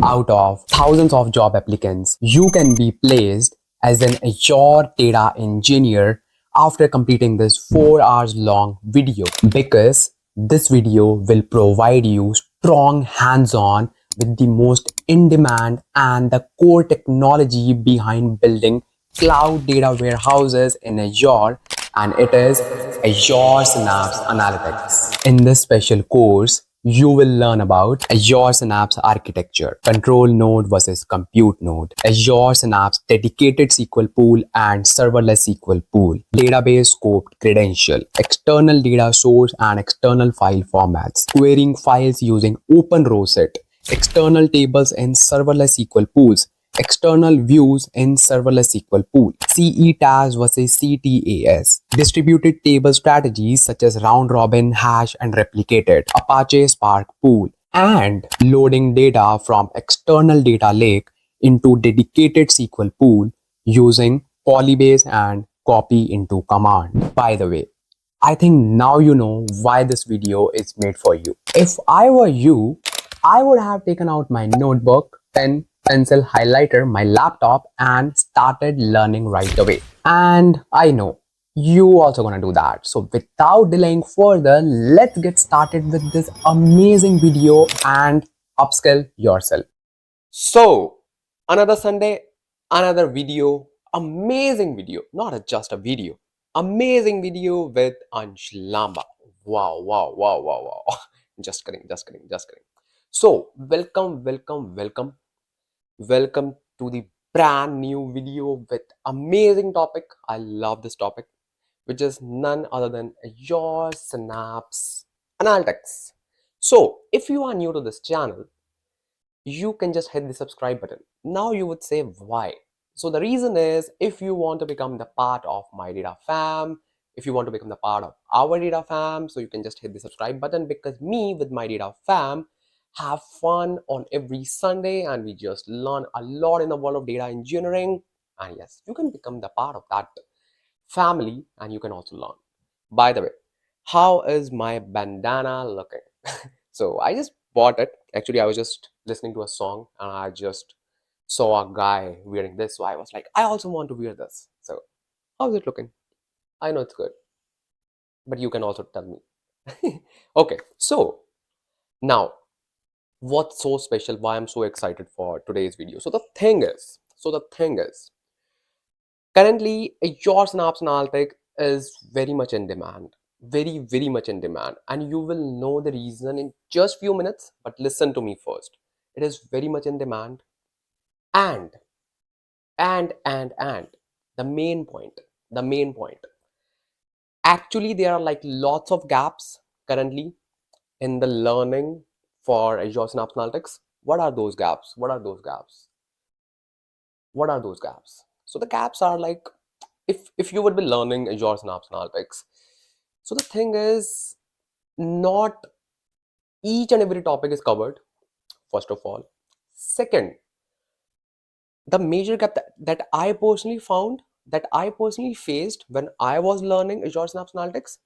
Out of thousands of job applicants, you can be placed as an Azure data engineer after completing this 4 hours long video, because this video will provide you strong hands-on with the most in-demand and the core technology behind building cloud data warehouses in Azure, and it is Azure Synapse Analytics. In this special course, you will learn about Azure Synapse Architecture, control node versus compute node, Azure Synapse Dedicated SQL Pool and Serverless SQL Pool, database scoped credential, external data source and external file formats, querying files using Openrowset, external tables in serverless SQL pools, external views in serverless SQL pool, CETAS versus CTAS, distributed table strategies such as round robin, hash, and replicated, Apache Spark pool, and loading data from external data lake into dedicated SQL pool using Polybase and copy into command. By the way, I think now you know why this video is made for you. If I were you, I would have taken out my notebook, pen, pencil, highlighter, my laptop and started learning right away. And I know you also gonna do that. So without delaying further, let's get started with this amazing video and upskill yourself. So another Sunday, another video, amazing video, not just a video, amazing video with Ansh Lamba. Wow, wow, wow, wow, wow. Just kidding. So welcome to the brand new video with amazing topic. I love this topic, which is none other than Azure Synapse Analytics. So if you are new to this channel, you can just hit the subscribe button. Now you would say why? So the reason is, if you want to become the part of my data fam, if you want to become the part of our data fam, so you can just hit the subscribe button, because me with my data fam have fun on every Sunday and we just learn a lot in the world of data engineering. And yes, you can become the part of that family and you can also learn. By the way, how is my bandana looking? So I just bought it. Actually, I was just listening to a song and I just saw a guy wearing this. So I was like, I also want to wear this. So how's it looking? I know it's good, but you can also tell me. Okay, so now what's so special? Why I'm so excited for today's video? So the thing is, currently Azure Synapse Analytics is very much in demand. Very much in demand, and you will know the reason in just few minutes, but listen to me first. It is very much in demand, and and the main point, actually there are like lots of gaps currently in the learning for Azure Synapse Analytics. What are those gaps? So the gaps are like, if you would be learning Azure Synapse Analytics, so the thing is, not each and every topic is covered, first of all. Second, the major gap that I personally found, that I personally faced when I was learning Azure Synapse Analytics,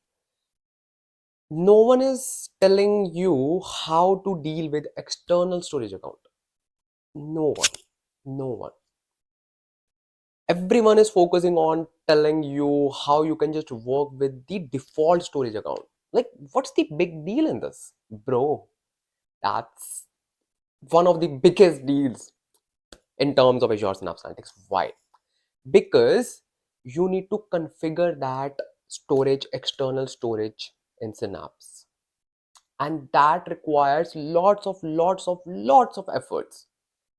no one is telling you how to deal with external storage account. No one. Everyone is focusing on telling you how you can just work with the default storage account. Like, what's the big deal in this, bro? That's one of the biggest deals in terms of Azure Synapse Analytics. Why? Because you need to configure that storage, external storage in Synapse, and that requires lots of efforts,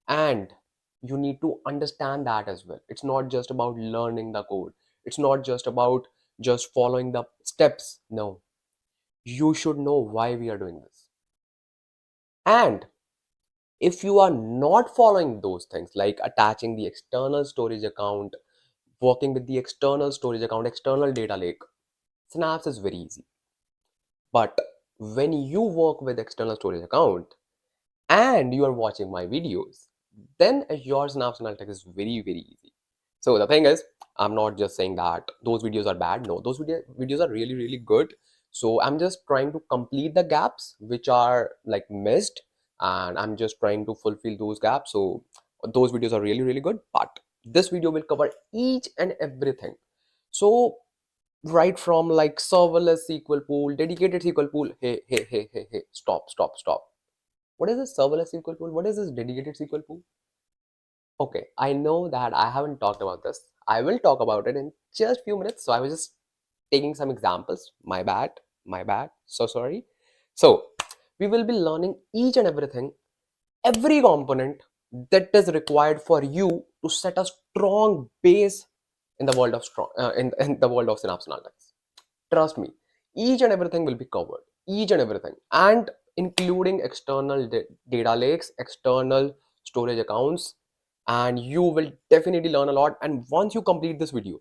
and you need to understand that as well. It's not just about learning the code, it's not just about just following the steps. No, you should know why we are doing this. And if you are not following those things, like attaching the external storage account, working with the external storage account, external data lake, Synapse is very easy. But when you work with external storage account and you are watching my videos, then Azure Synapse Analytics is very easy. So the thing is, I'm not just saying that those videos are bad. No, those videos are really good. So I'm just trying to complete the gaps which are like missed, and I'm just trying to fulfill those gaps. So those videos are really, really good, but this video will cover each and everything. So right from like serverless SQL pool, dedicated SQL pool. Hey, stop. What is this serverless SQL pool? What is this dedicated SQL pool? Okay, I know that I haven't talked about this. I will talk about it in just few minutes. So I was just taking some examples. My bad. So sorry. So we will be learning each and everything, every component that is required for you to set a strong base in the world of in the world of Synapse Analytics. Trust me, each and everything will be covered, each and everything, and including external data lakes, external storage accounts, and you will definitely learn a lot. And once you complete this video,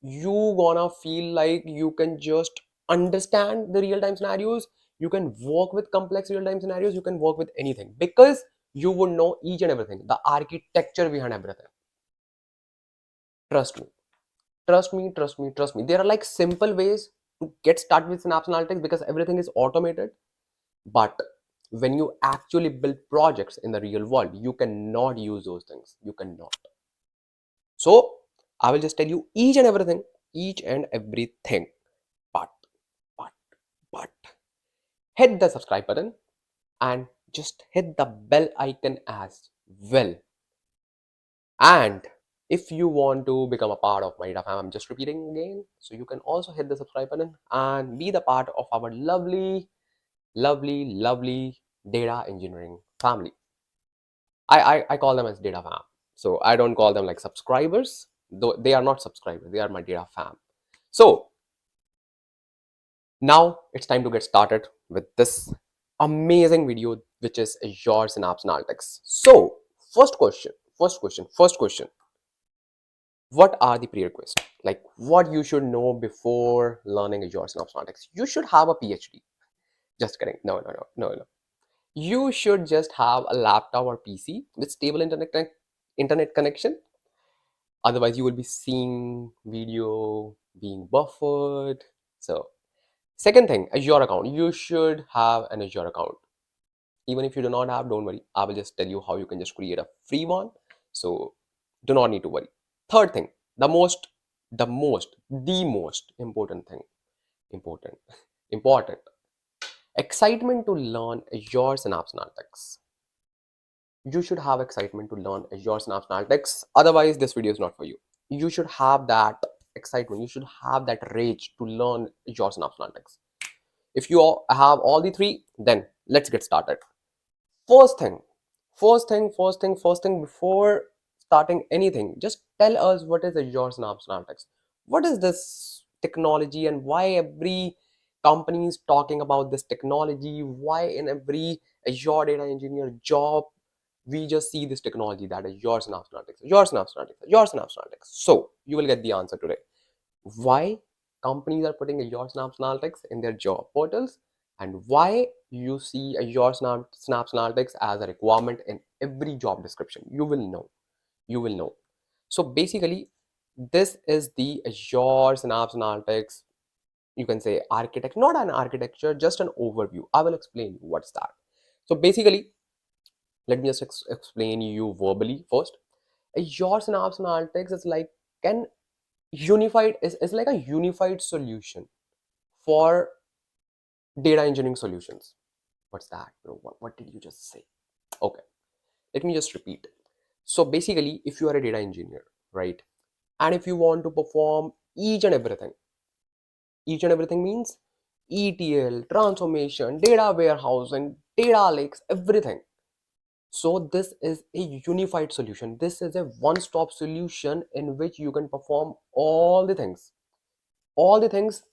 you gonna feel like you can just understand the real-time scenarios. You can work with complex real-time scenarios. You can work with anything because you would know each and everything, the architecture behind everything. Trust me. Trust me. There are like simple ways to get started with Synapse Analytics because everything is automated. But when you actually build projects in the real world, you cannot use those things. You cannot. So I will just tell you each and everything. But, but, but, hit the subscribe button and just hit the bell icon as well. And if you want to become a part of my data fam, I'm just repeating again. So you can also hit the subscribe button and be the part of our lovely data engineering family. I call them as data fam. So I don't call them like subscribers, though they are not subscribers, they are my data fam. So now it's time to get started with this amazing video, which is Azure Synapse Analytics. So first question. What are the prerequisites? Like what you should know before learning Azure Synapse Analytics? You should have a PhD. Just kidding. No. You should just have a laptop or PC with stable internet connection. Otherwise, you will be seeing video being buffered. So, second thing, Azure account. You should have an Azure account. Even if you do not have, don't worry. I will just tell you how you can just create a free one. So, do not need to worry. Third thing, the most important thing, important, important. Excitement to learn Azure Synapse Analytics. You should have excitement to learn Azure Synapse Analytics. Otherwise, this video is not for you. You should have that excitement. You should have that rage to learn Azure Synapse Analytics. If you all have all the three, then let's get started. First thing, before starting anything, just tell us what is Azure Synapse Analytics. What is this technology and why every company is talking about this technology? Why in every Azure data engineer job we just see this technology that is Azure Synapse Analytics. So you will get the answer today. Why companies are putting Azure Synapse Analytics in their job portals and why you see Azure Synapse Analytics as a requirement in every job description. You will know. So basically, this is the Azure Synapse Analytics, you can say architect, not an architecture, just an overview. I will explain you what's that. So basically, let me just explain you verbally first. Azure Synapse Analytics is like can unified is like a unified solution for data engineering solutions. What's that, bro? What did you just say? Okay, let me just repeat. So basically, if you are a data engineer, right, and if you want to perform each and everything means ETL, transformation, data warehousing, data lakes, everything. So this is a unified solution. This is a one-stop solution in which you can perform all the things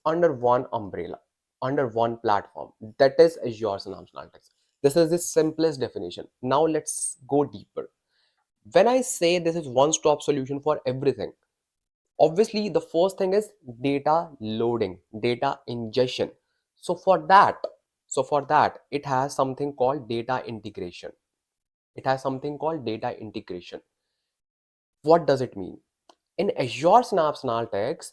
under one umbrella, under one platform. That is Azure Synapse Analytics. This is the simplest definition. Now let's go deeper. When I say this is one-stop solution for everything, obviously the first thing is data loading, data ingestion. So for that, it has something called data integration. What does it mean? In Azure Synapse Analytics,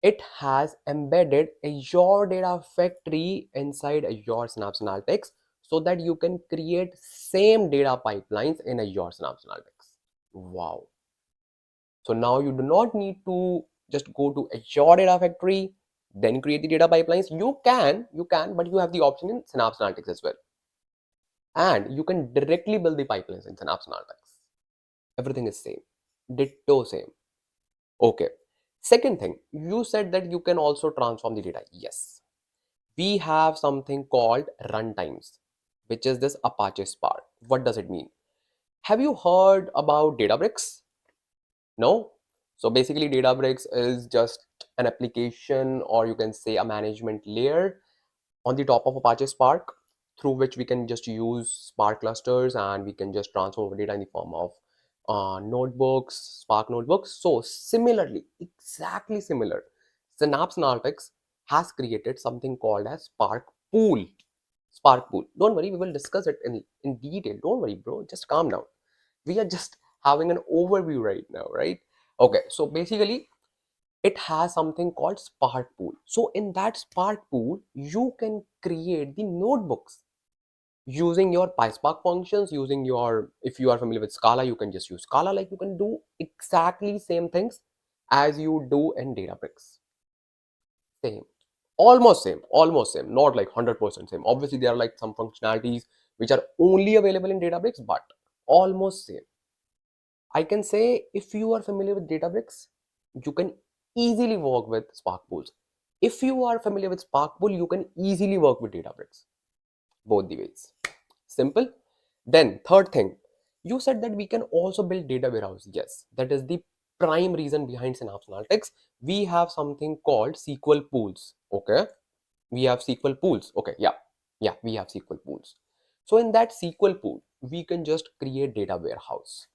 it has embedded Azure Data Factory inside Azure Synapse Analytics. so that you can create same data pipelines in Azure Synapse Analytics. Wow. So now you do not need to just go to Azure Data Factory, then create the data pipelines. You can, but you have the option in Synapse Analytics as well. And you can directly build the pipelines in Synapse Analytics. Everything is same, ditto same. Okay. Second thing, you said that you can also transform the data. Yes. We have something called runtimes, which is this Apache Spark. What does it mean? Have you heard about Databricks? No? So basically Databricks is just an application, or you can say a management layer on the top of Apache Spark, through which we can just use Spark clusters and we can just transform data in the form of notebooks, Spark notebooks. So similarly, exactly similar, Synapse Analytics has created something called as Spark Pool. Spark Pool. Don't worry, we will discuss it in detail. Don't worry, bro. Just calm down. We are just having an overview right now, right? Okay, so basically it has something called Spark Pool. So in that Spark Pool, you can create the notebooks using your PySpark functions, using your, if you are familiar with Scala, you can just use Scala. Like, you can do exactly same things as you do in Databricks. Same, almost same, not like 100% same. Obviously, there are like some functionalities which are only available in Databricks, but almost same. I can say if you are familiar with Databricks, you can easily work with Spark Pools. If you are familiar with Spark Pool, you can easily work with Databricks. Both the ways. Simple. Then third thing, you said that we can also build data warehouse. Yes, that is the prime reason behind Synapse Analytics. We have something called SQL Pools. Okay, we have SQL Pools. Okay, yeah, we have SQL Pools. So in that SQL pool, we can just create data warehouse.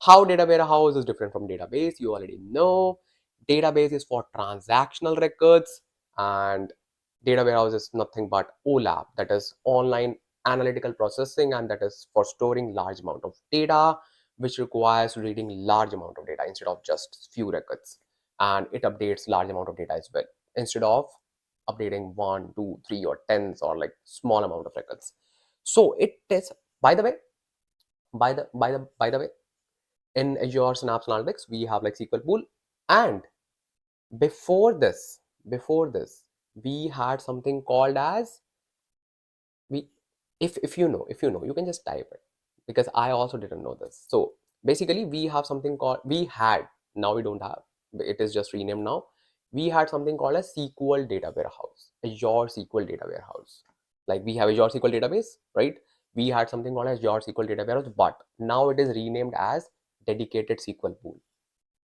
How data warehouse is different from database, you already know. Database is for transactional records, and data warehouse is nothing but OLAP, that is online analytical processing, and that is for storing large amount of data, which requires reading large amount of data instead of just few records. And it updates large amount of data as well, instead of updating 1, 2, 3 or tens or like small amount of records. So it is, by the way, by the way, in Azure Synapse Analytics, we have like SQL Pool. And before this, we had something called as, we, if you know, you can just type it, because I also didn't know this. So basically, we have something called, we had, now we don't have, it is just renamed now. We had something called a SQL data warehouse, Azure SQL data warehouse. Like, we have Azure SQL database, right? We had something called Azure SQL data warehouse, but now it is renamed as Dedicated SQL Pool.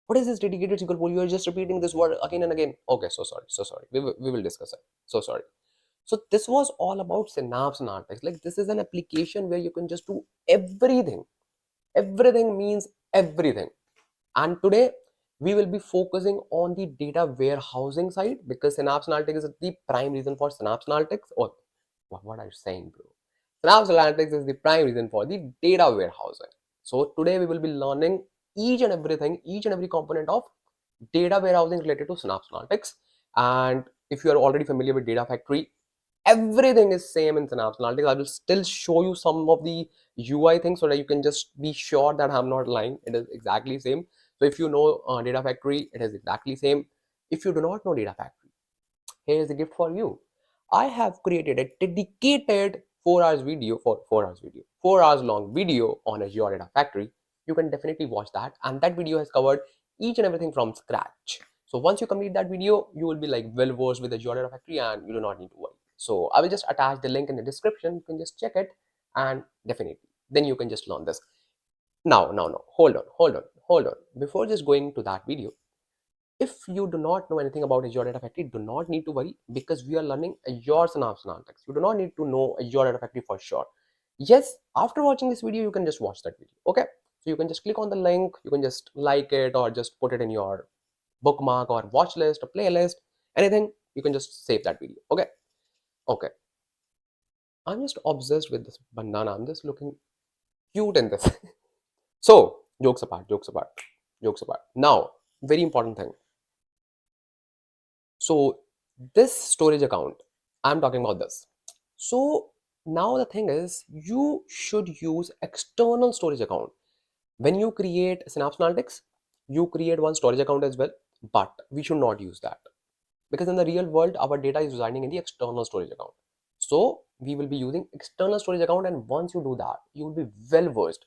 What is this dedicated SQL pool? You are just repeating this word again and again. Okay, so sorry. We will discuss it. So sorry. So this was all about Synapse Analytics. Like, this is an application where you can just do everything. Everything means everything. And today we will be focusing on the data warehousing side, because Synapse Analytics is the prime reason for Synapse Analytics. Or what are you saying, bro? Synapse Analytics is the prime reason for the data warehousing. So today we will be learning each and everything, each and every component of data warehousing related to Synapse Analytics. And if you are already familiar with Data Factory, everything is same in Synapse Analytics. I will still show you some of the UI things so that you can just be sure that I'm not lying. It is exactly same. So if you know Data Factory, it is exactly same. If you do not know Data Factory, here's a gift for you. I have created a dedicated 4 hours long video on Azure Data Factory. You can definitely watch that, and that video has covered each and everything from scratch. So once you complete that video, you will be like well versed with Azure Data Factory, and you do not need to worry. So I will just attach the link in the description. You can just check it, and definitely then you can just learn this. Now, hold on. Before just going to that video, if you do not know anything about Azure Data Factory, do not need to worry, because we are learning Azure Synapse Analytics. You do not need to know Azure Data Factory for sure. Yes, after watching this video, you can just watch that video. Okay, so you can just click on the link, you can just like it, or just put it in your bookmark or watch list or playlist, anything. You can just save that video. Okay, okay. I'm just obsessed with this banana. I'm just looking cute in this. So jokes apart, jokes apart. Now, very important thing. So this storage account, I'm talking about this. So Now the thing is, you should use external storage account. When you create Synapse Analytics, you create one storage account as well, but we should not use that because in the real world, our data is residing in the external storage account. So we will be using external storage account, and once you do that, you will be well versed.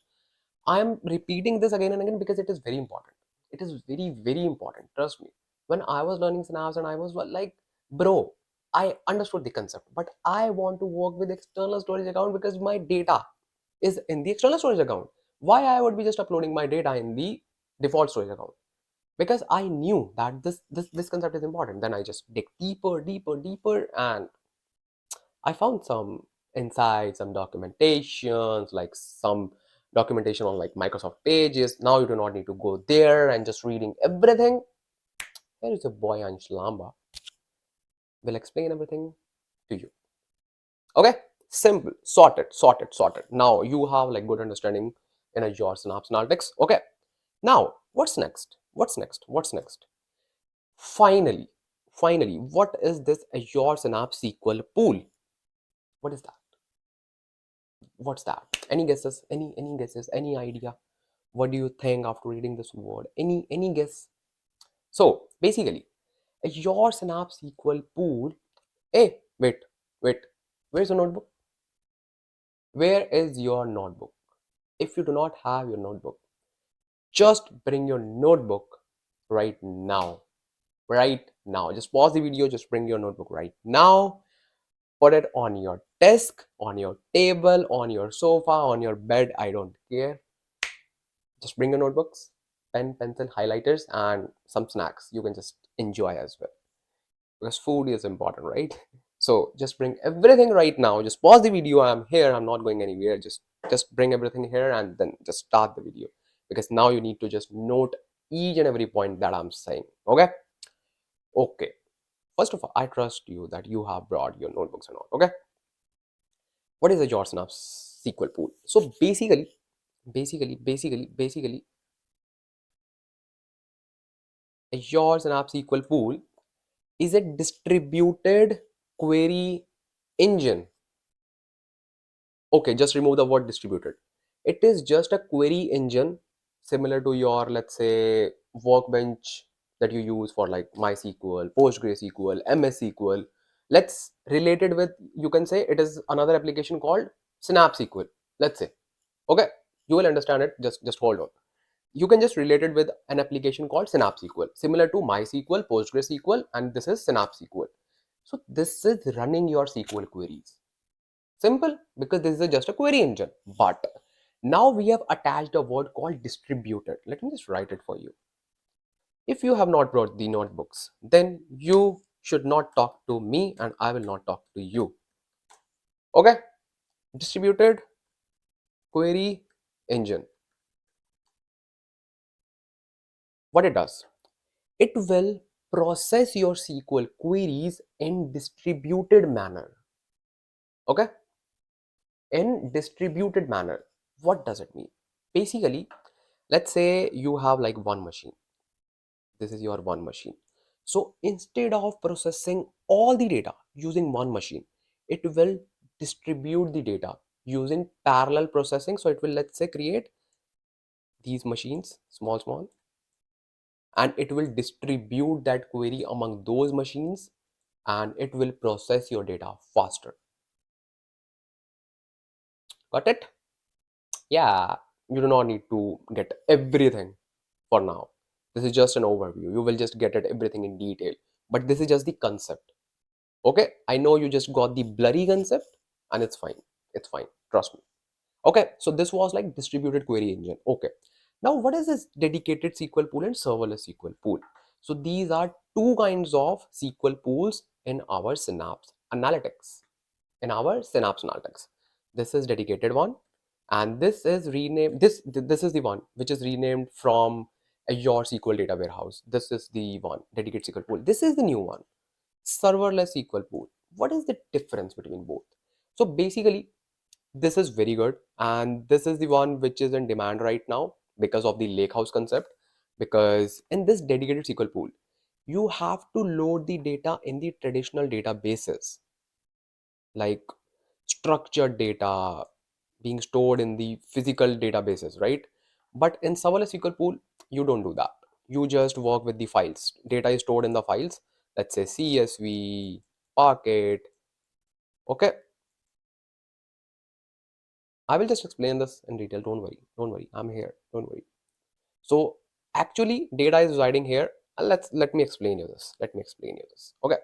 I am repeating this again and again because it is very important. It is very, very important. Trust me. When I was learning Synapse and I was like, bro, I understood the concept, but I want to work with external storage account because my data is in the external storage account. Why I would be just uploading my data in the default storage account? Because I knew that this concept is important. Then I just dig deeper, deeper, deeper, and I found some insights, some documentations, like some documentation on like Microsoft Pages. Now you do not need to go there and just reading everything. Here is a boy Ansh Lamba will explain everything to you. Okay, simple, sorted, sorted, sorted. Now you have like good understanding in Azure Synapse Analytics. Okay, now what's next? What's next? What's next? Finally, finally, what is this Azure Synapse SQL Pool? What is that? What's that? Any guesses? Any guesses? Any idea? What do you think after reading this word? Any guess? So basically, Azure Synapse SQL Pool. Hey, wait. Where's your notebook? Where is your notebook? If you do not have your notebook, just bring your notebook right now. Right now. Just pause the video. Just bring your notebook right now. Put it on your desk, on your table, on your sofa, on your bed. I don't care. Just bring your notebooks, pen, pencil, highlighters, and some snacks you can just enjoy as well. Because food is important, right? So just bring everything right now. Just pause the video. I'm here. I'm not going anywhere. Just bring everything here and then just start the video. Because now you need to just note each and every point that I'm saying. Okay? Okay. First of all, I trust you that you have brought your notebooks and all. Okay? What is a Azure Synapse SQL pool? So basically, Azure Synapse SQL pool is a distributed query engine. Okay, just remove the word distributed. It is just a query engine similar to your, let's say, workbench that you use for like MySQL, PostgreSQL, MS SQL. Let's relate it with, you can say it is another application called Synapse SQL. Let's say, okay, you will understand it. Just hold on. You can just relate it with an application called Synapse SQL, similar to MySQL, PostgreSQL, and this is Synapse SQL. So this is running your SQL queries. Simple, because this is just a query engine. But now we have attached a word called distributed. Let me just write it for you. If you have not brought the notebooks, then you should not talk to me and I will not talk to you. Okay? Distributed query engine. What it does? It will process your SQL queries in distributed manner. Okay? In distributed manner. What does it mean? Basically, let's say you have like one machine. This is your one machine. So instead of processing all the data using one machine, it will distribute the data using parallel processing. So it will, let's say, create these machines, small, and it will distribute that query among those machines and it will process your data faster. Got it? Yeah, you do not need to get everything for now. This is just an overview. You will just get it everything in detail. But this is just the concept. Okay, I know you just got the blurry concept and it's fine. It's fine. Trust me. Okay, so this was like distributed query engine. Okay. Now, what is this dedicated SQL pool and serverless SQL pool? So these are two kinds of SQL pools in our Synapse Analytics. In our Synapse Analytics. This is dedicated one and this is renamed, this is the one which is renamed from Azure SQL Data Warehouse. This is the one, dedicated SQL pool. This is the new one, serverless SQL pool. What is the difference between both? So basically, this is very good and this is the one which is in demand right now because of the lakehouse concept. Because in this dedicated SQL pool, you have to load the data in the traditional databases like structured data being stored in the physical databases, right? But in serverless SQL pool, you don't do that. You just work with the files. Data is stored in the files. Let's say CSV, Parquet. Okay, I will just explain this in detail. Don't worry. Don't worry. I'm here. Don't worry. So actually, data is residing here. And let me explain you this. Let me explain you this. Okay.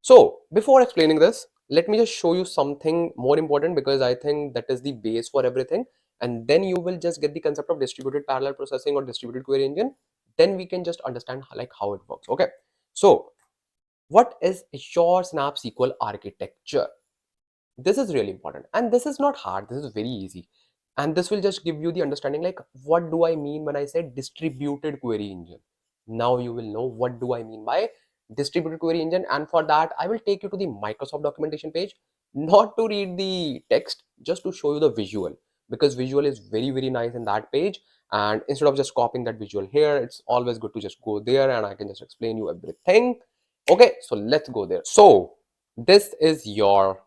So before explaining this, let me just show you something more important, because I think that is the base for everything. And then you will just get the concept of distributed parallel processing or distributed query engine. Then we can just understand like how it works. Okay. So what is Azure Synapse SQL architecture? This is really important, and this is not hard. This is very easy, and this will just give you the understanding like what do I mean when I say distributed query engine. Now you will know what do I mean by distributed query engine, and for that I will take you to the Microsoft documentation page, not to read the text, just to show you the visual, because visual is very nice in that page. And instead of just copying that visual here, it's always good to just go there and I can just explain you everything. Okay, so let's go there. So this is your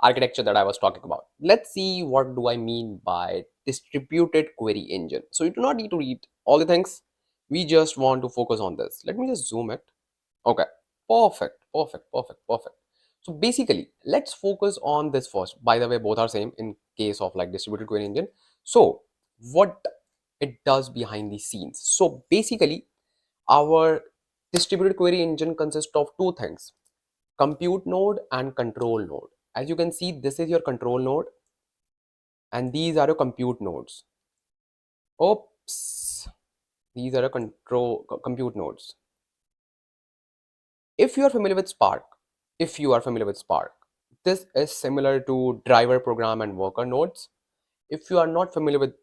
architecture that I was talking about. Let's see what do I mean by distributed query engine. So you do not need to read all the things. We just want to focus on this. Let me just zoom it. Okay, perfect. So basically, let's focus on this first. By the way, both are same in case of like distributed query engine. So what it does behind the scenes. So basically, our distributed query engine consists of two things: compute node and control node. As you can see, this is your control node and these are your compute nodes. Oops, these are your compute nodes. If you are familiar with Spark, this is similar to driver program and worker nodes. If you are not familiar with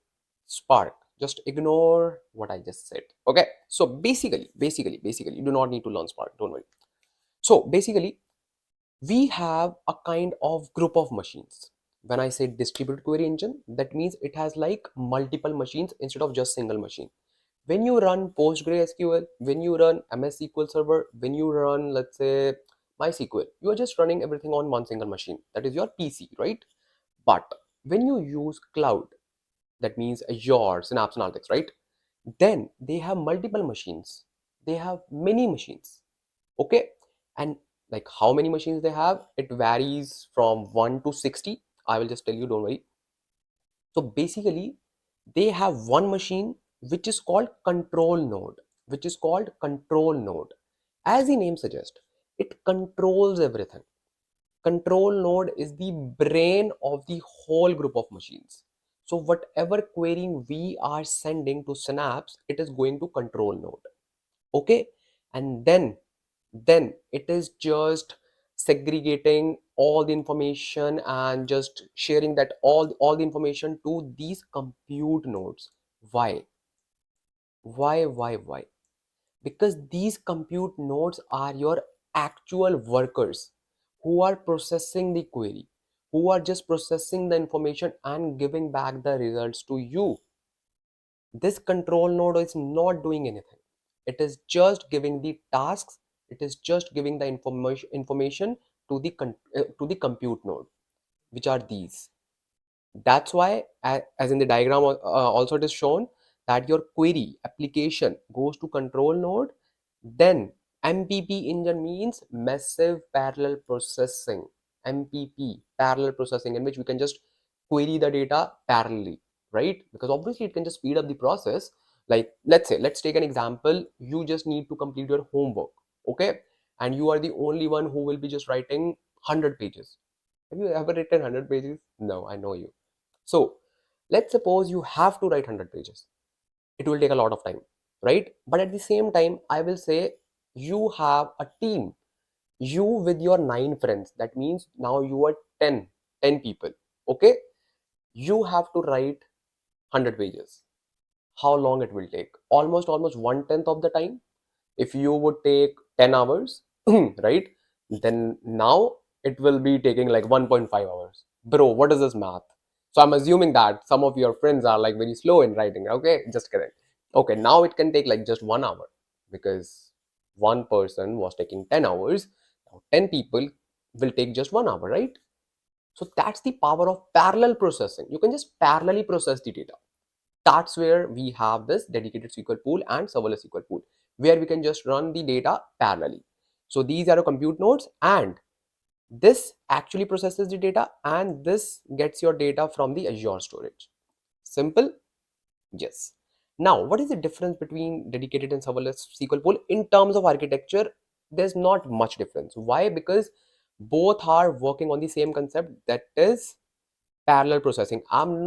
Spark, just ignore what I just said. Okay, so basically, you do not need to learn Spark, don't worry. So basically, we have a kind of group of machines. When I say distributed query engine, that means it has like multiple machines instead of just single machine. When you run PostgreSQL, when you run MS SQL Server, when you run, let's say, MySQL, you are just running everything on one single machine. That is your PC, right? But when you use cloud, that means Azure Synapse Analytics, right? Then they have multiple machines. They have many machines. Okay, and like how many machines they have, it varies from 1 to 60. I will just tell you, don't worry. So basically, they have one machine which is called control node. As the name suggests, it controls everything. Control node is the brain of the whole group of machines. So whatever querying we are sending to Synapse, it is going to control node. Okay, and then it is just segregating all the information and just sharing that all the information to these compute nodes. Why? Because these compute nodes are your actual workers who are processing the query, who are just processing the information and giving back the results to you. This control node is not doing anything. It is just giving the tasks. It is just giving the information to the to the compute node, which are these. That's why, as in the diagram also it is shown, that your query application goes to control node. Then MPP engine means massive parallel processing. MPP, parallel processing, in which we can just query the data parallelly, right? Because obviously it can just speed up the process. Like let's take an example. You just need to complete your homework, okay? And you are the only one who will be just writing 100 pages. Have you ever written 100 pages? No, I know you. So let's suppose you have to write 100 pages. It will take a lot of time, right? But at the same time, I will say you have a team, you with your 9 friends. That means now you are 10 people. Okay. You have to write 100 pages. How long it will take? Almost 1/10 of the time. If you would take 10 hours, right? Then now it will be taking like 1.5 hours. Bro, what is this math? So I'm assuming that some of your friends are like very slow in writing. Okay, just kidding. Okay, now it can take like just 1 hour, because one person was taking 10 hours. Now 10 people will take just 1 hour, right? So that's the power of parallel processing. You can just parallelly process the data. That's where we have this dedicated SQL pool and serverless SQL pool, where we can just run the data parallelly. So these are the compute nodes, and this actually processes the data, and this gets your data from the Azure storage. Simple? Yes. Now, what is the difference between dedicated and serverless SQL pool? In terms of architecture, there's not much difference. Why? Because both are working on the same concept, that is parallel processing. I am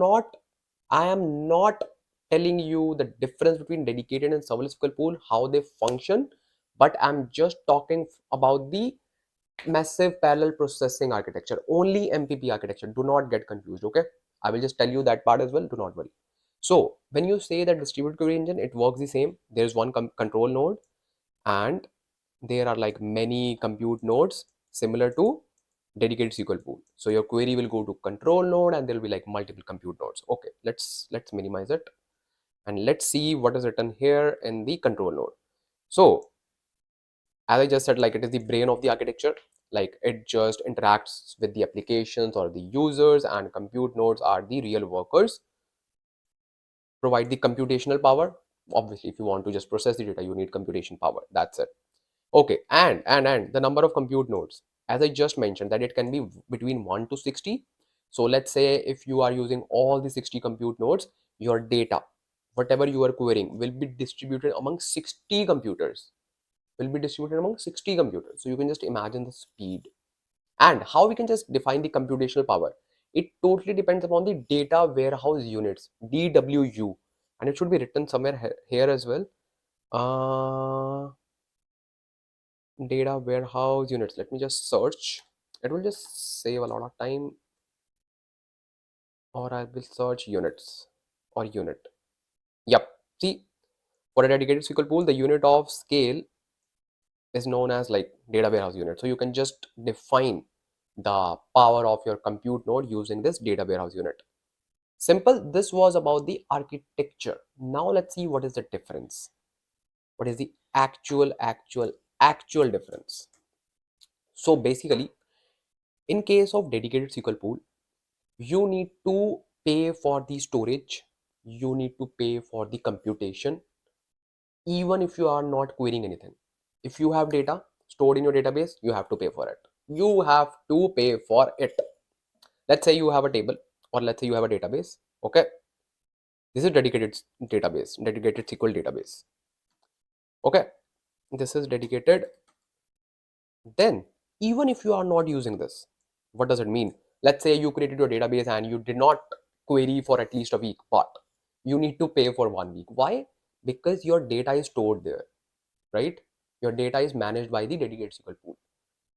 not telling you the difference between dedicated and serverless SQL pool, how they function, but I'm just talking about the massive parallel processing architecture, only MPP architecture. Do not get confused, okay? I will just tell you that part as well. Do not worry. So when you say that distributed query engine, it works the same. There's one control node, and there are like many compute nodes similar to dedicated SQL pool. So your query will go to control node, and there will be like multiple compute nodes. Okay, let's minimize it, and let's see what is written here in the control node. So as I just said, like it is the brain of the architecture. Like it just interacts with the applications or the users, and compute nodes are the real workers, provide the computational power. Obviously, if you want to just process the data, you need computation power. That's it. Okay, and the number of compute nodes, as I just mentioned, that it can be between 1 to 60. So let's say if you are using all the 60 compute nodes, your data, whatever you are querying, will be distributed among 60 computers. Will be distributed among 60 computers. So you can just imagine the speed. And how we can just define the computational power. It totally depends upon the data warehouse units, DWU, and it should be written somewhere here as well. Data warehouse units. Let me just search. It will just save a lot of time, or I will search units or unit. Yep. See, for a dedicated SQL pool, the unit of scale is known as like data warehouse unit. So you can just define the power of your compute node using this data warehouse unit. Simple. This was about the architecture. Now let's see what is the difference. What is the actual difference? So basically, in case of dedicated SQL pool, you need to pay for the storage, you need to pay for the computation, even if you are not querying anything. If you have data stored in your database, you have to pay for it. You have to pay for it. Let's say you have a table, or let's say you have a database. Okay, this is dedicated database, dedicated SQL database. Okay, this is dedicated. Then even if you are not using this, what does it mean? Let's say you created your database and you did not query for at least a week, but you need to pay for 1 week. Why? Because your data is stored there, right? Your data is managed by the dedicated SQL pool,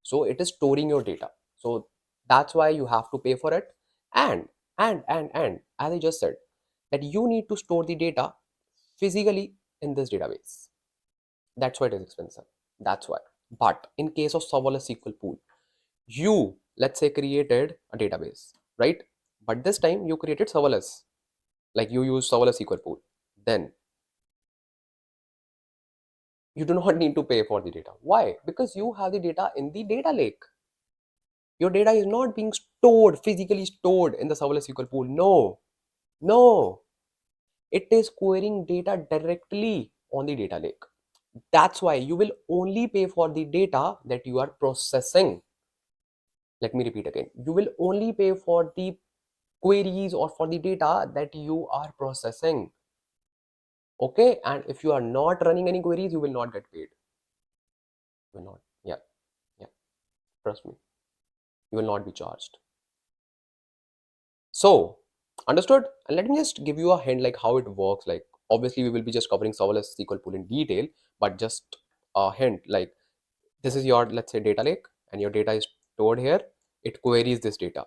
so it is storing your data. So that's why you have to pay for it. And as I just said, that you need to store the data physically in this database. That's why it is expensive. That's why. But in case of serverless SQL pool, you, let's say, created a database, right? But this time you created serverless, like you use serverless SQL pool. Then you do not need to pay for the data. Why? Because you have the data in the data lake. Your data is not being stored, physically stored in the serverless SQL pool. No, no. It is querying data directly on the data lake. That's why you will only pay for the data that you are processing. Let me repeat again. You will only pay for the queries or for the data that you are processing. Okay, and if you are not running any queries, you will not get paid. You will not. Yeah, yeah. Trust me. You will not be charged. So, understood? And let me just give you a hint like how it works. Like obviously we will be just covering serverless SQL pool in detail, but just a hint like this is your, let's say, data lake, and your data is stored here. It queries this data.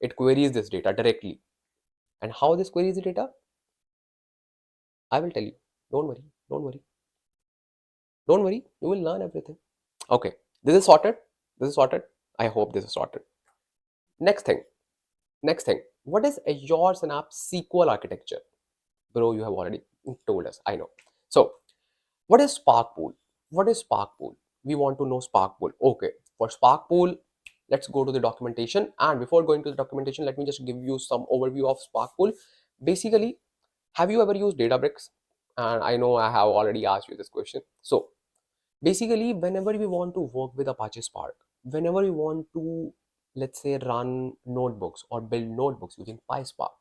It queries this data directly. And how this queries the data? I will tell you. Don't worry. Don't worry. Don't worry. You will learn everything. Okay. This is sorted. This is sorted. I hope this is sorted. Next thing. Next thing. What is Azure Synapse SQL architecture? Bro, you have already told us. I know. So, what is Spark Pool? What is Spark Pool? We want to know Spark Pool. Okay. For Spark Pool, let's go to the documentation. And before going to the documentation, let me just give you some overview of Spark Pool. Basically, have you ever used Databricks? And I know I have already asked you this question. So basically, whenever we want to work with Apache Spark, whenever we want to, let's say, run notebooks or build notebooks using PySpark,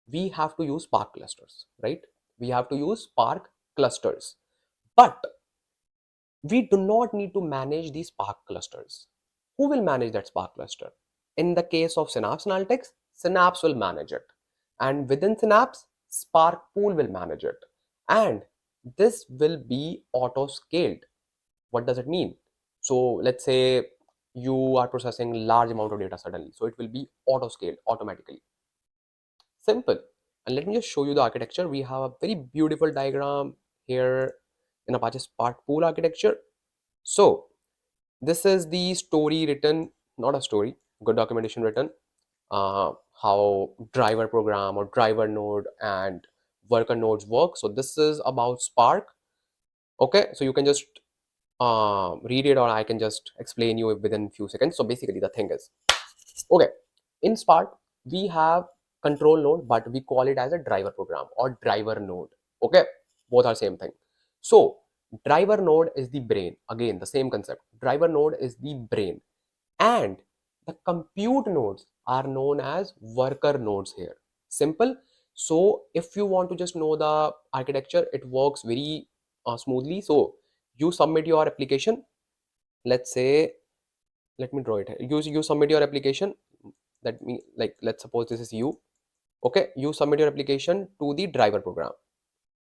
we have to use Spark clusters, right? We have to use Spark clusters. But we do not need to manage these Spark clusters. Who will manage that Spark cluster? In the case of Synapse Analytics, Synapse will manage it. And within Synapse, Spark Pool will manage it. And this will be auto scaled. What does it mean? So let's say you are processing large amount of data suddenly. So it will be auto scaled automatically. Simple. And let me just show you the architecture. We have a very beautiful diagram here in Apache Spark Pool architecture. So this is the story written, not a story, good documentation written, how driver program or driver node and worker nodes work. So this is about Spark. Okay, so you can just read it, or I can just explain you within few seconds. So basically the thing is, okay, in Spark we have control node, but we call it as a driver program or driver node. Okay, both are same thing. So driver node is the brain. Again, the same concept. Driver node is the brain, and the compute nodes are known as worker nodes here. Simple. So if you want to just know the architecture, it works very smoothly. So you submit your application. Let's say, let me draw it here. You submit your application. That means, like, let's suppose this is you. Okay, you submit your application to the driver program,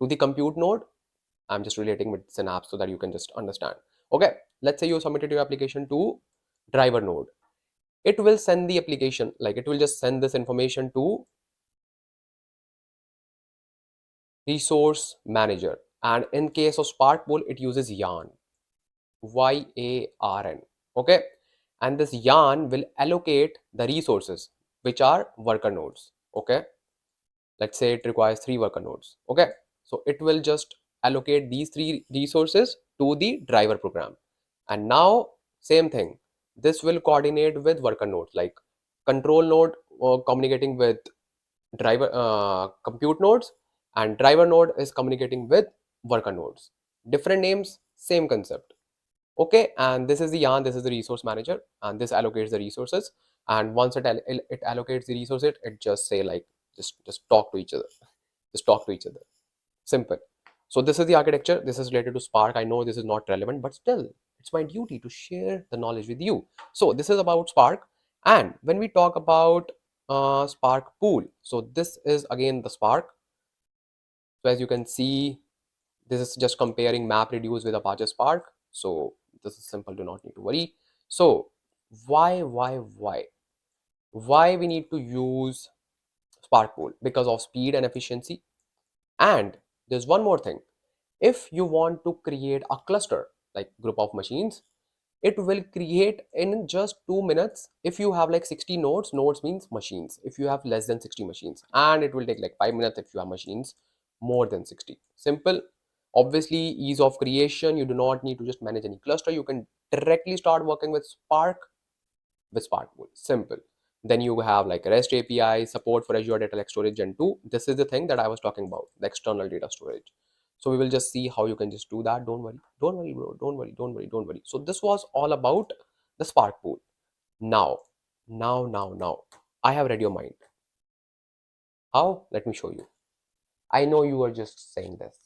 to the compute node. I'm just relating with Synapse so that you can just understand. Okay, let's say you submitted your application to driver node. It will send the application, like it will just send this information to resource manager. And in case of Spark Pool, it uses yarn, YARN. Okay, and this yarn will allocate the resources which are worker nodes. Okay, let's say it requires 3 worker nodes. Okay, so it will just allocate these 3 resources to the driver program. And now same thing, this will coordinate with worker nodes, like control node communicating with driver compute nodes, and driver node is communicating with worker nodes. Different names, same concept. Okay, and this is the yarn, this is the resource manager, and this allocates the resources. And once it allocates the resources, it just say like just talk to each other, just talk to each other. Simple. So this is the architecture. This is related to Spark. I know this is not relevant, but still it's my duty to share the knowledge with you. So this is about Spark. And when we talk about Spark Pool, so this is again the Spark. So as you can see, this is just comparing MapReduce with Apache Spark. So this is simple, do not need to worry. So why we need to use Spark Pool? Because of speed and efficiency. And there's one more thing. If you want to create a cluster, like group of machines, it will create in just 2 minutes. If you have like 60 nodes, nodes means machines, if you have less than 60 machines, and it will take like 5 minutes if you have machines more than 60. Simple. Obviously, ease of creation, you do not need to just manage any cluster. You can directly start working with Spark, with Spark Pool. Simple. Then you have like REST API, support for Azure Data Lake Storage Gen 2. This is the thing that I was talking about, the external data storage. So we will just see how you can just do that. Don't worry, bro. Don't worry. So this was all about the Spark Pool. Now, I have read your mind. How? Let me show you. I know you are just saying this.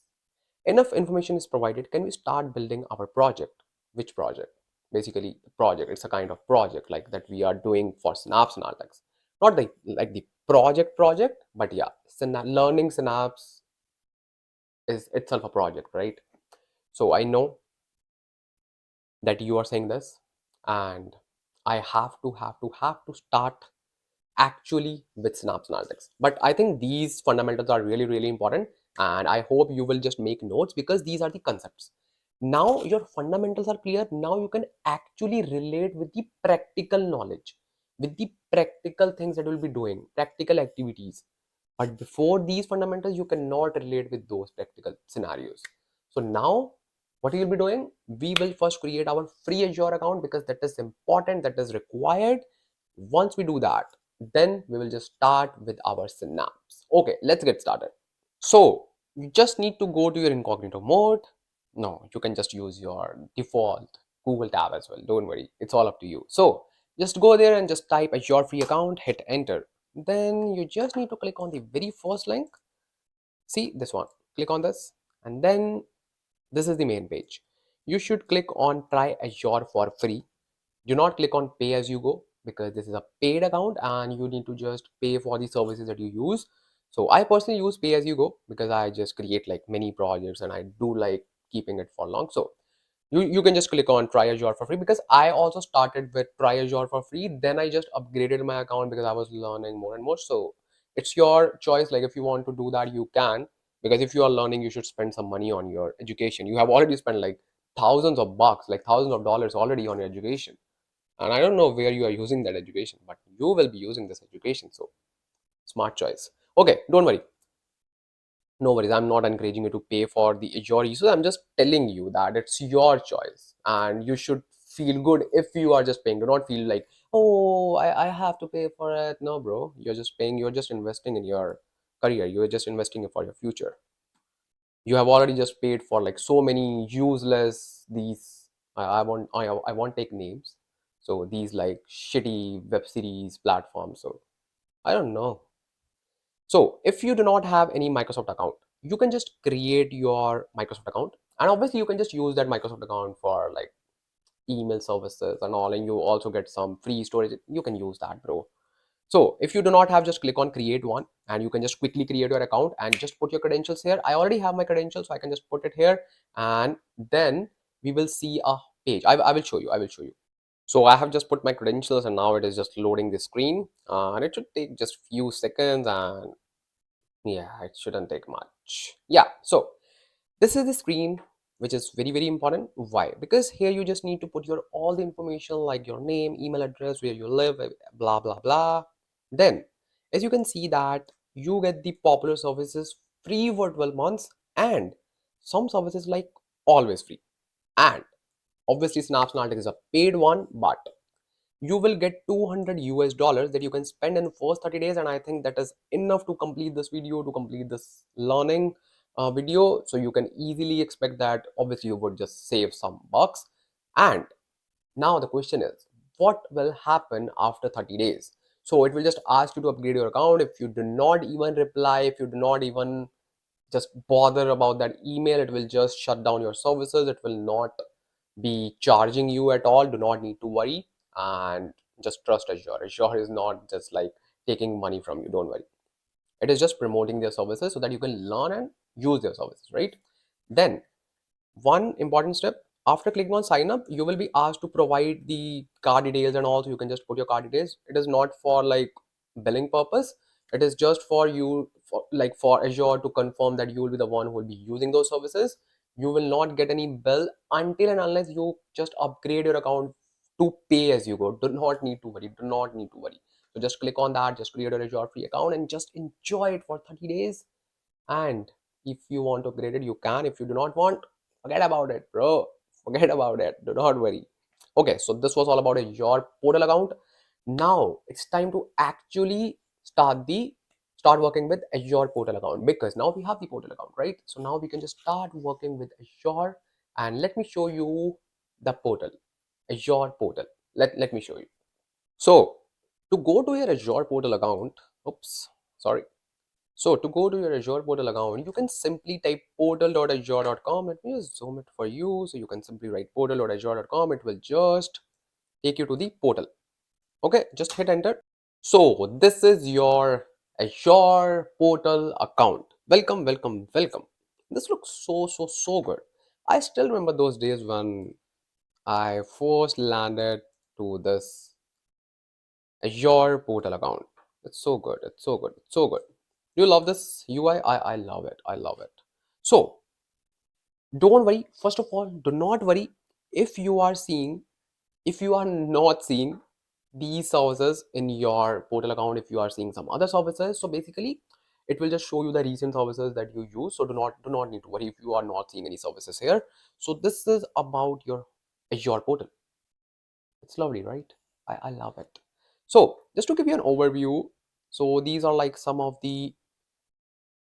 Enough information is provided. Can we start building our project? Which project? Basically, the project. It's a kind of project like that we are doing for Synapse Analytics. Not the like the project, but yeah, learning Synapse is itself a project, right? So I know that you are saying this, and I have to start actually with Synapse Analytics. But I think these fundamentals are really, really important, and I hope you will just make notes because these are the concepts. Now your fundamentals are clear. Now you can actually relate with the practical knowledge, with the practical things that you'll be doing, practical activities. But before these fundamentals, you cannot relate with those practical scenarios. So now What you'll be doing, we will first create our free Azure account because that is important, that is required. Once we do that, then we will just start with our Synapse. Okay, let's get started. So you just need to go to your incognito mode. No, you can just use your default Google tab as well. Don't worry, it's all up to you. So just go there and just type Azure free account, hit enter. Then you just need to click on the very first link. See this one, click on this, and then this is the main page. You should click on try Azure for free. Do not click on pay as you go because this is a paid account and you need to just pay for the services that you use. So I personally use pay as you go because I just create like many projects and I do like keeping it for long. So you can just click on try Azure for free because I also started with try Azure for free. Then I just upgraded my account because I was learning more and more. So it's your choice. Like if you want to do that, you can, because if you are learning, you should spend some money on your education. You have already spent like thousands of bucks, like thousands of dollars already on your education. And I don't know where you are using that education, but you will be using this education. So smart choice. Okay, don't worry. No worries. I'm not encouraging you to pay for the Azure usage. I'm just telling you that it's your choice and you should feel good if you are just paying. Do not feel like, oh, I have to pay for it. No, bro. You're just paying. You're just investing in your career. You're just investing for your future. You have already just paid for like so many useless these. I won't take names. So these like shitty web series platforms. So I don't know. So if you do not have any Microsoft account, you can just create your Microsoft account. And obviously you can just use that Microsoft account for like email services and all, and you also get some free storage. You can use that, bro. So if you do not have, just click on create one and you can just quickly create your account and just put your credentials here. I already have my credentials, so I can just put it here and then we will see a page. I will show you. I will show you. So I have just put my credentials and now it is just loading the screen and it should take just few seconds and yeah, it shouldn't take much. Yeah, so this is the screen which is very very important. Why? Because here you just need to put your all the information like your name, email address, where you live, blah blah blah. Then as you can see that you get the popular services free for 12 months and some services like always free. And obviously Synapse Analytics is a paid one, but you will get 200 US dollars that you can spend in first 30 days, and I think that is enough to complete this video, to complete this learning video. So you can easily expect that obviously you would just save some bucks. And now the question is, what will happen after 30 days? So it will just ask you to upgrade your account. If you do not even reply, if you do not even just bother about that email, it will just shut down your services. It will not be charging you at all. Do not need to worry and just trust Azure. Azure is not just like taking money from you. Don't worry. It is just promoting their services so that you can learn and use their services, right? Then one important step, after clicking on sign up, you will be asked to provide the card details and also you can just put your card details. It is not for like billing purpose. It is just for you, for like for Azure to confirm that you will be the one who will be using those services. You will not get any bill until and unless you just upgrade your account to pay as you go. Do not need to worry. Do not need to worry. So just click on that, just create a Azure free account and just enjoy it for 30 days. And if you want to upgrade it, you can. If you do not want, forget about it, bro. Forget about it. Do not worry. Okay, so this was all about your portal account. Now it's time to actually start working with Azure portal account, because now we have the portal account, right? So now we can just start working with Azure, and let me show you the portal, Azure portal. Let me show you. So to go to your Azure portal account, oops, sorry. So to go to your Azure portal account, you can simply type portal.azure.com. Let me just zoom it for you. So you can simply write portal.azure.com. It will just take you to the portal. Okay, just hit enter. So this is your Azure portal account. Welcome, welcome, welcome. This looks so good. I still remember those days when I first landed to this Azure portal account. It's so good. It's so good. It's so good. Do you love this UI? I love it. I love it. So don't worry. First of all, do not worry if you are seeing, if you are not seeing these services in your portal account, if you are seeing some other services. So basically, it will just show you the recent services that you use. So do not need to worry if you are not seeing any services here. So this is about your Azure portal. It's lovely, right? I love it. So just to give you an overview, so these are like some of the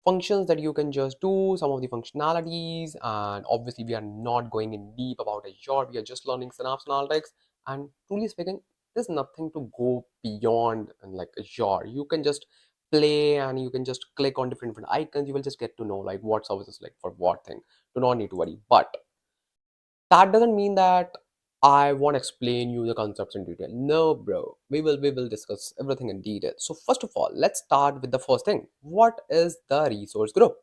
functions that you can just do, some of the functionalities, and obviously we are not going in deep about Azure. We are just learning Synapse Analytics, and truly speaking, there's nothing to go beyond like Azure. You can just play and you can just click on different icons. You will just get to know like what services like for what thing. Do not need to worry. But that doesn't mean that I won't explain you the concepts in detail. No, bro. We will discuss everything in detail. So first of all, let's start with the first thing. What is the resource group?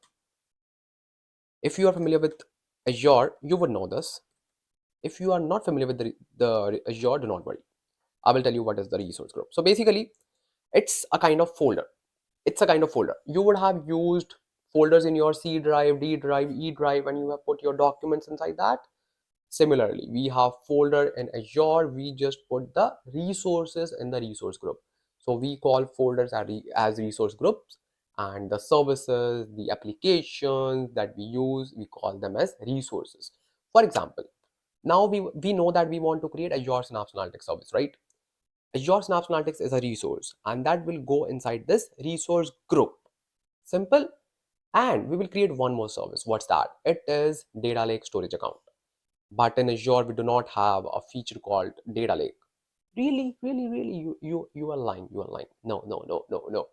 If you are familiar with Azure, you would know this. If you are not familiar with the Azure, do not worry. I will tell you what is the resource group. So basically, it's a kind of folder. It's a kind of folder. You would have used folders in your C drive, D drive, E drive, and you have put your documents inside that. Similarly, we have folder in Azure. We just put the resources in the resource group. So we call folders as resource groups, and the services, the applications that we use, we call them as resources. For example, now we know that we want to create Azure Synapse Analytics service, right? Azure Synapse Analytics is a resource, and that will go inside this resource group. Simple. And we will create one more service. What's that? It is Data Lake Storage Account. But in Azure, we do not have a feature called Data Lake. Really, really, really, you are lying. You are lying. No, no, no, no, no.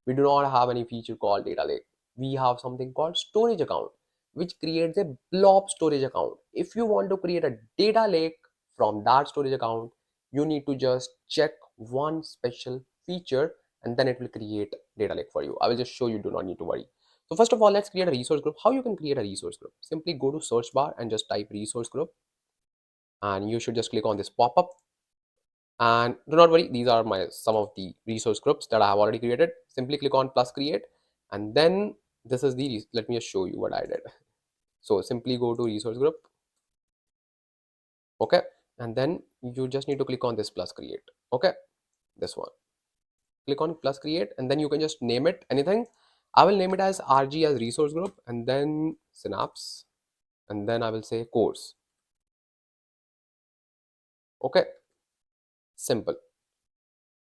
We do not have any feature called Data Lake. We have something called Storage Account, which creates a blob storage account. If you want to create a data lake from that storage account, you need to just check one special feature, and then it will create data lake for you. I will just show you. Do not need to worry. So first of all, let's create a resource group. How you can create a resource group? Simply go to search bar and just type resource group, and you should just click on this pop-up. And do not worry, these are my some of the resource groups that I have already created. Simply click on plus create, and then this is the, let me just show you what I did. So simply go to resource group, okay, and then you just need to click on this plus create, okay, this one. Click on plus create, and then you can just name it anything. I will name it as RG as resource group, and then Synapse, and then I will say course. Okay, simple,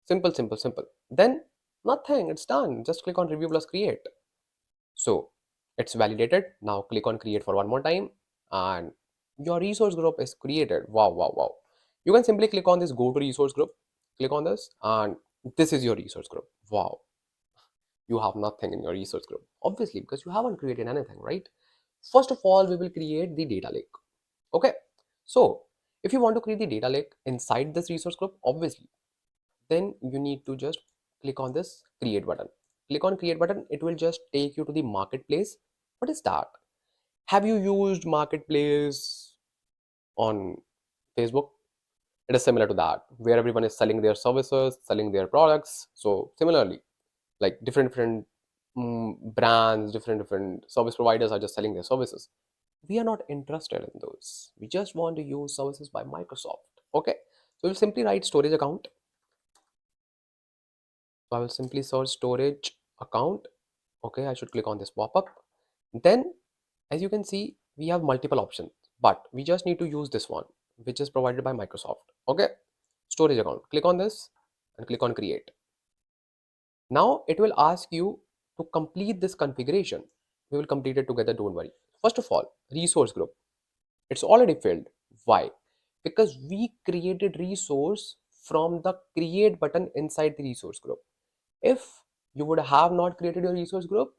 simple, simple, simple. Then nothing, it's done. Just click on review plus create. So it's validated. Now click on create for one more time, and your resource group is created. Wow, wow, wow. You can simply click on this go to resource group, click on this, and this is your resource group. Wow, you have nothing in your resource group, obviously, because you haven't created anything, right? First of all, we will create the data lake. Okay, so if you want to create the data lake inside this resource group, obviously, then you need to just click on this create button. Click on create button, it will just take you to the marketplace. What is that? Have you used marketplace on Facebook? It is similar to that, where everyone is selling their services, selling their products. So similarly, like different brands, different service providers are just selling their services. We are not interested in those. We just want to use services by Microsoft. Okay, so we'll simply write storage account. So I will simply search storage account. Okay, I should click on this pop-up. Then, as you can see, we have multiple options, but we just need to use this one, which is provided by Microsoft. Okay, storage account. Click on this and click on create. Now it will ask you to complete this configuration. We will complete it together, don't worry. First of all, resource group. It's already filled. Why? Because we created resource from the create button inside the resource group. If you would have not created your resource group,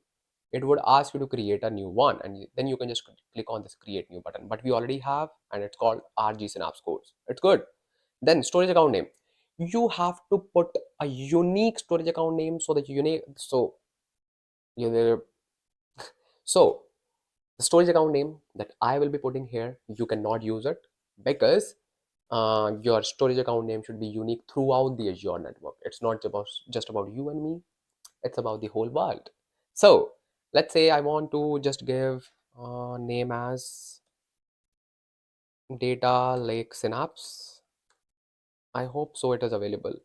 it would ask you to create a new one, and then you can just click on this create new button. But we already have, and it's called RG Synapse course. It's good. Then storage account name. You have to put a unique storage account name, so that unique, so you so the storage account name that I will be putting here, you cannot use it, because your storage account name should be unique throughout the Azure network. It's not just about you and me, it's about the whole world. So let's say I want to just give name as Data Lake Synapse. I hope so it is available.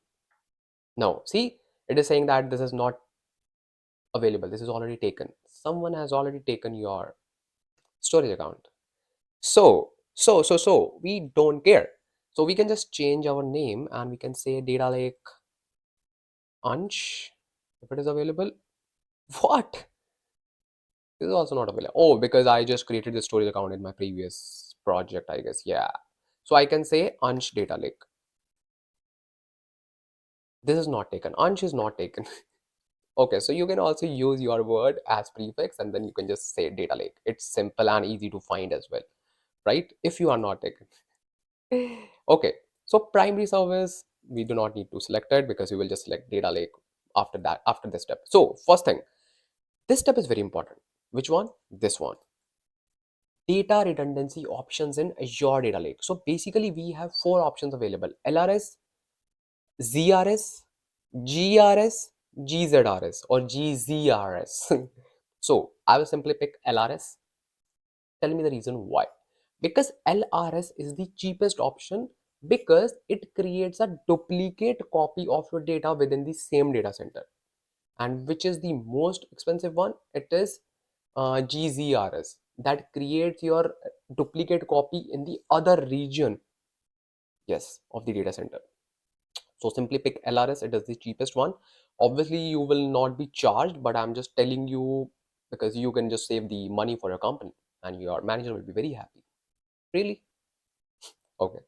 No, see, it is saying that this is not available. This is already taken. Someone has already taken your storage account. So we don't care. So we can just change our name and we can say Data Lake Ansh if it is available. What? This is also not available. Oh, because I just created the storage account in my previous project, I guess. Yeah. So I can say Ansh Data Lake. This is not taken. Ansh is not taken. Okay, so you can also use your word as prefix and then you can just say Data Lake. It's simple and easy to find as well, right? If you are not taken. Okay, so primary service, we do not need to select it because we will just select Data Lake after that, after this step. So first thing, this step is very important. Which one? This one. Data redundancy options in Azure Data Lake. So basically we have four options available: LRS, ZRS, GRS, GZRS or GZRS. So I will simply pick LRS. Tell me the reason why. Because LRS is the cheapest option because it creates a duplicate copy of your data within the same data center. And which is the most expensive one? It is GZRS that creates your duplicate copy in the other region, yes, of the data center. So simply pick LRS, it is the cheapest one. Obviously you will not be charged, but I'm just telling you because you can just save the money for your company and your manager will be very happy. Really? Okay.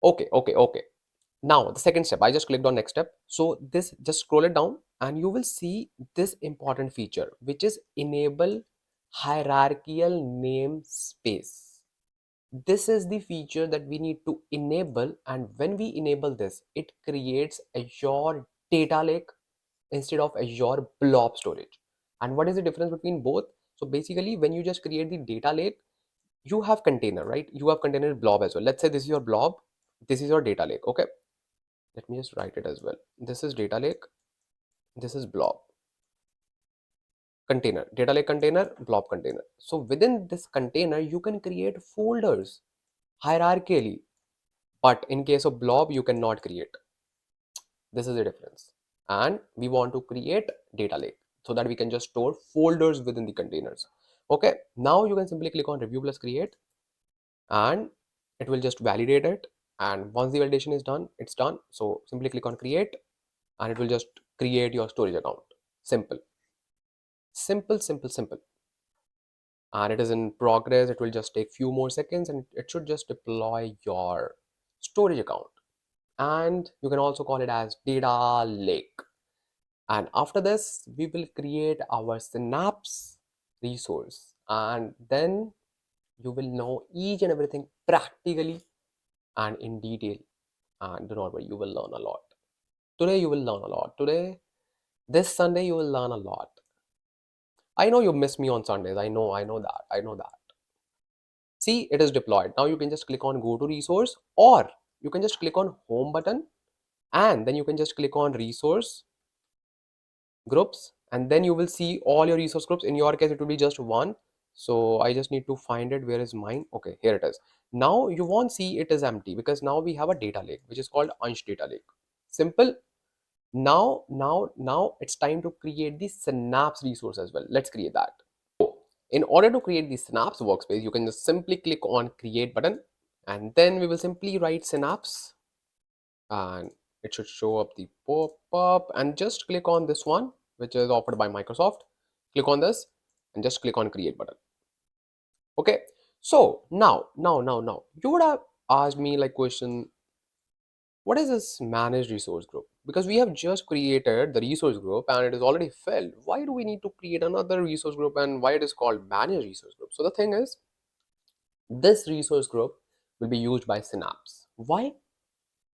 Okay. Now the second step, I just clicked on next step. So this, just scroll it down and you will see this important feature, which is enable hierarchical namespace. This is the feature that we need to enable, and when we enable this, it creates Azure Data Lake instead of Azure Blob Storage. And what is the difference between both? So basically, when you just create the data lake, you have container, right? You have container blob as well. Let's say this is your blob, this is your data lake. Okay, let me just write it as well. This is data lake, this is blob container, data lake container, blob container. So within this container, you can create folders hierarchically, but in case of blob, you cannot create. This is the difference. And we want to create data lake so that we can just store folders within the containers. Okay, now you can simply click on review plus create and it will just validate it. And once the validation is done, it's done. So simply click on create and it will just create your storage account. Simple, simple. And it is in progress. It will just take few more seconds and it should just deploy your storage account. And you can also call it as data lake. And after this, we will create our Synapse resource. And then you will know each and everything practically and in detail. And do not worry, you will learn a lot. Today, you will learn a lot. Today, this Sunday, you will learn a lot. I know you miss me on Sundays. I know that. See, it is deployed. Now you can just click on go to resource or you can just click on home button and then you can just click on resource groups and then you will see all your resource groups. In your case it will be just one, so I just need to find it. Where is mine? Okay, here it is. Now you won't see it is empty because now we have a data lake which is called Ansh Data Lake. Simple. Now it's time to create the Synapse resource as well. Let's create that. In order to create the Synapse workspace, you can just simply click on create button and then we will simply write Synapse and it should show up the pop-up and just click on this one which is offered by Microsoft. Click on this and just click on create button. Okay, so now you would have asked me like question, what is this managed resource group? Because we have just created the resource group and it is already filled. Why do we need to create another resource group and why it is called managed resource group? So the thing is, this resource group will be used by Synapse. Why?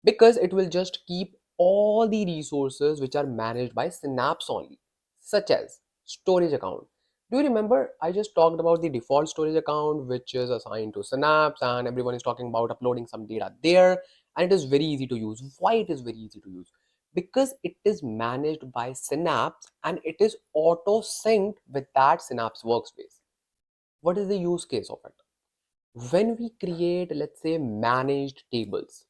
Because it will just keep all the resources which are managed by Synapse only, such as storage account. Do you remember I just talked about the default storage account which is assigned to Synapse and everyone is talking about uploading some data there and it is very easy to use. Why it is very easy to use? Because it is managed by Synapse and it is auto synced with that Synapse workspace. What is the use case of it? When we create, let's say, managed tables,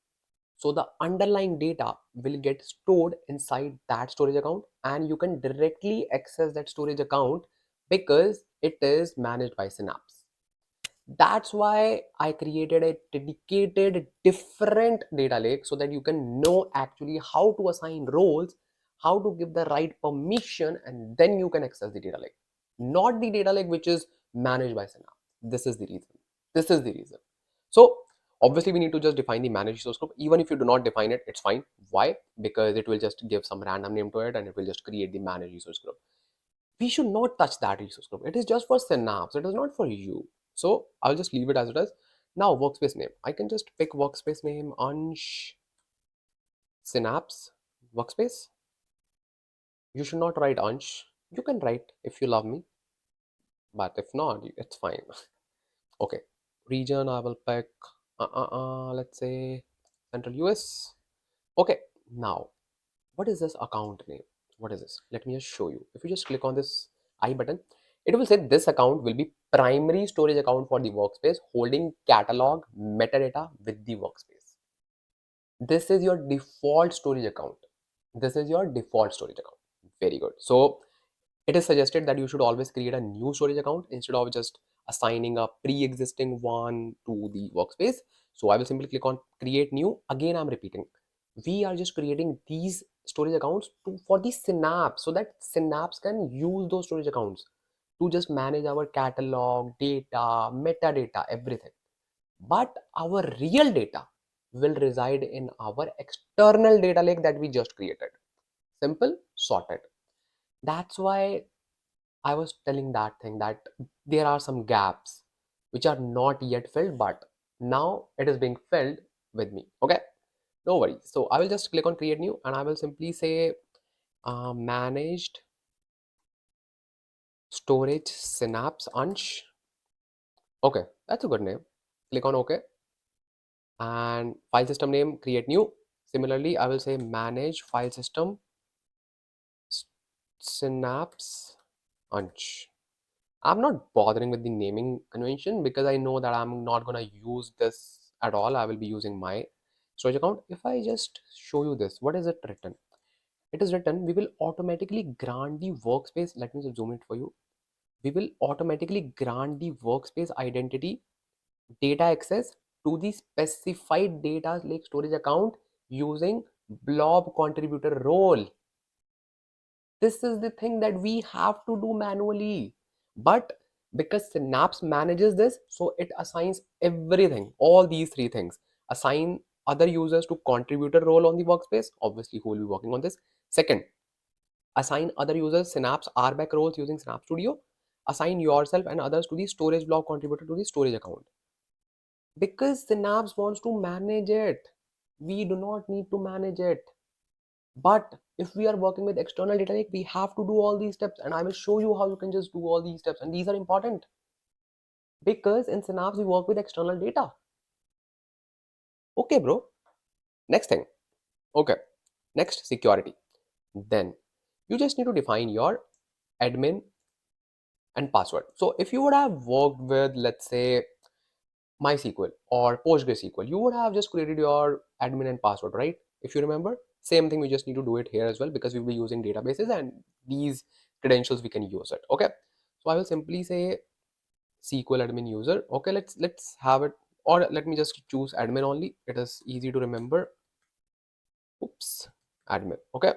So the underlying data will get stored inside that storage account, and you can directly access that storage account because it is managed by Synapse. That's why I created a dedicated different data lake so that you can know actually how to assign roles, how to give the right permission, and then you can access the data lake. Not the data lake which is managed by Synapse. This is the reason. This is the reason. So obviously we need to just define the managed resource group. Even if you do not define it, it's fine. Why? Because it will just give some random name to it and it will just create the managed resource group. We should not touch that resource group. It is just for Synapse. It is not for you. So I'll just leave it as it is. Now workspace name. I can just pick workspace name Ansh Synapse workspace. You should not write Ansh. You can write if you love me, but if not, it's fine. Okay. Region I will pick. Let's say Central US. Okay. Now, what is this account name? What is this? Let me just show you. If you just click on this I button, it will say this account will be primary storage account for the workspace holding catalog metadata with the workspace. This is your default storage account. This is your default storage account. Very good. So it is suggested that you should always create a new storage account instead of just assigning a pre-existing one to the workspace. So I will simply click on create new. Again, I'm repeating. We are just creating these storage accounts for the Synapse so that Synapse can use those storage accounts to just manage our catalog, data, metadata, everything. But our real data will reside in our external data lake that we just created. Simple, sorted. That's why I was telling that thing that there are some gaps which are not yet filled, but now it is being filled with me. Okay, no worries. So I will just click on create new and I will simply say managed storage Synapse Ansh. Okay, that's a good name. Click on OK and file system name create new. Similarly, I will say manage file system Synapse Ansh. I'm not bothering with the naming convention because I know that I'm not gonna use this at all. I will be using my storage account. If I just show you this, what is it written? It is written, we will automatically grant the workspace. Let me just zoom it for you. We will automatically grant the workspace identity data access to the specified data lake storage account using blob contributor role. This is the thing that we have to do manually, but because Synapse manages this, so it assigns everything, all these three things. Assign other users to contributor role on the workspace, obviously who will be working on this. Second, assign other users Synapse RBAC roles using Synapse Studio. Assign yourself and others to the storage blob contributor to the storage account, because Synapse wants to manage it. We do not need to manage it. But if we are working with external data lake, we have to do all these steps, and I will show you how you can just do all these steps. And these are important because in Synapse we work with external data. Okay, bro. Next thing. Okay. Next, security. Then you just need to define your admin and password. So if you would have worked with, let's say, MySQL or PostgreSQL, you would have just created your admin and password, right? If you remember, same thing, we just need to do it here as well because we'll be using databases and these credentials we can use it. Okay, so I will simply say SQL admin user. Okay, let's have it, or let me just choose admin only. It is easy to remember. Oops, admin. Okay,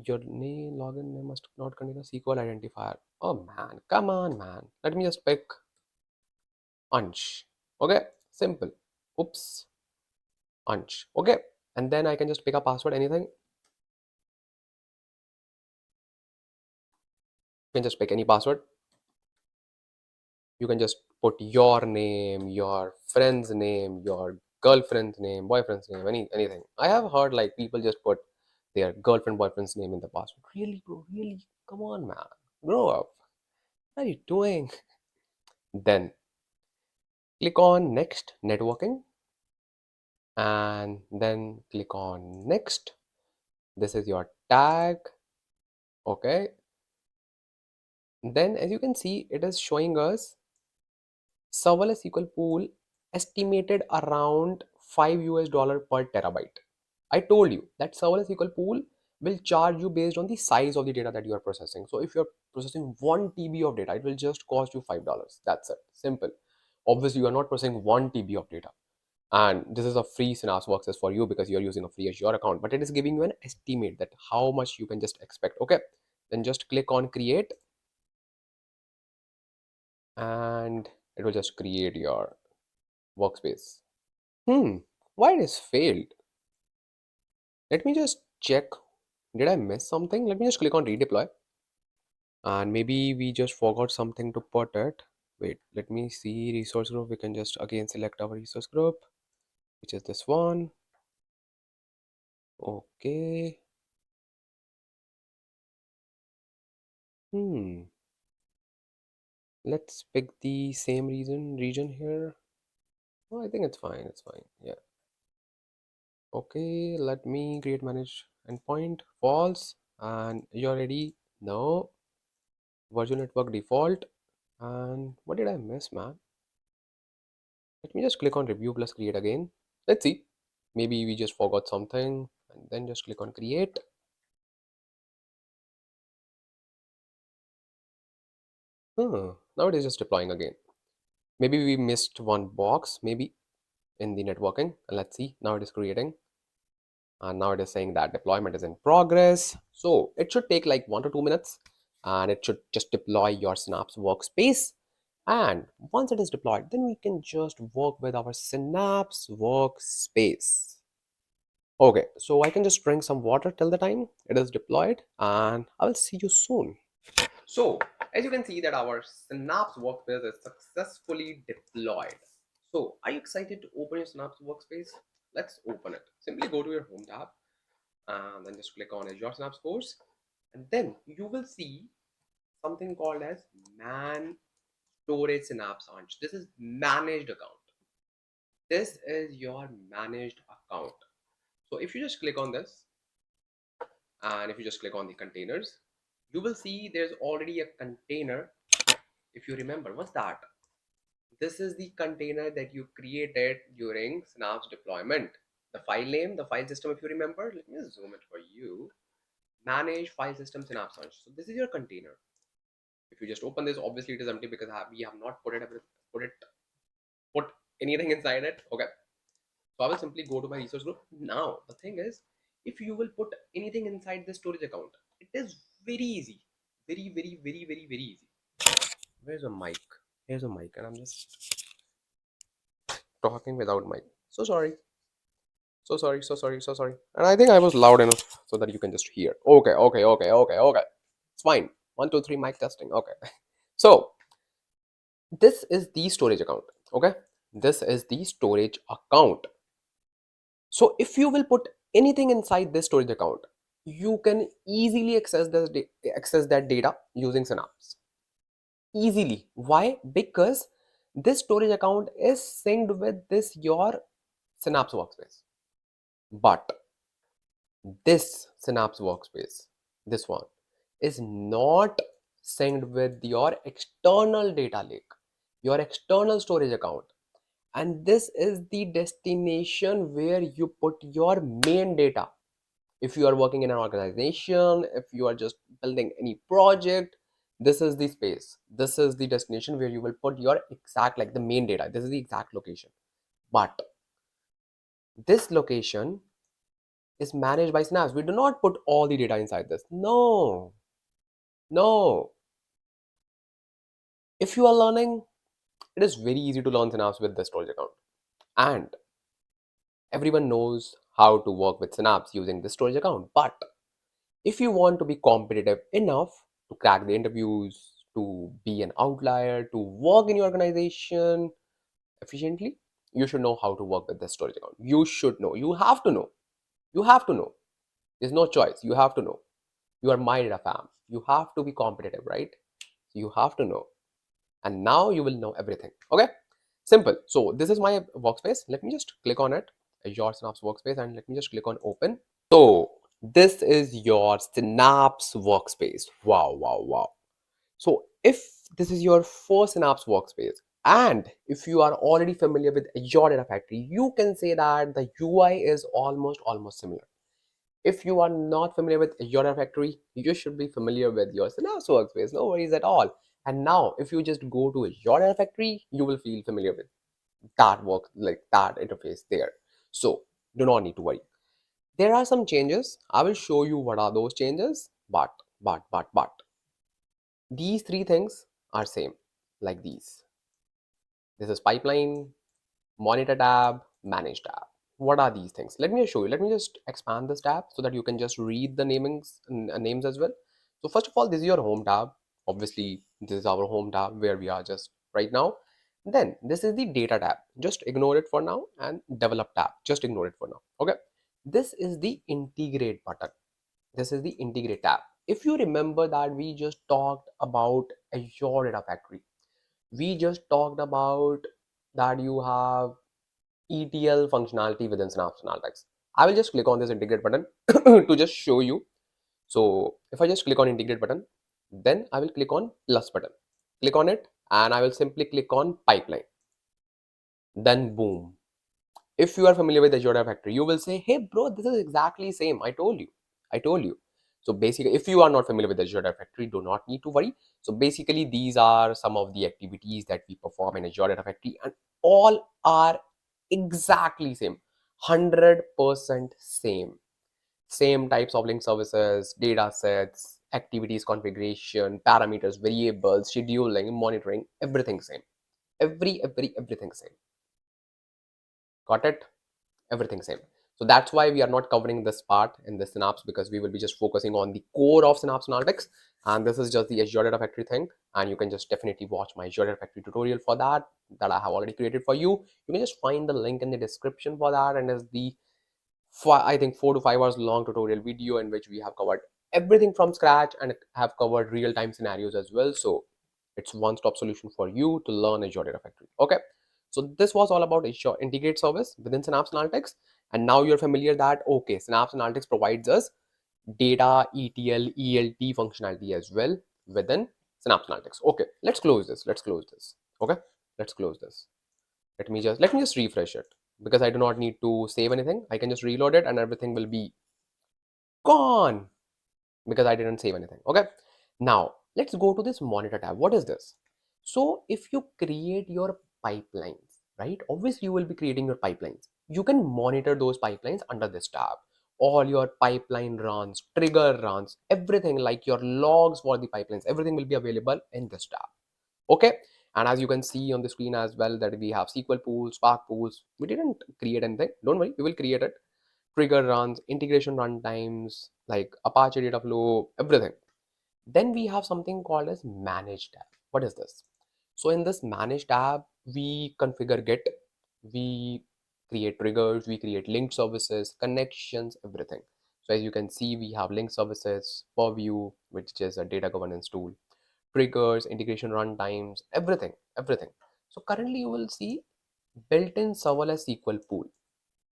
your name login name must not contain a SQL identifier. Oh man, come on, man. Let me just pick Ansh. Okay, simple. Oops. Ansh. Okay, and then I can just pick a password, anything. You can just pick any password. You can just put your name, your friend's name, your girlfriend's name, boyfriend's name, anything. I have heard like people just put their girlfriend, boyfriend's name in the password. Really, bro? Really? Come on, man. Grow up. What are you doing? Then click on next, networking, and then click on next. This is your tag. Okay, then as you can see, it is showing us serverless SQL pool estimated around $5 per terabyte. I told you that serverless SQL pool will charge you based on the size of the data that you are processing. So if you're processing 1 TB of data, it will just cost you $5. That's it. Simple. Obviously, you are not processing 1 TB of data. And this is a free Synapse Workspace for you because you're using a free Azure account, but it is giving you an estimate that how much you can just expect. Okay, then just click on create and it will just create your workspace. Why it is failed? Let me just check. Did I miss something? Let me just click on redeploy. And maybe we just forgot something to put it. Wait, let me see resource group. We can just again select our resource group, which is this one. Okay. Let's pick the same region here. Oh, I think it's fine. It's fine. Yeah. Okay, let me create manage endpoint false. And you're ready? No. Virtual network default. And what did I miss, man? Let me just click on review plus create again. Let's see. Maybe we just forgot something and then just click on create. Now it is just deploying again. Maybe we missed one box, maybe in the networking. And let's see. Now it is creating. And now it is saying that deployment is in progress. So it should take like 1 to 2 minutes and it should just deploy your Synapse workspace. And once it is deployed, then we can just work with our Synapse workspace. Okay, so I can just drink some water till the time it is deployed and I'll see you soon. So as you can see that our Synapse workspace is successfully deployed. So are you excited to open your Synapse workspace? Let's open it. Simply go to your home tab and then just click on Azure Synapse course, and then you will see something called as man storage synapse launch. This is managed account. This is your managed account. So if you just click on this and if you just click on the containers, you will see there's already a container. If you remember, what's that? This is the container that you created during Synapse deployment. The file name, the file system, if you remember, let me just zoom it for you. Manage file system synapse launch. So this is your container. If you just open this, obviously it is empty because we have not put anything inside it. Okay, so I will simply go to my resource group. Now the thing is, if you will put anything inside the storage account, it is very easy, very easy. Where's a mic? Here's a mic and I'm just talking without mic. So sorry. So sorry. And I think I was loud enough so that you can just hear. Okay. It's fine. 1 2 3 mic testing. Okay. So this is the storage account. Okay. This is the storage account. So if you will put anything inside this storage account, you can easily access that data using Synapse. Easily. Why? Because this storage account is synced with this your Synapse workspace. But this Synapse workspace, this one, is not synced with your external data lake, your external storage account. And this is the destination where you put your main data. If you are working in an organization, if you are just building any project, this is the space. This is the destination where you will put your exact, like the main data. This is the exact location. But this location is managed by Synapse. We do not put all the data inside this. No. If you are learning, it is very easy to learn Synapse with this storage account. And everyone knows how to work with Synapse using this storage account. But if you want to be competitive enough to crack the interviews, to be an outlier, to work in your organization efficiently, you should know how to work with this storage account. You should know. You have to know. You have to know. There's no choice. You have to know. You are my data fam. You have to be competitive, right? You have to know. And now you will know everything. Okay, simple. So this is my workspace. Let me just click on it, Azure Synapse workspace, and let me just click on open. So this is your Synapse workspace. Wow. So if this is your first Synapse workspace, And if you are already familiar with Azure Data Factory, you can say that the UI is almost similar. If you are not familiar with Azure Data Factory, you should be familiar with your Synapse Workspace. No worries at all. And now, if you just go to Azure Data Factory, you will feel familiar with that work, like that interface there. So do not need to worry. There are some changes. I will show you what are those changes. But these three things are same, like these. This is pipeline, monitor tab, manage tab. What are these things? Let me show you. Let me just expand this tab so that you can just read the names as well. So first of all, this is your home tab. Obviously, this is our home tab where we are just right now. Then this is the data tab. Just ignore it for now, and develop tab. Just ignore it for now. Okay. This is the integrate button. This is the integrate tab. If you remember that we just talked about Azure Data Factory, we just talked about that you have ETL functionality within Synapse Analytics. I will just click on this integrate button to just show you. So if I just click on integrate button, then I will click on plus button. Click on it and I will simply click on pipeline. Then boom. If you are familiar with Azure Data Factory, you will say, hey bro, this is exactly same. I told you. I told you. So basically, if you are not familiar with Azure Data Factory, do not need to worry. So basically, these are some of the activities that we perform in Azure Data Factory, and all are exactly same. 100% same. Same types of link services, data sets, activities configuration, parameters, variables, scheduling, monitoring, everything same. Everything same. Got it? Everything same. So that's why we are not covering this part in the Synapse, because we will be just focusing on the core of Synapse Analytics. And this is just the Azure Data Factory thing. And you can just definitely watch my Azure Data Factory tutorial for that I have already created for you. You can just find the link in the description for that. And it's the, I think, 4 to 5 hours long tutorial video in which we have covered everything from scratch and have covered real-time scenarios as well. So it's one-stop solution for you to learn Azure Data Factory. Okay. So this was all about Azure Integrate Service within Synapse Analytics. And now you're familiar that, okay, Synapse Analytics provides us data, ETL, ELT functionality as well within Synapse Analytics. Okay, let's close this. Let's close this. Okay, let's close this. Let me just refresh it, because I do not need to save anything. I can just reload it and everything will be gone because I didn't save anything. Okay, now let's go to this monitor tab. What is this? So if you create your pipelines, right, obviously you will be creating your pipelines. You can monitor those pipelines under this tab. All your pipeline runs, trigger runs, everything, like your logs for the pipelines, everything will be available in this tab. Okay. And as you can see on the screen as well, that we have SQL pools, Spark pools. We didn't create anything, don't worry, we will create it. Trigger runs, integration runtimes, like Apache data flow, everything. Then we have something called as manage tab. What is this? So in this manage tab, we configure Git, we create triggers, we create linked services, connections, everything. So as you can see, we have linked services, Purview, which is a data governance tool, triggers, integration runtimes, everything. So currently you will see built-in serverless SQL pool.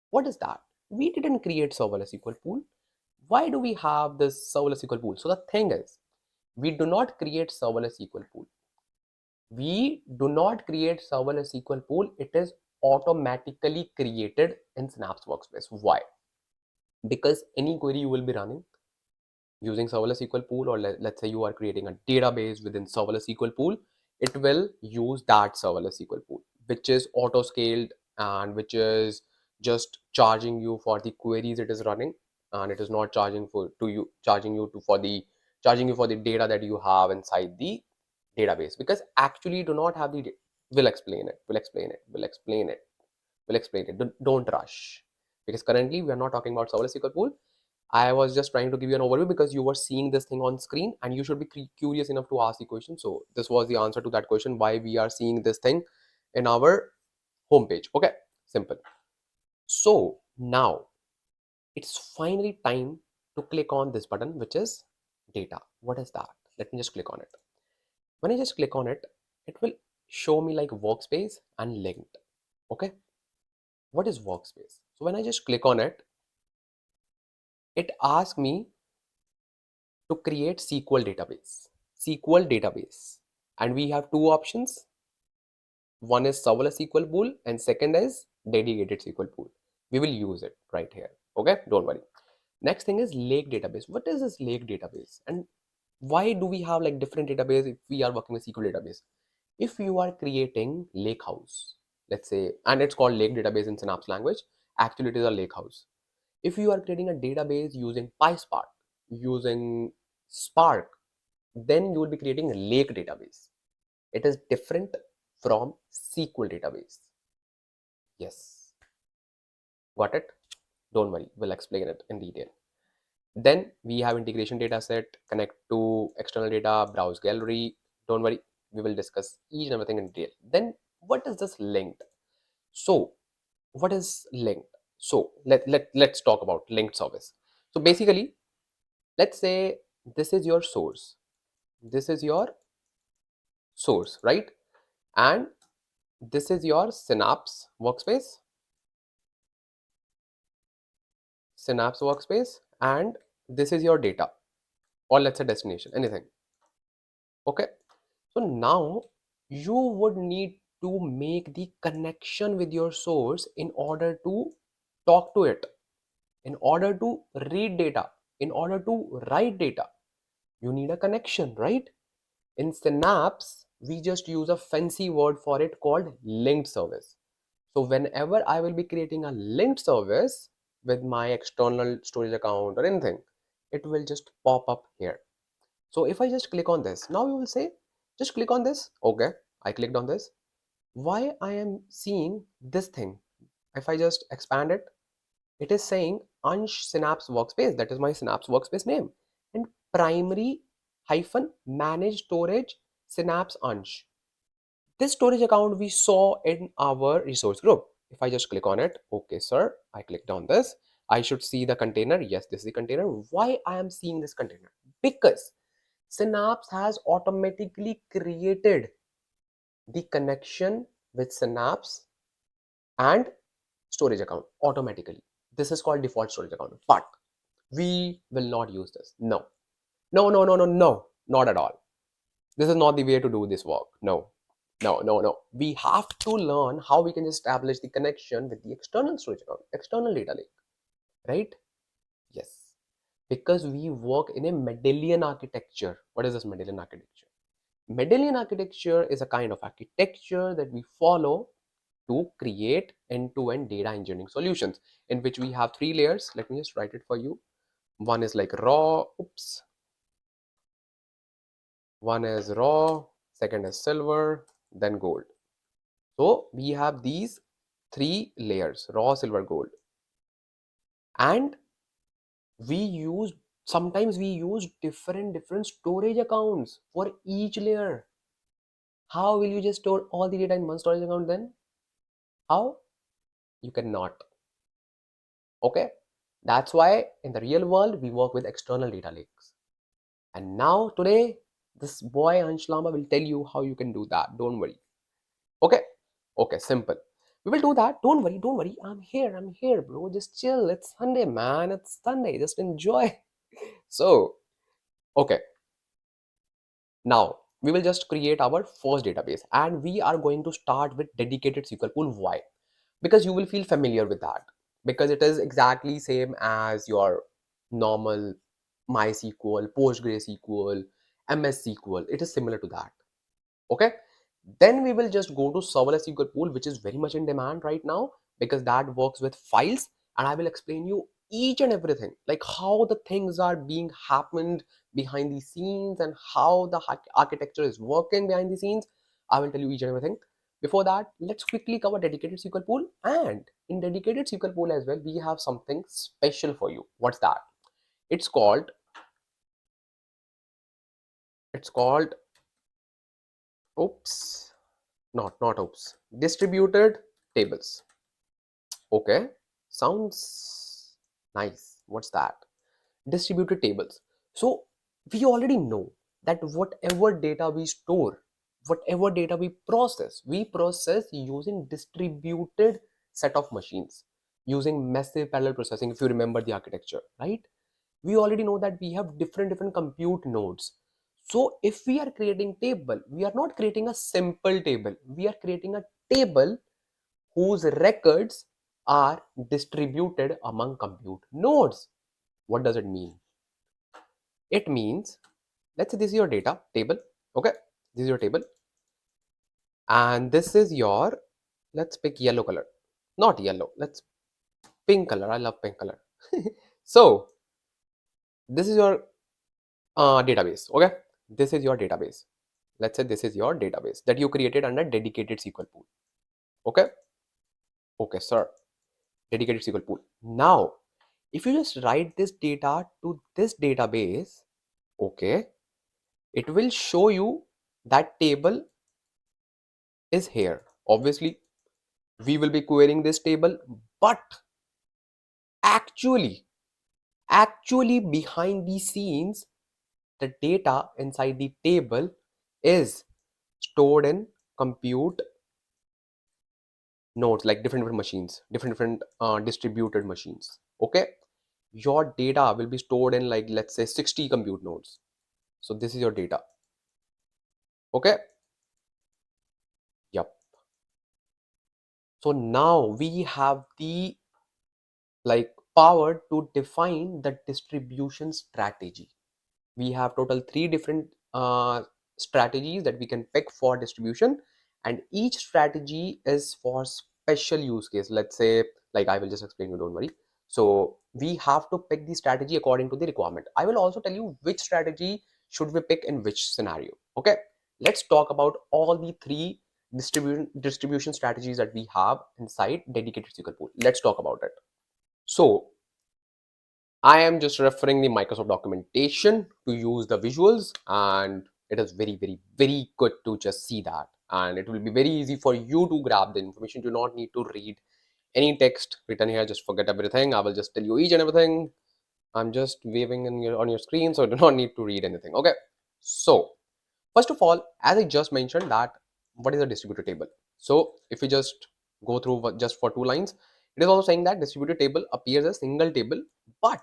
What is that? We didn't create serverless SQL pool. Why do we have this serverless SQL pool? So the thing is, we do not create serverless SQL pool. We do not create serverless SQL pool. It is automatically created in Synapse Workspace. Why? Because any query you will be running using serverless SQL pool, or let's say you are creating a database within serverless SQL pool, it will use that serverless SQL pool, which is auto scaled and which is just charging you for the queries it is running, and it is not charging you for the data that you have inside the database, because actually you do not have the. We'll explain it. Don't rush, because currently we are not talking about serverless SQL pool. I was just trying to give you an overview because you were seeing this thing on screen and you should be curious enough to ask the question. So this was the answer to that question, why we are seeing this thing in our homepage. Okay, simple. So now it's finally time to click on this button, which is data. What is that? Let me just click on it. When I just click on it, it will show me like workspace and linked. Okay, what is workspace? So when I just click on it, it asks me to create SQL database. And we have two options. One is serverless SQL pool and second is dedicated SQL pool. We will use it right here. Okay, don't worry. Next thing is lake database. What is this lake database and why do we have like different database if we are working with SQL database? If you are creating lake house, let's say, and it's called lake database in Synapse language, actually it is a lake house. If you are creating a database using PySpark, using Spark, then you will be creating a lake database. It is different from SQL database. Yes, got it? Don't worry, we'll explain it in detail. Then we have integration data set, connect to external data, browse gallery. Don't worry, we will discuss each and everything in detail. Then what is this linked? So what is linked? So let's talk about linked service. So basically, let's say this is your source. This is your source, right? And this is your Synapse workspace. Synapse workspace, and this is your data, or let's say destination, anything. Okay, so now you would need to make the connection with your source in order to talk to it, in order to read data, in order to write data. You need a connection, right? In Synapse, we just use a fancy word for it called linked service. So whenever I will be creating a linked service with my external storage account or anything, it will just pop up here. So if I just click on this, now you will say, just click on this. Okay, I clicked on this. Why I am seeing this thing? If I just expand it, it is saying Ansh Synapse Workspace. That is my Synapse Workspace name. And primary hyphen manage storage Synapse Ansh. This storage account we saw in our resource group. If I just click on it, okay, sir, I clicked on this. I should see the container. Yes, this is the container. Why I am seeing this container? Because Synapse has automatically created the connection with Synapse and storage account automatically. This is called default storage account, but we will not use this. No, no, no, no, no, no, not at all. This is not the way to do this work. No, no, no, no. We have to learn how we can establish the connection with the external storage account, external data lake, right? Yes, because we work in a Medallion architecture. What is this Medallion architecture? Medallion architecture is a kind of architecture that we follow to create end-to-end data engineering solutions, in which we have three layers. Let me just write it for you. One is like raw, one is raw, second is silver, then gold. So we have these three layers, raw, silver, gold. And sometimes we use different storage accounts for each layer. How will you just store all the data in one storage account then? How? You cannot. Okay, that's why in the real world we work with external data lakes. And now today this boy Ansh Lamba will tell you how you can do that. Don't worry. Okay, okay, simple. We will do that. Don't worry, don't worry. I'm here, bro. Just chill. It's Sunday, man. It's Sunday. Just enjoy. So, okay. Now we will just create our first database, and we are going to start with dedicated SQL pool. Why? Because you will feel familiar with that, because it is exactly same as your normal MySQL, PostgreSQL, MS SQL. It is similar to that. Okay, then we will just go to serverless SQL pool, which is very much in demand right now because that works with files, and I will explain you each and everything, like how the things are being happened behind the scenes and how the architecture is working behind the scenes. I will tell you each and everything. Before that, let's quickly cover dedicated SQL pool. And in dedicated SQL pool as well, we have something special for you. What's that? It's called it's called oops not oops distributed tables. Okay, sounds nice. What's that? Distributed tables. So we already know that whatever data we store, whatever data we process using distributed set of machines, using massive parallel processing. If you remember the architecture, right? We already know that we have different compute nodes. So if we are creating table, we are not creating a simple table. We are creating a table whose records are distributed among compute nodes. What does it mean? It means, let's say this is your data table. Okay, this is your table, and this is your, let's pick yellow color, not yellow, let's pink color. I love pink color. So this is your database. Okay, this is your database. Let's say this is your database that you created under dedicated SQL pool. Okay, okay, sir. Dedicated SQL pool. Now, if you just write this data to this database, okay, it will show you that table is here. Obviously, we will be querying this table, but actually, behind the scenes, the data inside the table is stored in compute nodes, like different machines, different distributed machines. Okay, your data will be stored in, like, let's say 60 compute nodes. So this is your data. Okay, yep. So now we have the, like, power to define the distribution strategy. We have total 3 different strategies that we can pick for distribution, and each strategy is for special use case. Let's say, like, I will just explain you, don't worry. So we have to pick the strategy according to the requirement. I will also tell you which strategy should we pick in which scenario. Okay, let's talk about all the 3 distribution strategies that we have inside dedicated SQL pool. Let's talk about it. So I am just referring the Microsoft documentation to use the visuals, and it is very good to just see that, and it will be very easy for you to grab the information. You do not need to read any text written here. Just forget everything. I will just tell you each and everything. I'm just waving on your screen, so I do not need to read anything. Okay, so first of all, as I just mentioned, that what is a distributed table? So if we just go through just for 2 lines, it is also saying that distributed table appears as single table, but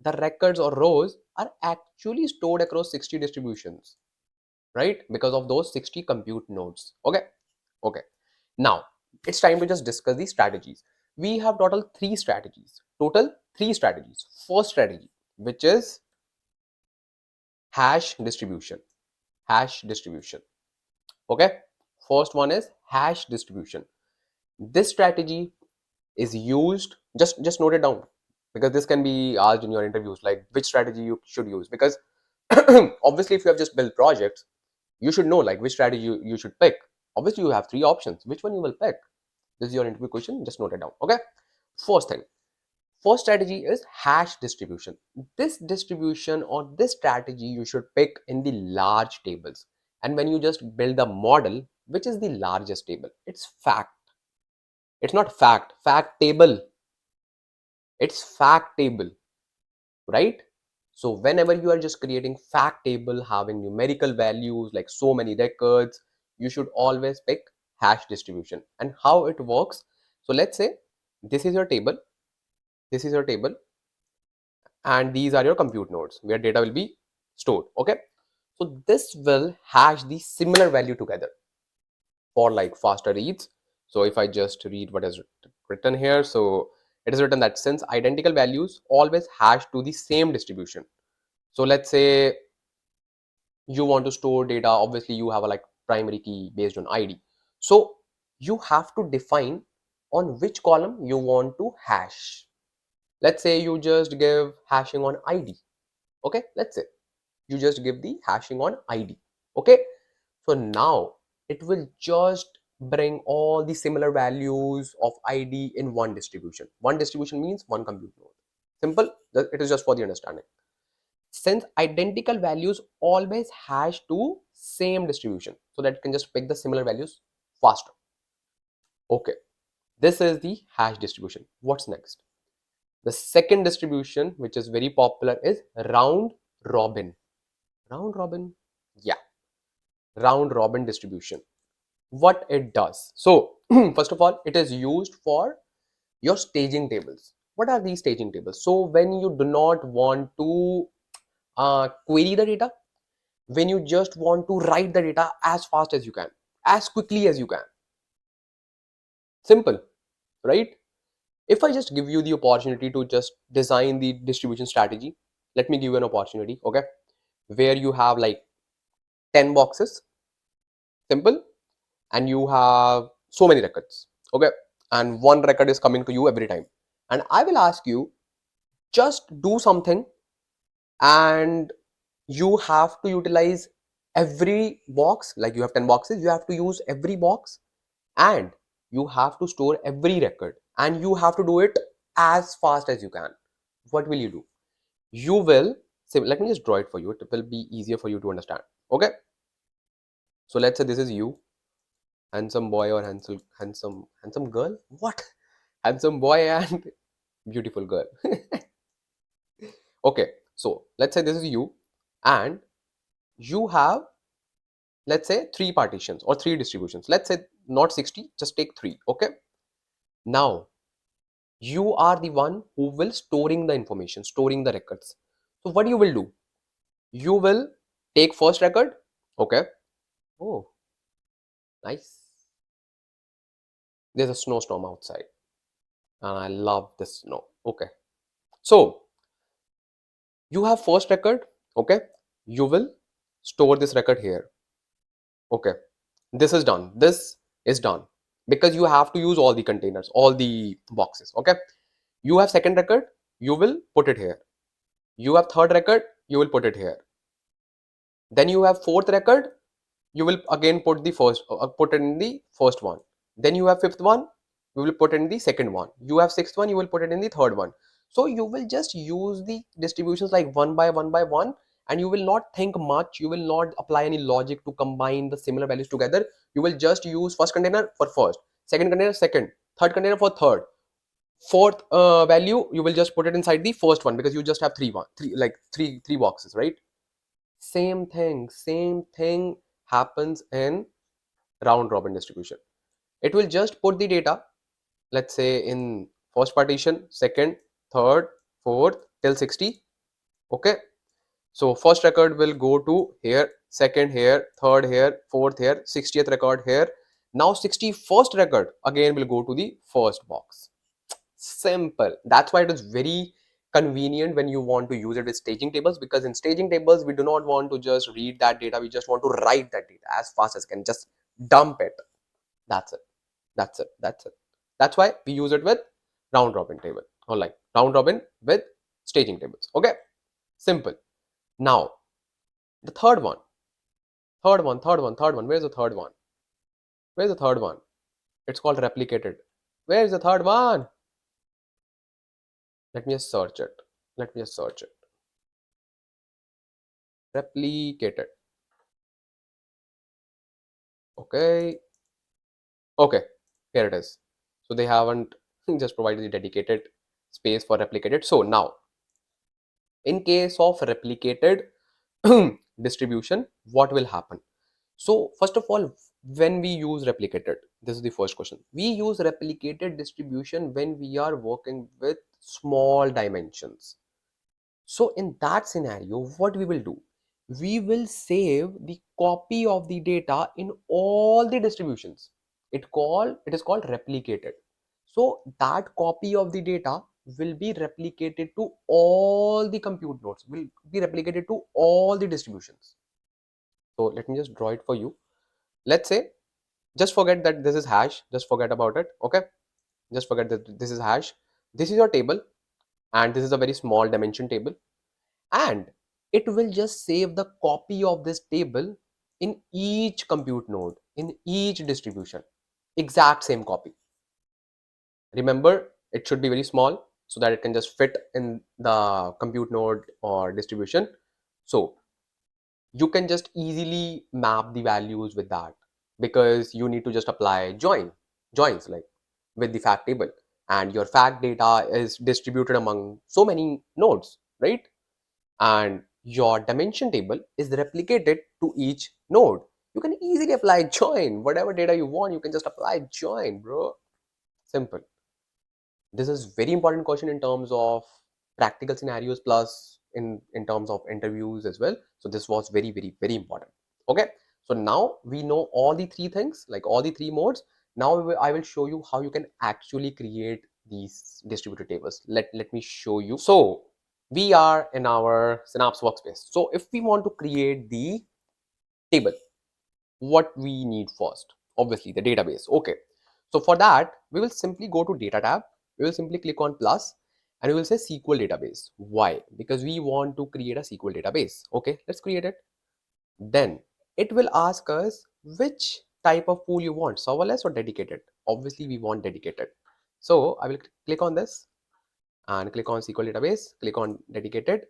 the records or rows are actually stored across 60 distributions, right? Because of those 60 compute nodes. Okay, okay. Now it's time to just discuss the strategies. We have total 3 strategies. Total 3 strategies. First strategy, which is hash distribution. Hash distribution. Okay, first one is hash distribution. This strategy is used, just note it down, because this can be asked in your interviews, like which strategy you should use. Because obviously if you have just built projects, you should know like which strategy you should pick. Obviously you have 3 options, which one you will pick? This is your interview question, just note it down. Okay, first thing, first strategy is hash distribution. This distribution or this strategy you should pick in the large tables. And when you just build a model, which is the largest table? It's fact. It's not fact table. It's fact table, right? So whenever you are just creating fact table having numerical values like so many records, you should always pick hash distribution. And how it works? So let's say this is your table, this is your table, and these are your compute nodes where data will be stored. Okay, so this will hash the similar value together for like faster reads. So if I just read what is written here, so it is written that since identical values always hash to the same distribution. So let's say you want to store data, obviously you have a like primary key based on ID. So you have to define on which column you want to hash. Let's say you just give hashing on ID. Okay, let's say you just give the hashing on ID. Okay, so now it will just bring all the similar values of ID in one distribution. One distribution means one compute node. Simple, it is just for the understanding. Since identical values always hash to same distribution, so that it can just pick the similar values faster. Okay, this is the hash distribution. What's next? The second distribution, which is very popular, is round robin. Round robin, yeah, round robin distribution. What it does? So first of all, it is used for your staging tables. What are these staging tables? So when you do not want to query the data, when you just want to write the data as fast as you can, as quickly as you can. Simple, right? If I just give you the opportunity to just design the distribution strategy, let me give you an opportunity, okay, where you have like 10 boxes, simple, and you have so many records, okay, and one record is coming to you every time, and I will ask you just do something, and you have to utilize every box. Like you have 10 boxes, you have to use every box, and you have to store every record, and you have to do it as fast as you can. What will you do? You will say, let me just draw it for you, it will be easier for you to understand, okay? So let's say this is you, handsome boy or handsome girl, what, handsome boy and beautiful girl. Okay, so let's say this is you, and you have, let's say, three partitions or three distributions. Let's say not 60, just take three, okay? Now you are the one who will storing the information, storing the records. So what you will do, you will take first record, okay? Oh, nice. There's a snowstorm outside and I love this snow, okay? So you have first record, okay? You will store this record here, okay? This is done, this is done, because you have to use all the containers, all the boxes, okay? You have second record, you will put it here. You have third record, you will put it here. Then you have fourth record, you will again put the first, put it in the first one. Then you have fifth one, you will put it in the second one. You have sixth one, you will put it in the third one. So you will just use the distributions like one by one, and you will not think much. You will not apply any logic to combine the similar values together. You will just use first container for first, second container second, third container for third, fourth value you will just put it inside the first one, because you just have three boxes, right? Same thing happens in round robin distribution. It will just put the data, let's say, in first partition, second, third, fourth till 60, okay? So first record will go to here, second here, third here, fourth here, 60th record here. Now 61st record again will go to the first box. Simple. That's why it is very convenient when you want to use it with staging tables, because in staging tables we do not want to just read that data, we just want to write that data as fast as can, just dump it. That's it. That's why we use it with round robin table, or like round robin with staging tables, okay? Simple. Now the third one. Where's the third one? It's called replicated. Where's the third one? Let me just search it. Replicated. Okay, here it is. So they haven't just provided the dedicated space for replicated. So now in case of replicated distribution, what will happen? So first of all, when we use replicated, this is the first question, we use replicated distribution when we are working with small dimensions. So in that scenario, what we will do, we will save the copy of the data in all the distributions. It is called replicated. So that copy of the data will be replicated to all the compute nodes, will be replicated to all the distributions. So let me just draw it for you. Let's say, just forget that this is hash, just forget about it, okay? Just forget that this is hash. This is your table, and this is a very small dimension table, and it will just save the copy of this table in each compute node, in each distribution, exact same copy. Remember, it should be very small so that it can just fit in the compute node or distribution. So you can just easily map the values with that, because you need to just apply joins like with the fact table, and your fact data is distributed among so many nodes, right? And your dimension table is replicated to each node. You can easily apply join, whatever data you want, you can just apply join, bro. Simple. This is very important question in terms of practical scenarios, plus in terms of interviews as well. So this was very, very, very important. Okay, so now we know all the three things, like all the three modes. Now I will show you how you can actually create these distributed tables. Let me show you. So we are in our Synapse workspace. So if we want to create the table, what we need first? Obviously the database. Okay, so for that we will simply go to data tab. We will simply click on plus and we will say SQL database. Why? Because we want to create a SQL database. Okay, let's create it. Then it will ask us which type of pool you want, serverless or dedicated. Obviously we want dedicated, so I will click on this and click on SQL database, click on dedicated,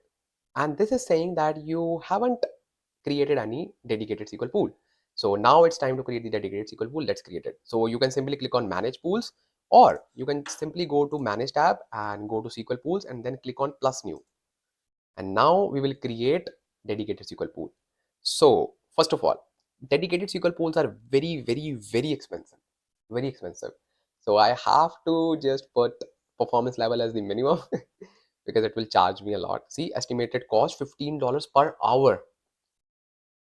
and this is saying that you haven't created any dedicated SQL pool. So now it's time to create the dedicated SQL pool. Let's create it. So you can simply click on manage pools, or you can simply go to manage tab and go to SQL pools and then click on plus new. And now we will create dedicated SQL pool. So first of all, dedicated SQL pools are very, very, very expensive, very expensive. So I have to just put performance level as the minimum because it will charge me a lot. See, estimated cost $15 per hour.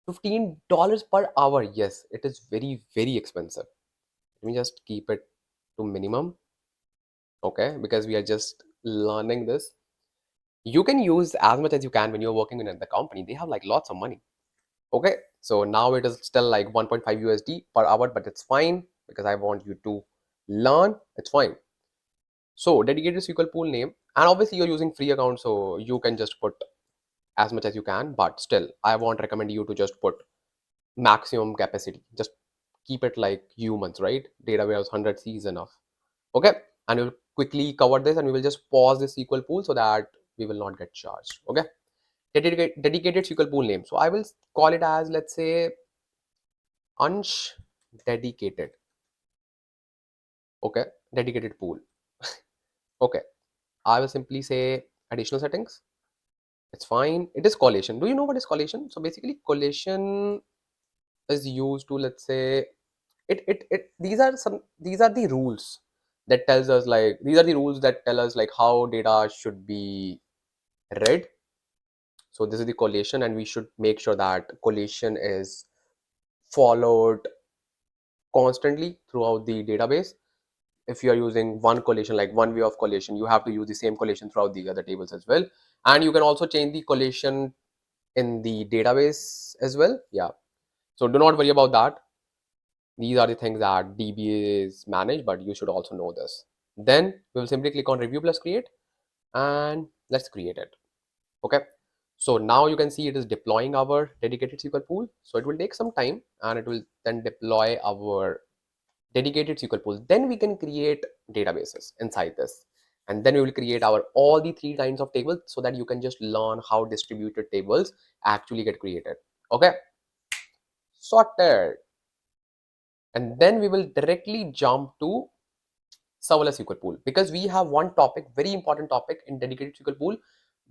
$15 per hour. Yes, it is very, very expensive. Let me just keep it to minimum. Okay, because we are just learning this. You can use as much as you can when you're working in the company. They have like lots of money. Okay, so now it is still like 1.5 USD per hour, but it's fine because I want you to learn. It's fine. So dedicated SQL pool name, and obviously you're using free account, so you can just put as much as you can, but still I won't recommend you to just put maximum capacity. Just keep it like humans, right? Data warehouse 100 C is enough. Okay, and we'll quickly cover this and we will just pause the SQL pool so that we will not get charged. Okay, dedicated SQL pool name. So I will call it as, let's say, Ansh dedicated. Okay, dedicated pool. Okay, I will simply say additional settings. It's fine. It is collation. Do you know what is collation? So basically collation is used to, let's say, these are the rules that tells us, like, these are the rules that tell us like how data should be read. So this is the collation and we should make sure that collation is followed constantly throughout the database. If you are using one collation, like one way of collation, you have to use the same collation throughout the other tables as well. And you can also change the collation in the database as well. Yeah, so do not worry about that. These are the things that DB is managed, but you should also know this. Then we will simply click on review plus create and let's create it. Okay, so now you can see it is deploying our dedicated SQL pool. So it will take some time and it will then deploy our dedicated SQL pool. Then we can create databases inside this, and then we will create our all the three kinds of tables so that you can just learn how distributed tables actually get created. Okay, sorted. And then we will directly jump to serverless SQL pool, because we have one topic, very important topic in dedicated SQL pool,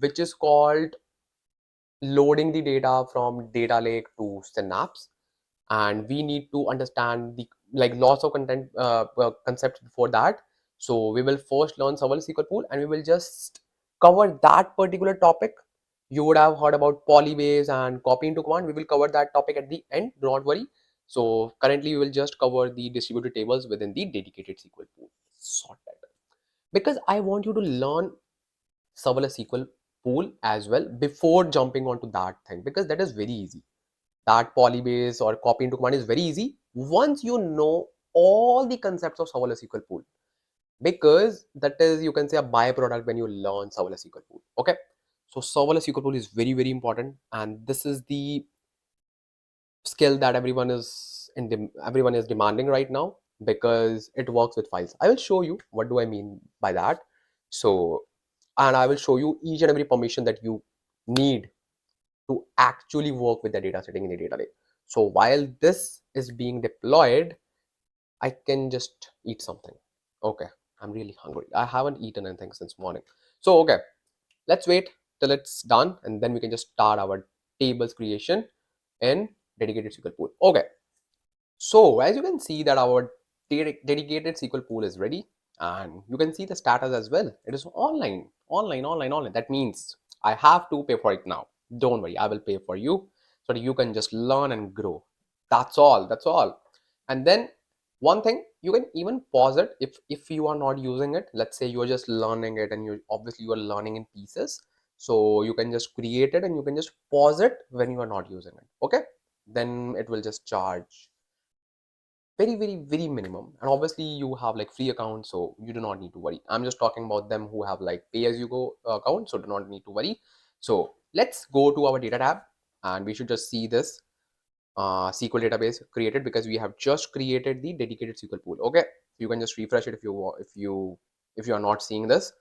which is called loading the data from data lake to Synapse. And we need to understand the like lots of content concepts before that. So we will first learn serverless SQL pool and we will just cover that particular topic. You would have heard about Polybase and copy into command. We will cover that topic at the end, do not worry. So currently we will just cover the distributed tables within the dedicated SQL pool. Sorted. Because I want you to learn serverless SQL pool as well before jumping onto that thing, because that is very easy. That Polybase or copy into command is very easy once you know all the concepts of serverless SQL pool, because that is, you can say, a byproduct when you learn serverless SQL pool. Okay, so serverless SQL pool is very, very important, and this is the skill that everyone is demanding right now, because it works with files. I will show you what do I mean by that. So, and I will show you each and every permission that you need to actually work with the data sitting in the data lake. So while this is being deployed, I can just eat something. Okay, I'm really hungry. I haven't eaten anything since morning. So okay, let's wait till it's done and then we can just start our tables creation in dedicated SQL pool. Okay, so as you can see that our dedicated SQL pool is ready, and you can see the status as well. It is online. That means I have to pay for it now. Don't worry, I will pay for you so that you can just learn and grow. That's all. That's all. And then one thing, you can even pause it if you are not using it. Let's say you are just learning it and you are learning in pieces. So you can just create it and you can just pause it when you are not using it. Okay. Then it will just charge very minimum, and obviously you have like free accounts, so you do not need to worry. I'm just talking about them who have like pay as you go account, so do not need to worry. So let's go to our data tab and we should just see this SQL database created, because we have just created the dedicated SQL pool. Okay, you can just refresh it if you want, if you are not seeing this.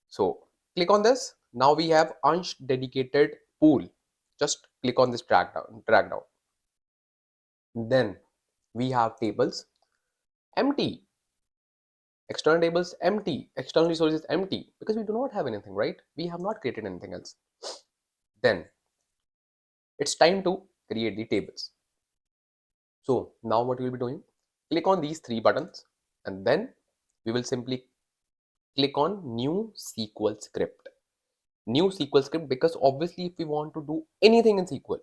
So click on this. Now we have Ansh dedicated pool. Just click on this drag down. Then we have tables empty, external tables empty, external resources empty, because we do not have anything, right? We have not created anything else. Then it's time to create the tables. So now what we'll be doing, click on these three buttons and then we will simply click on new SQL script. New SQL script, because obviously if we want to do anything in SQL,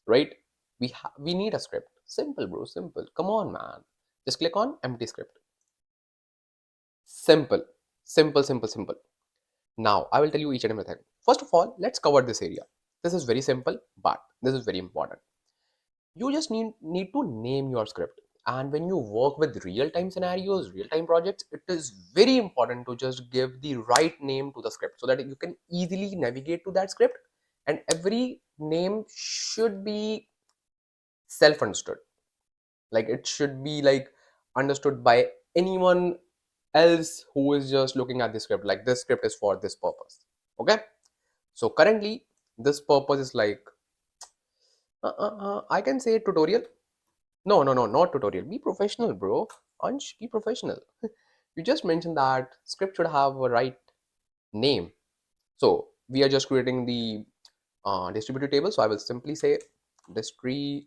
right, we need a script. Simple, bro, simple. Come on, man. Just click on empty script. Simple, simple. Now, I will tell you each and everything. First of all, let's cover this area. This is very simple, but this is very important. You just need to name your script. And when you work with real-time scenarios, real-time projects, it is very important to just give the right name to the script so that you can easily navigate to that script. And every name should be self-understood. Like it should be like understood by anyone else who is just looking at the script. Like this script is for this purpose. Okay. So currently this purpose is like, I can say tutorial. No, not tutorial. Be professional, bro. Ansh, be professional. You just mentioned that script should have a right name. So we are just creating the distributed table. So I will simply say distributed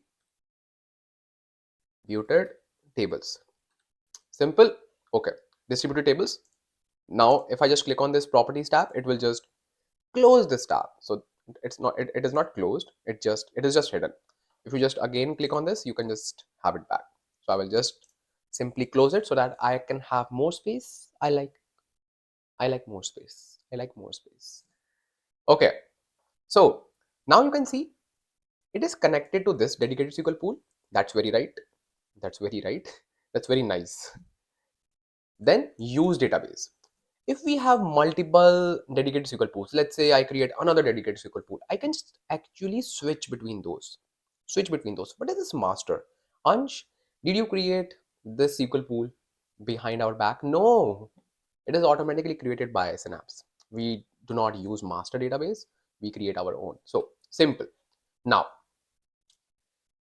tables. Simple. Okay. Distributed tables. Now, if I just click on this properties tab, it will just close this tab. So it is not closed. It is just hidden. If you just again click on this, you can just have it back. So I will just simply close it so that I can have more space. I like more space. I like more space. Okay. So now you can see it is connected to this dedicated SQL pool. That's very right. That's very right. That's very nice. Then use database. If we have multiple dedicated SQL pools, let's say I create another dedicated SQL pool, I can actually switch between those. What is this master? Ansh, did you create this SQL pool behind our back? No, it is automatically created by Synapse. We do not use master database. We create our own. So simple. Now,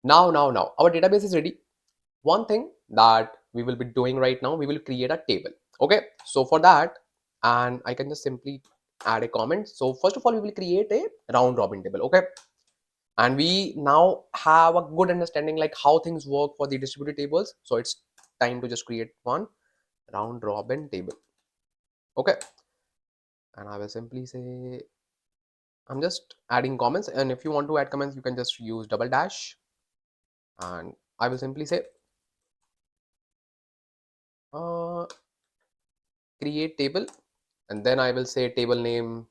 our database is ready. One thing that we will be doing right now, we will create a table. Okay, so for that, and I can just simply add a comment. So first of all, we will create a round robin table. Okay, and we now have a good understanding like how things work for the distributed tables. So it's time to just create one round robin table. Okay, and I will simply say I'm just adding comments, and if you want to add comments, you can just use double dash, and I will simply say uh, create table, and then I will say table name.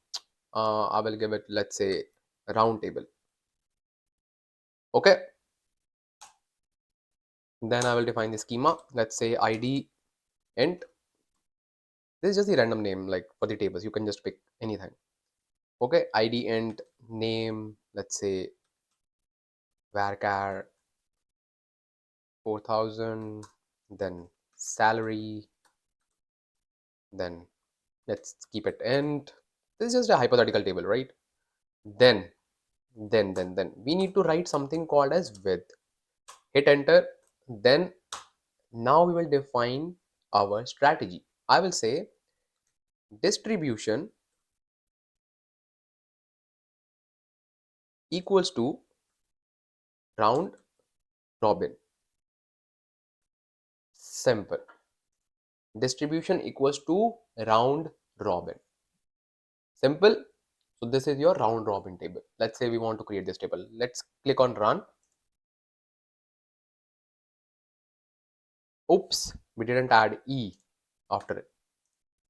I will give it, let's say, round table. Okay. Then I will define the schema. Let's say ID int. This is just the random name like for the tables. You can just pick anything. Okay. ID int name. Let's say varchar 4000. Then salary. Then let's keep it int. This is just a hypothetical table, right? Then we need to write something called as width. Hit enter. Then now we will define our strategy. I will say distribution equals to round robin. Simple. Distribution equals to round robin. Simple. So this is your round robin table. Let's say we want to create this table. Let's click on run. Oops, we didn't add E after it.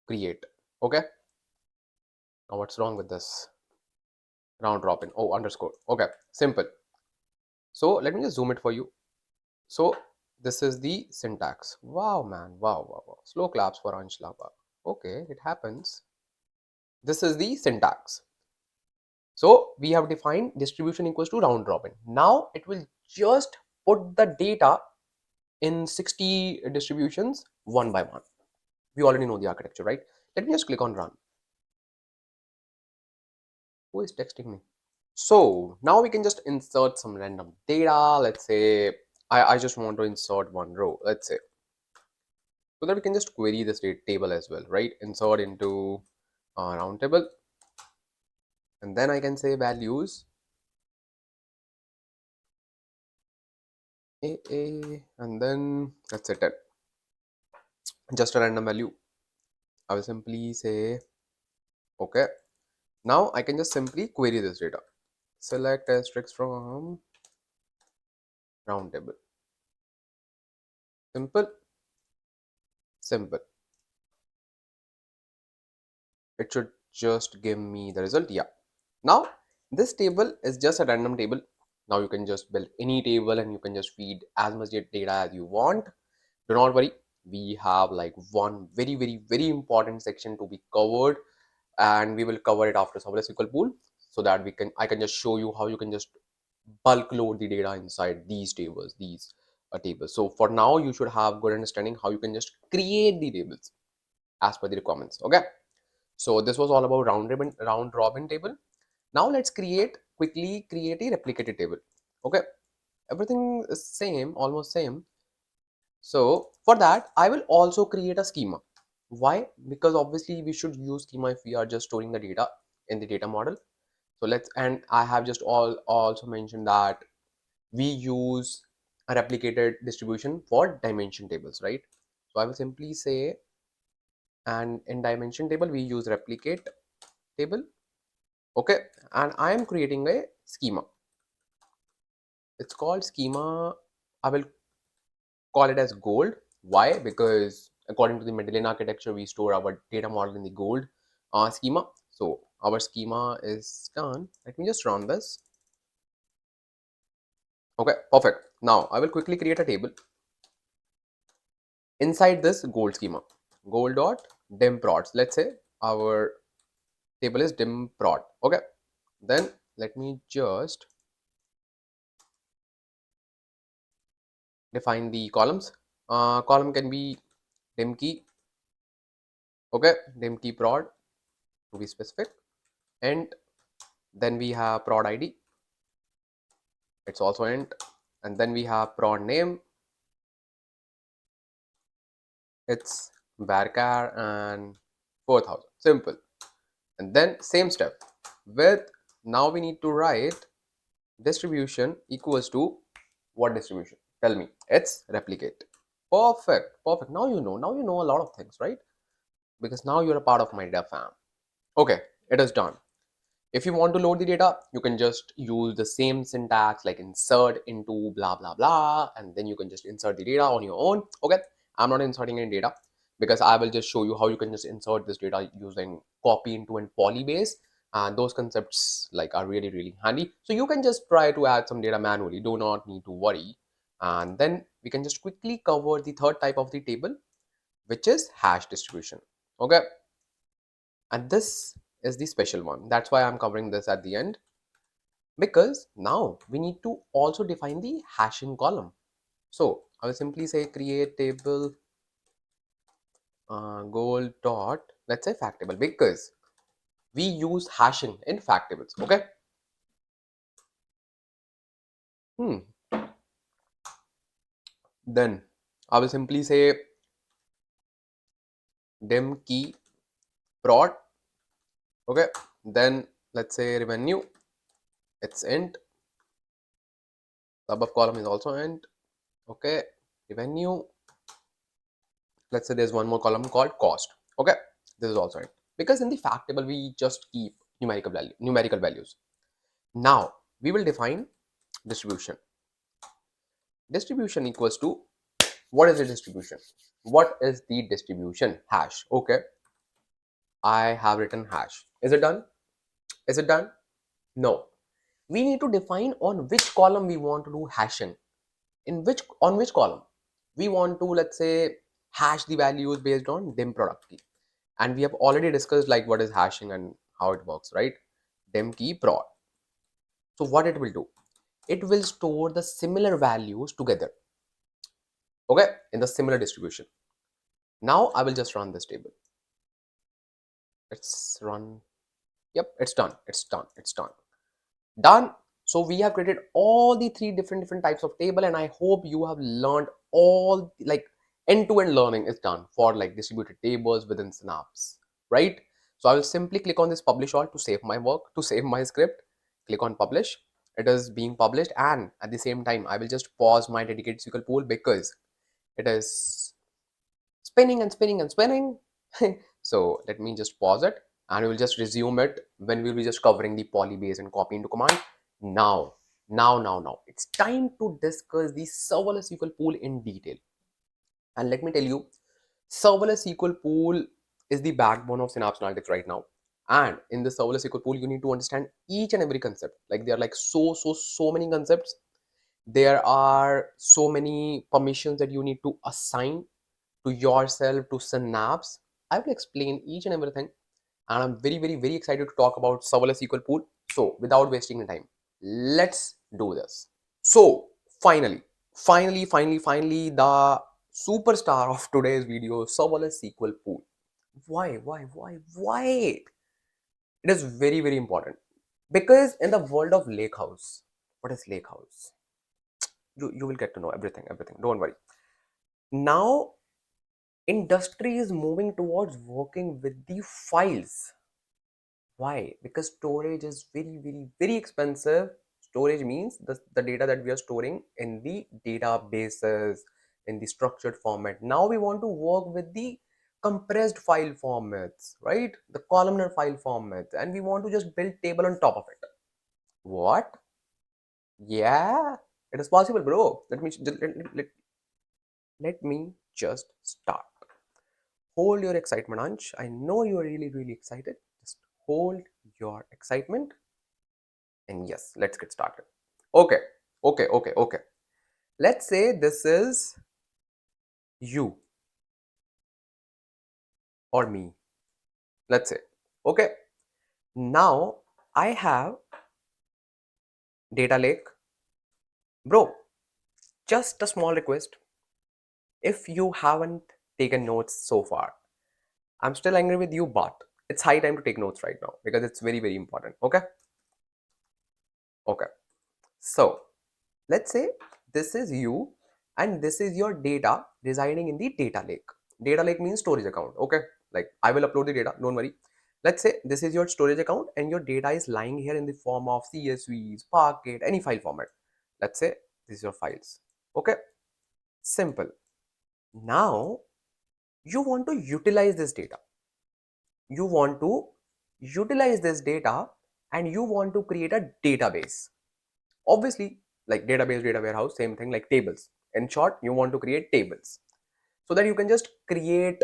Create. Okay. Now what's wrong with this? Round robin. Oh, underscore. Okay, simple. So let me just zoom it for you. So this is the syntax. Wow, man. Wow, wow, wow. Slow claps for Ansh Lava. Okay, it happens. This is the syntax. So we have defined distribution equals to round robin. Now it will just put the data in 60 distributions one by one. We already know the architecture, right? Let me just click on run. Who is texting me? So now we can just insert some random data. Let's say I just want to insert one row, let's say. So that we can just query this table as well, right? Insert into round table. And then I can say values AA, and then let's say 10. Just a random value. I will simply say okay. Now I can just simply query this data. Select asterisk from round table. Simple, simple. It should just give me the result. Yeah. Now this table is just a random table. Now you can just build any table and you can just feed as much data as you want. Do not worry. We have like one very important section to be covered, and we will cover it after serverless SQL pool, so that I can just show you how you can just bulk load the data inside these tables. So for now, you should have good understanding how you can just create the tables as per the requirements. Okay. So this was all about round robin table. Now let's quickly create a replicated table. Okay. Everything is same, almost same. So for that, I will also create a schema. Why? Because obviously we should use schema if we are just storing the data in the data model. So and I have just also mentioned that we use a replicated distribution for dimension tables, right? So I will simply say, and in dimension table, we use replicate table. Okay. And I am creating a schema. It's called schema. I will call it as gold. Why? Because according to the Medallion architecture, we store our data model in the gold schema. So our schema is done. Let me just run this. Okay, perfect. Now I will quickly create a table inside this gold schema. Gold dot dim prods. Let's say our table is dim prod. Okay, then let me just define the columns. Column can be dim key. Okay, dim key prod to be specific, and then we have prod ID. It's also int, and then we have prod name. It's varchar and 4000. Simple. And then same step with, now we need to write distribution equals to what distribution? Tell me. It's replicate. Perfect. Perfect. Now you know. Now you know a lot of things, right? Because now you're a part of my data fam. Okay, it is done. If you want to load the data, you can just use the same syntax like insert into blah blah blah, and then you can just insert the data on your own. Okay, I'm not inserting any data because I will just show you how you can just insert this data using copy into and polybase. And those concepts like are really handy. So you can just try to add some data manually. Do not need to worry. And then we can just quickly cover the third type of the table, which is hash distribution. Okay, and this is the special one. That's why I'm covering this at the end, because now we need to also define the hashing column. So I will simply say create table goal dot, let's say fact table, because we use hashing in fact tables. Okay. Then I will simply say dim key prod. Okay. Then let's say revenue, it's int. The above column is also int. Okay. Revenue, let's say there's one more column called cost. Okay, this is also it, because in the fact table we just keep numerical values. Now we will define distribution. Distribution equals to, what is the distribution? What is the distribution? Hash. Okay, I have written hash. Is it done? Is it done? No. We need to define on which column we want to do hashing. On which column we want to, let's say, hash the values based on dim product key. And we have already discussed like what is hashing and how it works, right? Dim key prod. So what it will do, it will store the similar values together, okay, in the similar distribution. Now I will just run this table. Let's run. Yep, it's done. Done. So we have created all the three different types of table, and I hope you have learned all, like, end-to-end learning is done for like distributed tables within Synapse, right? So I will simply click on this publish all to save my work, to save my script. Click on publish. It is being published, and at the same time I will just pause my dedicated SQL pool because it is spinning and spinning and spinning. So let me just pause it, and we will just resume it when we'll be just covering the Polybase and copy into command. Now, it's time to discuss the serverless SQL pool in detail. And let me tell you, serverless SQL pool is the backbone of Synapse Analytics right now. And in the serverless SQL pool, you need to understand each and every concept. Like there are like so many concepts. There are so many permissions that you need to assign to yourself, to Synapse. I will explain each and everything, and I'm very excited to talk about serverless SQL pool. So without wasting time, let's do this. So finally, the superstar of today's video, serverless SQL pool. Why? It is very important because in the world of Lakehouse, what is Lakehouse? You will get to know everything. Don't worry. Now industry is moving towards working with the files. Why? Because storage is very expensive. Storage means the data that we are storing in the databases, in the structured format. Now we want to work with the compressed file formats, right? The columnar file formats, and we want to just build table on top of it. What? Yeah, it is possible, bro. Let me just start. Hold your excitement, Ansh. I know you are really excited. Just hold your excitement. And yes, let's get started. Okay. Let's say this is you or me. Let's say. Okay. Now I have data lake. Bro, just a small request. If you haven't taken notes so far, I'm still angry with you, but it's high time to take notes right now because it's very important. Okay. Okay. So let's say this is you and this is your data residing in the data lake. Data lake means storage account. Okay, like I will upload the data, don't worry. Let's say this is your storage account and your data is lying here in the form of CSVs, Parquet, any file format. Let's say this is your files. Okay, simple. Now you want to utilize this data. You want to utilize this data and you want to create a database. Obviously, like database, data warehouse, same thing like tables. In short, you want to create tables so that you can just create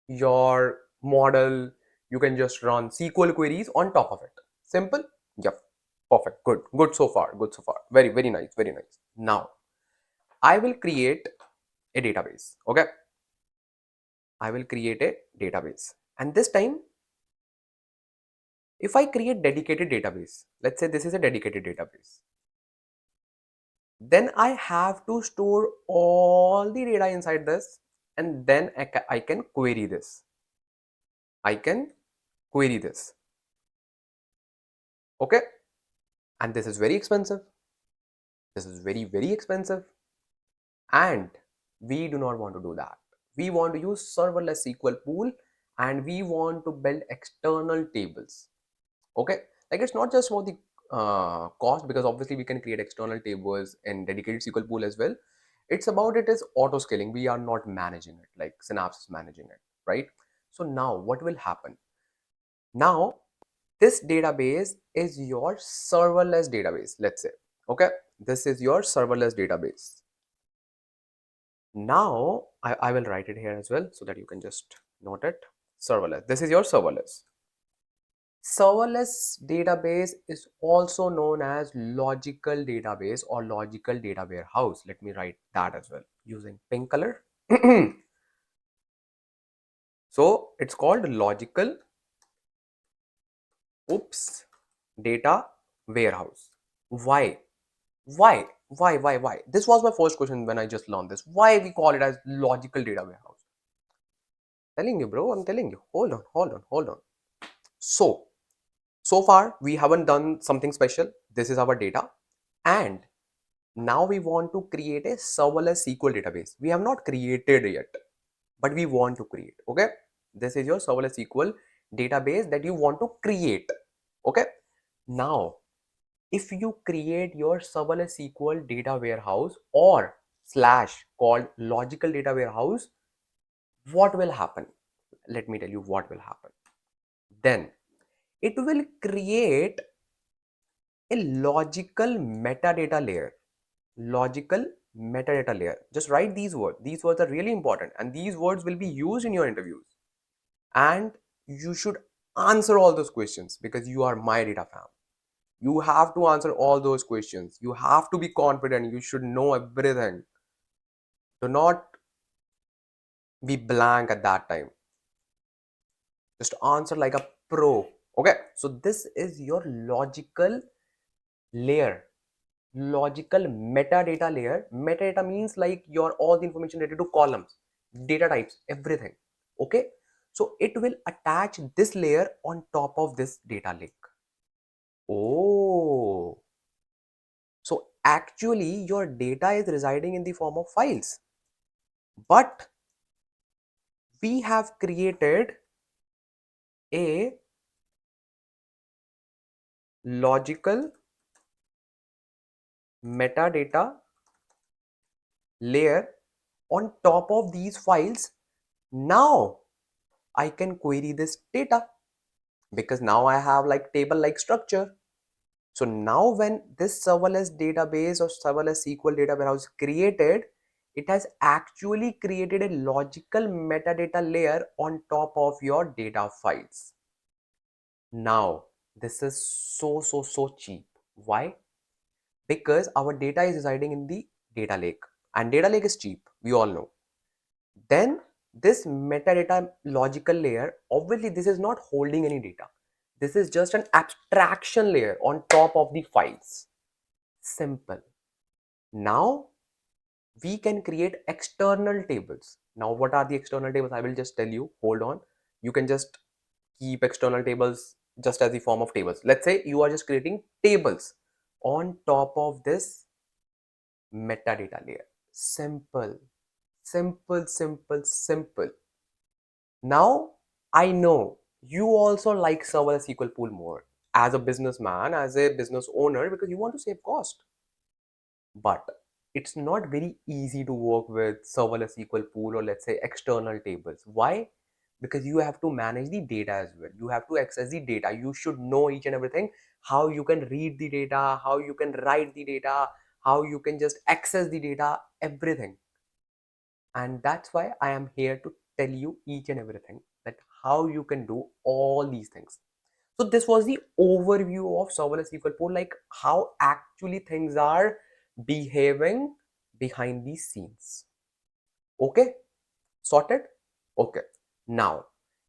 your model. You can just run SQL queries on top of it. Simple. Yep. Perfect. Good so far. Very nice. Now I will create a database. Okay. I will create a database. And this time, if I create dedicated database, let's say this is a dedicated database, then I have to store all the data inside this, and then I can query this. Okay, and this is very expensive. This is very expensive, and we do not want to do that. We want to use serverless SQL pool, and we want to build external tables. Okay, like it's not just about the cost, because obviously we can create external tables in dedicated SQL pool as well. It's about it is auto scaling. We are not managing it, like Synapse is managing it, right? So now what will happen? Now This database is your serverless database, let's say. Okay, this is your serverless database. Now I will write it here as well so that you can just note it. Serverless. This is your serverless. Serverless database is also known as logical database or logical data warehouse. Let me write that as well using pink color. So it's called logical data warehouse. Why? Why? This was my first question when I just learned this. Why we call it as logical data warehouse? Telling you, bro, I'm telling you. Hold on. So far we haven't done something special. This is our data. And now we want to create a serverless SQL database. We have not created yet, but we want to create. Okay. This is your serverless SQL database that you want to create. Okay. Now, if you create your serverless SQL data warehouse or slash called logical data warehouse, what will happen? Let me tell you what will happen. Then it will create a logical metadata layer. Logical metadata layer. Just write these words. These words are really important and these words will be used in your interviews. And you should answer all those questions because you are my data fam. You have to answer all those questions. You have to be confident. You should know everything. Do not be blank at that time. Just answer like a pro. Okay. So this is your logical layer. Logical metadata layer. Metadata means like your all the information related to columns, data types, everything. Okay. So it will attach this layer on top of this data lake. Oh. So actually your data is residing in the form of files. But we have created a logical metadata layer on top of these files. Now I can query this data because now I have like table like structure. So now when this serverless database or serverless SQL data warehouse created, it has actually created a logical metadata layer on top of your data files. Now this is so cheap. Why? Because our data is residing in the data lake and data lake is cheap, we all know. Then this metadata logical layer, obviously this is not holding any data. This is just an abstraction layer on top of the files. Simple. Now we can create external tables. Now what are the external tables? I will just tell you. Hold on. You can just keep external tables just as the form of tables. Let's say you are just creating tables on top of this metadata layer. Simple. Simple. Now I know you also like serverless SQL pool more as a businessman, as a business owner, because you want to save cost. But it's not very easy to work with serverless SQL pool or let's say external tables. Why? Because you have to manage the data as well. You have to access the data. You should know each and everything, how you can read the data, how you can write the data, how you can just access the data, everything. And that's why I am here to tell you each and everything that how you can do all these things. So this was the overview of serverless SQL pool, like how actually things are behaving behind the scenes. Okay, sorted? Okay, now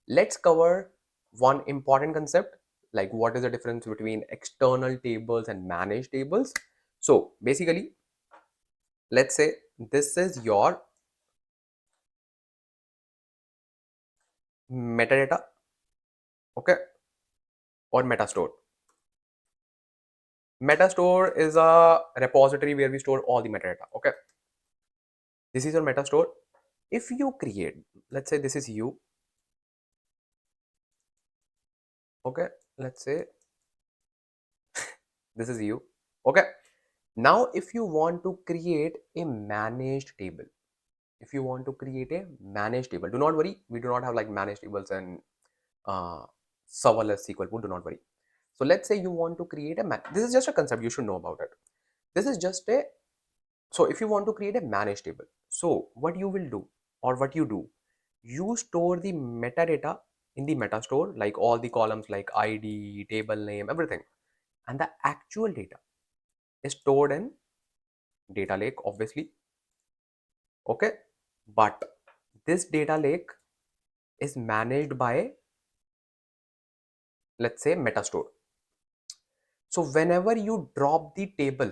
let's cover one important concept, like what is the difference between external tables and managed tables. So basically, let's say this is your metadata, okay, or metastore. Metastore is a repository where we store all the metadata. Okay, this is your metastore. If you create, let's say this is you. Okay, let's say this is you. Okay, now if you want to create a managed table, if you want to create a managed table, do not worry, we do not have like managed tables and serverless SQL pool. Do not worry. So let's say you want to create this is just a concept, you should know about it. This is just a, so if you want to create a managed table, so what you will do, or what you do, you store the metadata in the meta store, like all the columns like ID, table name, everything. And the actual data is stored in data lake, obviously. Okay. But this data lake is managed by, let's say, metastore. So whenever you drop the table,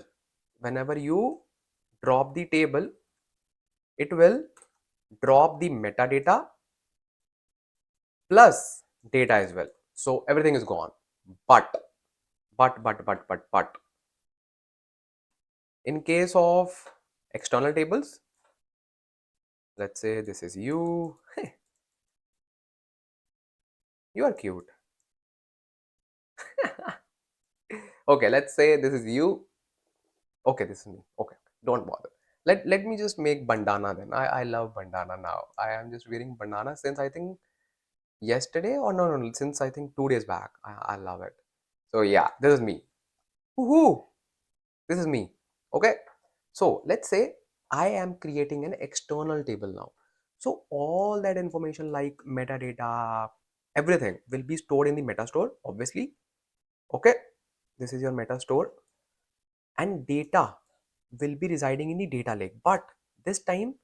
it will drop the metadata plus data as well. So everything is gone. But in case of external tables, let's say this is you. Hey, you are cute. Okay, let's say this is you. Okay, this is me. Okay, don't bother. Let me just make bandana then. I love bandana now. I am just wearing bandana since I think yesterday, or no, since I think 2 days back. I love it. So yeah, this is me. Woohoo! This is me. Okay. So let's say I am creating an external table now. So all that information like metadata, everything will be stored in the meta store, obviously. Okay. This is your meta store, and data will be residing in the data lake. But this time,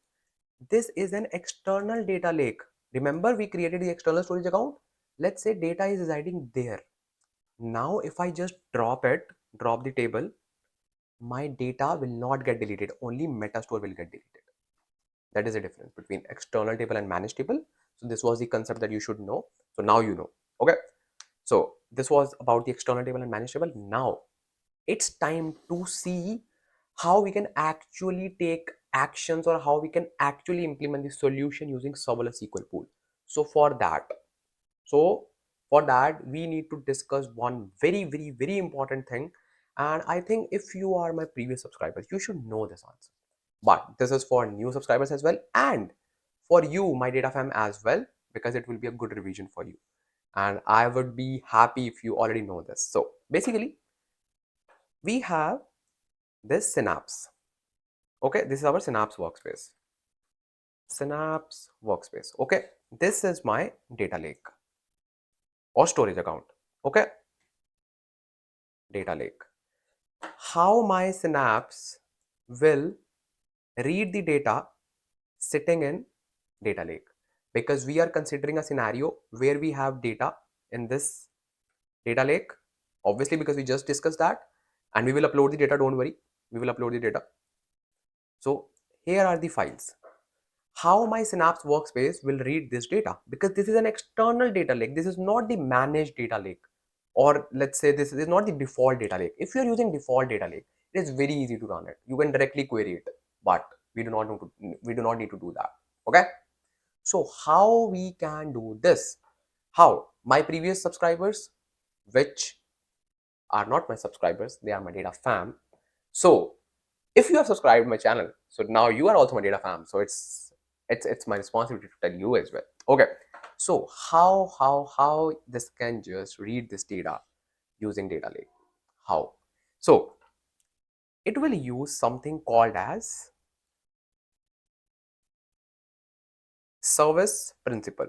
this is an external data lake. Remember, we created the external storage account. Let's say data is residing there. Now, if I just drop the table, my data will not get deleted. Only metastore will get deleted. That is the difference between external table and managed table. So this was the concept that you should know. So now you know. Okay. So this was about the external table and managed table. Now it's time to see how we can actually take actions, or how we can actually implement the solution using serverless SQL pool. So so for that, we need to discuss one very important thing. And I think if you are my previous subscribers, you should know this answer. But this is for new subscribers as well, and for you, my data fam, as well, because it will be a good revision for you. And I would be happy if you already know this. So basically, we have this Synapse. Okay, this is our Synapse workspace. Synapse workspace. Okay, this is my data lake or storage account. Okay, data lake. How my Synapse will read the data sitting in data lake, because we are considering a scenario where we have data in this data lake, obviously, because we just discussed that, and we will upload the data. Don't worry, we will upload the data. So here are the files. How my Synapse workspace will read this data, because this is an external data lake. This is not the managed data lake, or let's say this is not the default data lake. If you're using default data lake, it is very easy to run it. You can directly query it, but we do not need to do that. Okay. So how we can do this? How my previous subscribers, which are not my subscribers, they are my data fam. So if you have subscribed my channel, so now you are also my data fam. So it's my responsibility to tell you as well. Okay. So how this can just read this data using data lake? How? So it will use something called as service principal.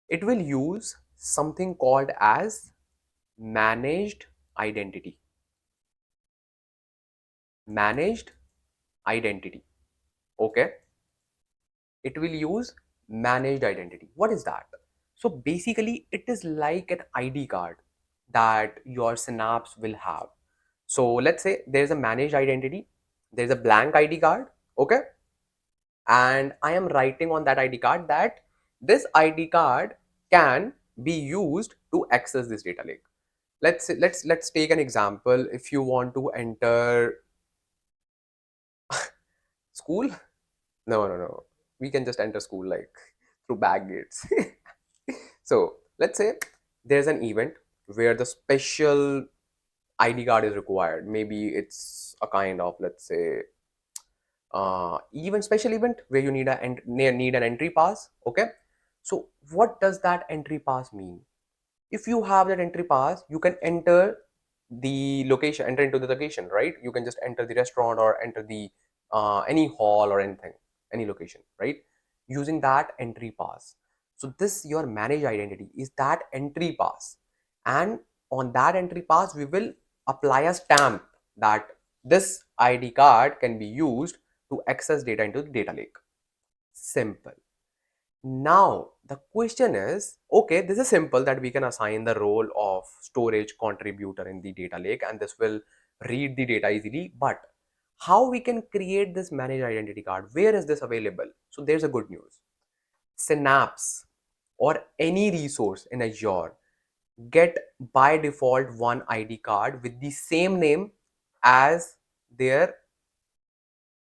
It will use something called as managed identity. Managed identity. Okay. It will use managed identity. What is that? So basically, it is like an ID card that your Synapse will have. So let's say there's a managed identity, there's a blank ID card. Okay. And I am writing on that ID card that this ID card can be used to access this data lake. Let's take an example. If you want to enter school, no, we can just enter school like through back gates. So let's say there's an event where the special ID card is required. Maybe it's a kind of, let's say, even special event where you need need an entry pass. Okay, so what does that entry pass mean? If you have that entry pass, you can enter the location, enter into the location, right? You can just enter the restaurant or enter the any hall or anything, any location, right? Using that entry pass. So this your managed identity is that entry pass, and on that entry pass we will apply a stamp that this ID card can be used to access data into the data lake. Simple. Now, the question is, okay, this is simple that we can assign the role of storage contributor in the data lake and this will read the data easily. But how we can create this managed identity card? Where is this available? So there's a good news. Synapse or any resource in Azure get by default one ID card with the same name as their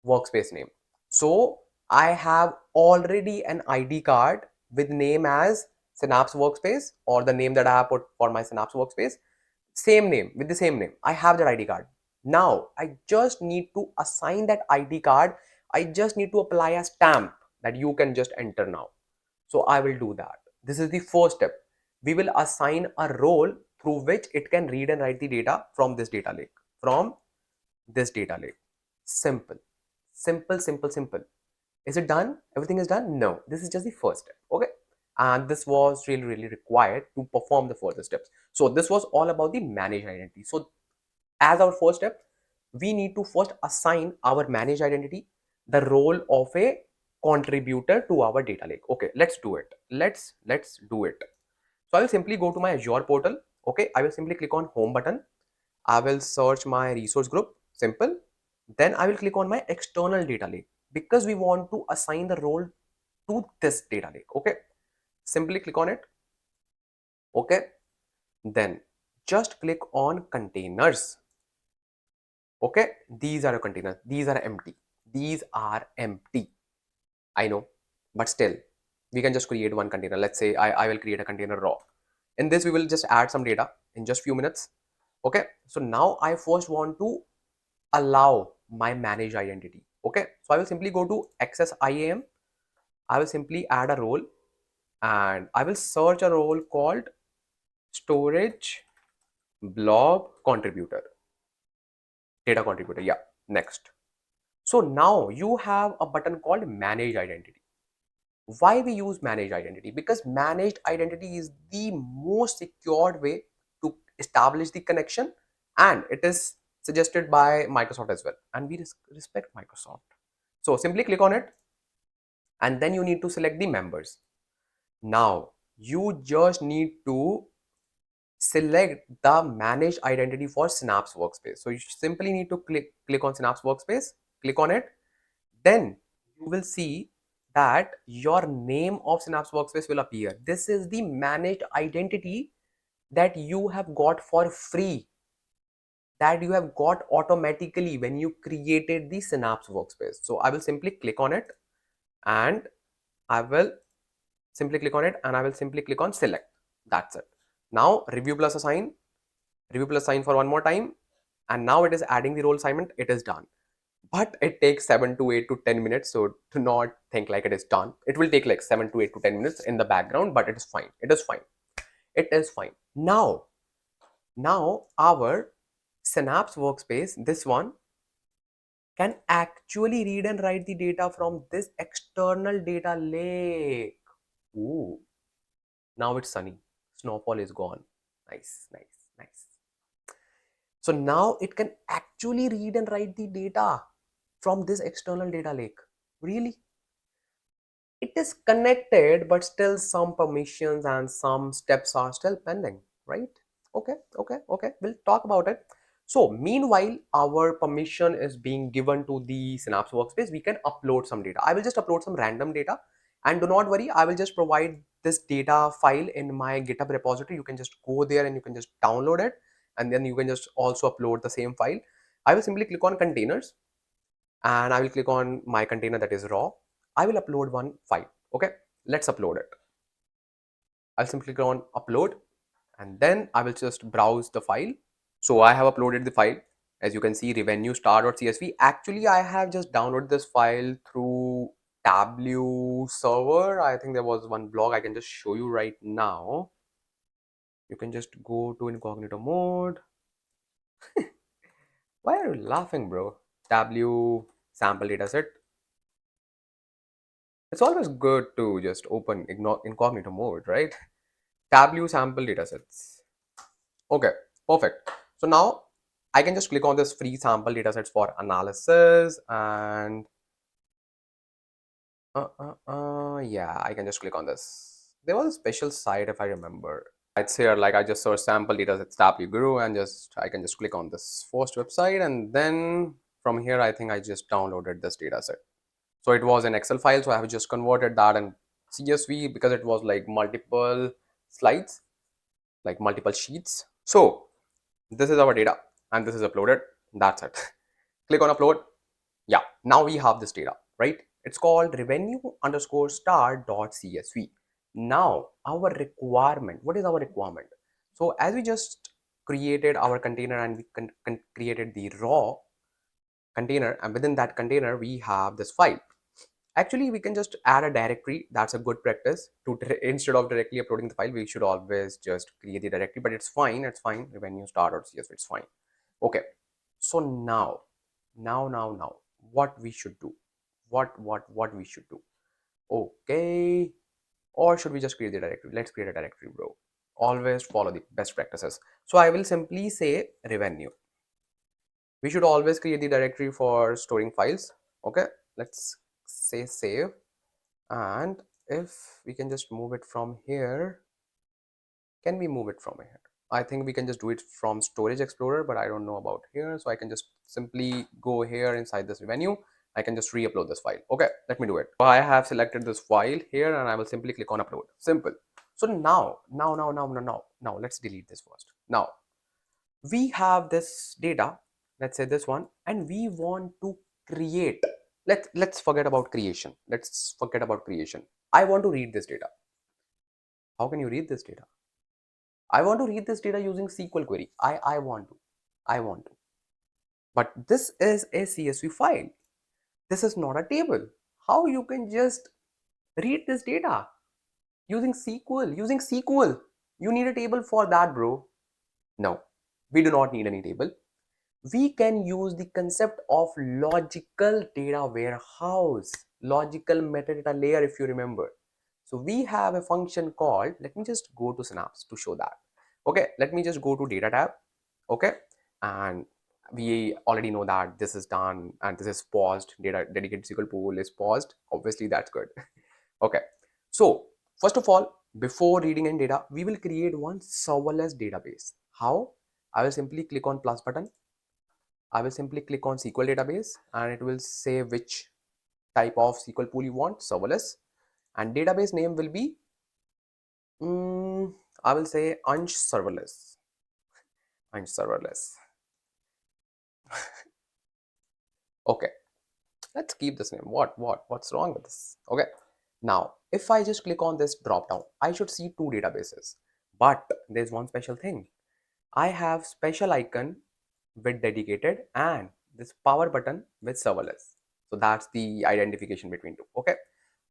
workspace name. So I have already an ID card with name as Synapse Workspace, or the name that I have put for my Synapse Workspace, same name with the same name. I have that ID card. Now I just need to assign that ID card. I just need to apply a stamp that you can just enter now. So I will do that. This is the first step. We will assign a role through which it can read and write the data from this data lake. From this data lake. Simple. Simple, simple, simple. Is it done? Everything is done? No. This is just the first step. Okay. And this was really, really required to perform the further steps. So this was all about the managed identity. So as our first step, we need to first assign our managed identity the role of a contributor to our data lake. Okay, let's do it. Let's do it. So I will simply go to my Azure portal. Okay, I will simply click on home button. I will search my resource group. Simple. Then I will click on my external data lake because we want to assign the role to this data lake. Okay, simply click on it. Okay, then just click on containers. Okay, these are your containers. These are empty. These are empty. I know, but still we can just create one container. Let's say I will create a container raw. In this we will just add some data in just few minutes. Okay, so now I first want to allow my managed identity. Okay, so I will simply go to access IAM. I will simply add a role and I will search a role called storage blob contributor, data contributor. Yeah, next. So now you have a button called managed identity. Why we use managed identity? Because managed identity is the most secured way to establish the connection, and it is suggested by Microsoft as well, and we respect Microsoft. So simply click on it and then you need to select the members. Now you just need to select the managed identity for Synapse Workspace. So you simply need to click on Synapse Workspace, click on it, then you will see that your name of Synapse Workspace will appear. This is the managed identity that you have got for free, that you have got automatically when you created the Synapse Workspace. So I will simply click on it and I will simply click on it and I will simply click on select. That's it. Now review plus assign for one more time, and now it is adding the role assignment. It is done, but it takes 7 to 8 to 10 minutes. So do not think like it is done. It will take like 7 to 8 to 10 minutes in the background, but it is fine. It is fine. It is fine. Now our Synapse Workspace, this one, can actually read and write the data from this external data lake. Ooh, now it's sunny. Snowfall is gone. Nice, nice, nice. So now it can actually read and write the data from this external data lake. Really? It is connected, but still some permissions and some steps are still pending, right? Okay, okay, okay. We'll talk about it. So meanwhile, our permission is being given to the Synapse Workspace. We can upload some data. I will just upload some random data, and do not worry, I will just provide this data file in my GitHub repository. You can just go there and you can just download it, and then you can just also upload the same file. I will simply click on containers and I will click on my container that is raw. I will upload one file. Okay, let's upload it. I'll simply click on upload and then I will just browse the file. So I have uploaded the file. As you can see, revenue star.csv. Actually, I have just downloaded this file through Tableau server. I think there was one blog I can just show you right now. You can just go to incognito mode. Why are you laughing, bro? Tableau sample dataset. It's always good to just open incognito mode, right? Tableau sample datasets. Okay, perfect. So now I can just click on this free sample datasets for analysis, and yeah, I can just click on this. There was a special site if I remember. It's here, like I just search sample datasets Tableau Guru, and I can just click on this first website, and then from here I think I just downloaded this dataset. So it was an Excel file, so I have just converted that in CSV because it was like multiple slides, like multiple sheets. So this is our data and this is uploaded. That's it. Click on upload. Yeah, now we have this data, right? It's called revenue underscore star.csv. Now our requirement, what is our requirement? So as we just created our container and we created the raw container, and within that container we have this file. Actually, we can just add a directory. That's a good practice. Instead of directly uploading the file, we should always just create the directory. But it's fine. It's fine. Revenue star.csv. It's fine. Okay. So now, what we should do? What we should do? Okay. Or should we just create the directory? Let's create a directory, bro. Always follow the best practices. So I will simply say revenue. We should always create the directory for storing files. Okay. Let's say save. And if we can just move it from here, can we move it from here? I think we can just do it from Storage Explorer, but I don't know about here. So I can just simply go here inside this revenue. I can just re-upload this file. Okay, let me do it. So I have selected this file here and I will simply click on upload. Simple. So now let's delete this first. Now we have this data, let's say this one, and we want to create. Let's forget about creation. Let's forget about creation. I want to read this data. How can you read this data? I want to read this data using SQL query. I want to. But this is a CSV file. This is not a table. How you can just read this data using SQL? Using SQL, you need a table for that, bro. No, we do not need any table. We can use the concept of logical data warehouse, logical metadata layer, if you remember. So we have a function called, let me just go to Synapse to show that. Okay, let me just go to data tab. Okay, and we already know that this is done and this is paused. Data dedicated SQL pool is paused. Obviously, that's good. Okay, so first of all, before reading in data, we will create one serverless database. How? I will simply click on plus button. I will simply click on SQL database and it will say which type of SQL pool you want, serverless, and database name will be, I will say Ansh serverless. Ansh serverless. Okay, let's keep this name. What's wrong with this? Okay, now if I just click on this drop down, I should see two databases, but there's one special thing. I have special icon with dedicated and this power button with serverless. So that's the identification between two. Okay,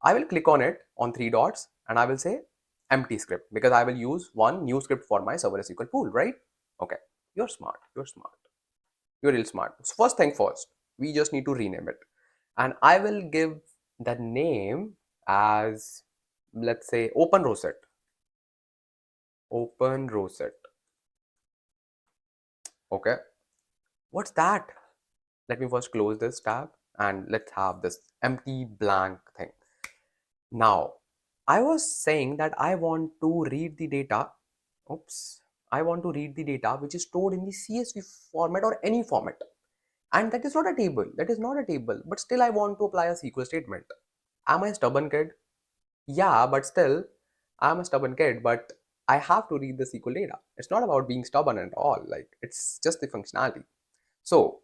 I will click on it on three dots and I will say empty script because I will use one new script for my serverless SQL pool, right? Okay, you're smart. You're real smart. So first thing first, we just need to rename it, and I will give the name as, let's say, Openrowset. Openrowset. Okay, what's that? Let me first close this tab and let's have this empty blank thing. Now, I was saying that I want to read the data. Oops. I want to read the data which is stored in the CSV format or any format. And that is not a table. That is not a table. But still, I want to apply a SQL statement. Am I a stubborn kid? Yeah, but still, I'm a stubborn kid. But I have to read the SQL data. It's not about being stubborn at all. Like, it's just the functionality. So,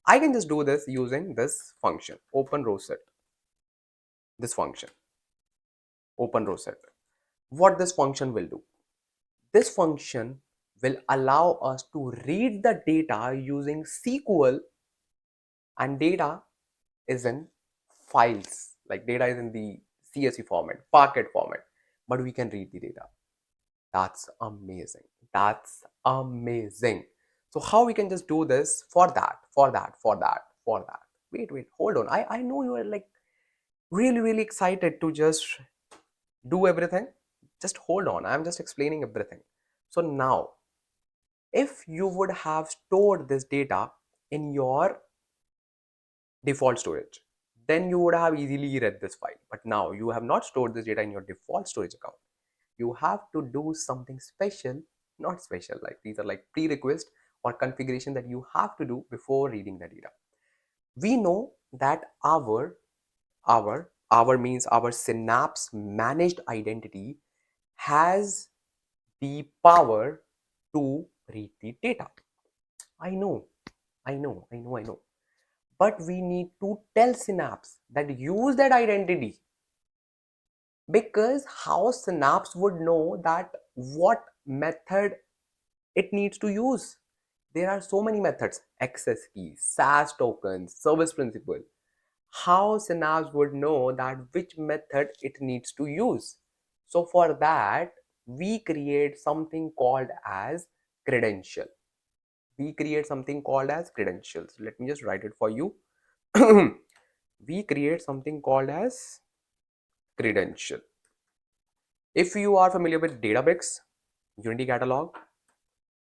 I can just do this using this function, Openrowset. This function, Openrowset. What this function will do? This function will allow us to read the data using SQL, and data is in files, like data is in the CSV format, Parquet format, but we can read the data. That's amazing. That's amazing. So how we can just do this? For that. Wait, hold on. I know you are like really excited to just do everything. Just hold on. I'm just explaining everything. So now, if you would have stored this data in your default storage, then you would have easily read this file. But now you have not stored this data in your default storage account. You have to do something special, not special, like these are like prerequisite or configuration that you have to do before reading the data. We know that our means our Synapse managed identity has the power to read the data. I know, I know. But we need to tell Synapse that use that identity, because how Synapse would know that what method it needs to use? There are so many methods: access keys, SAS tokens, service principal. How Synapse would know that which method it needs to use? So for that, we create something called as credential. We create something called as credentials. Let me just write it for you. We create something called as credential. If you are familiar with Databricks, Unity Catalog,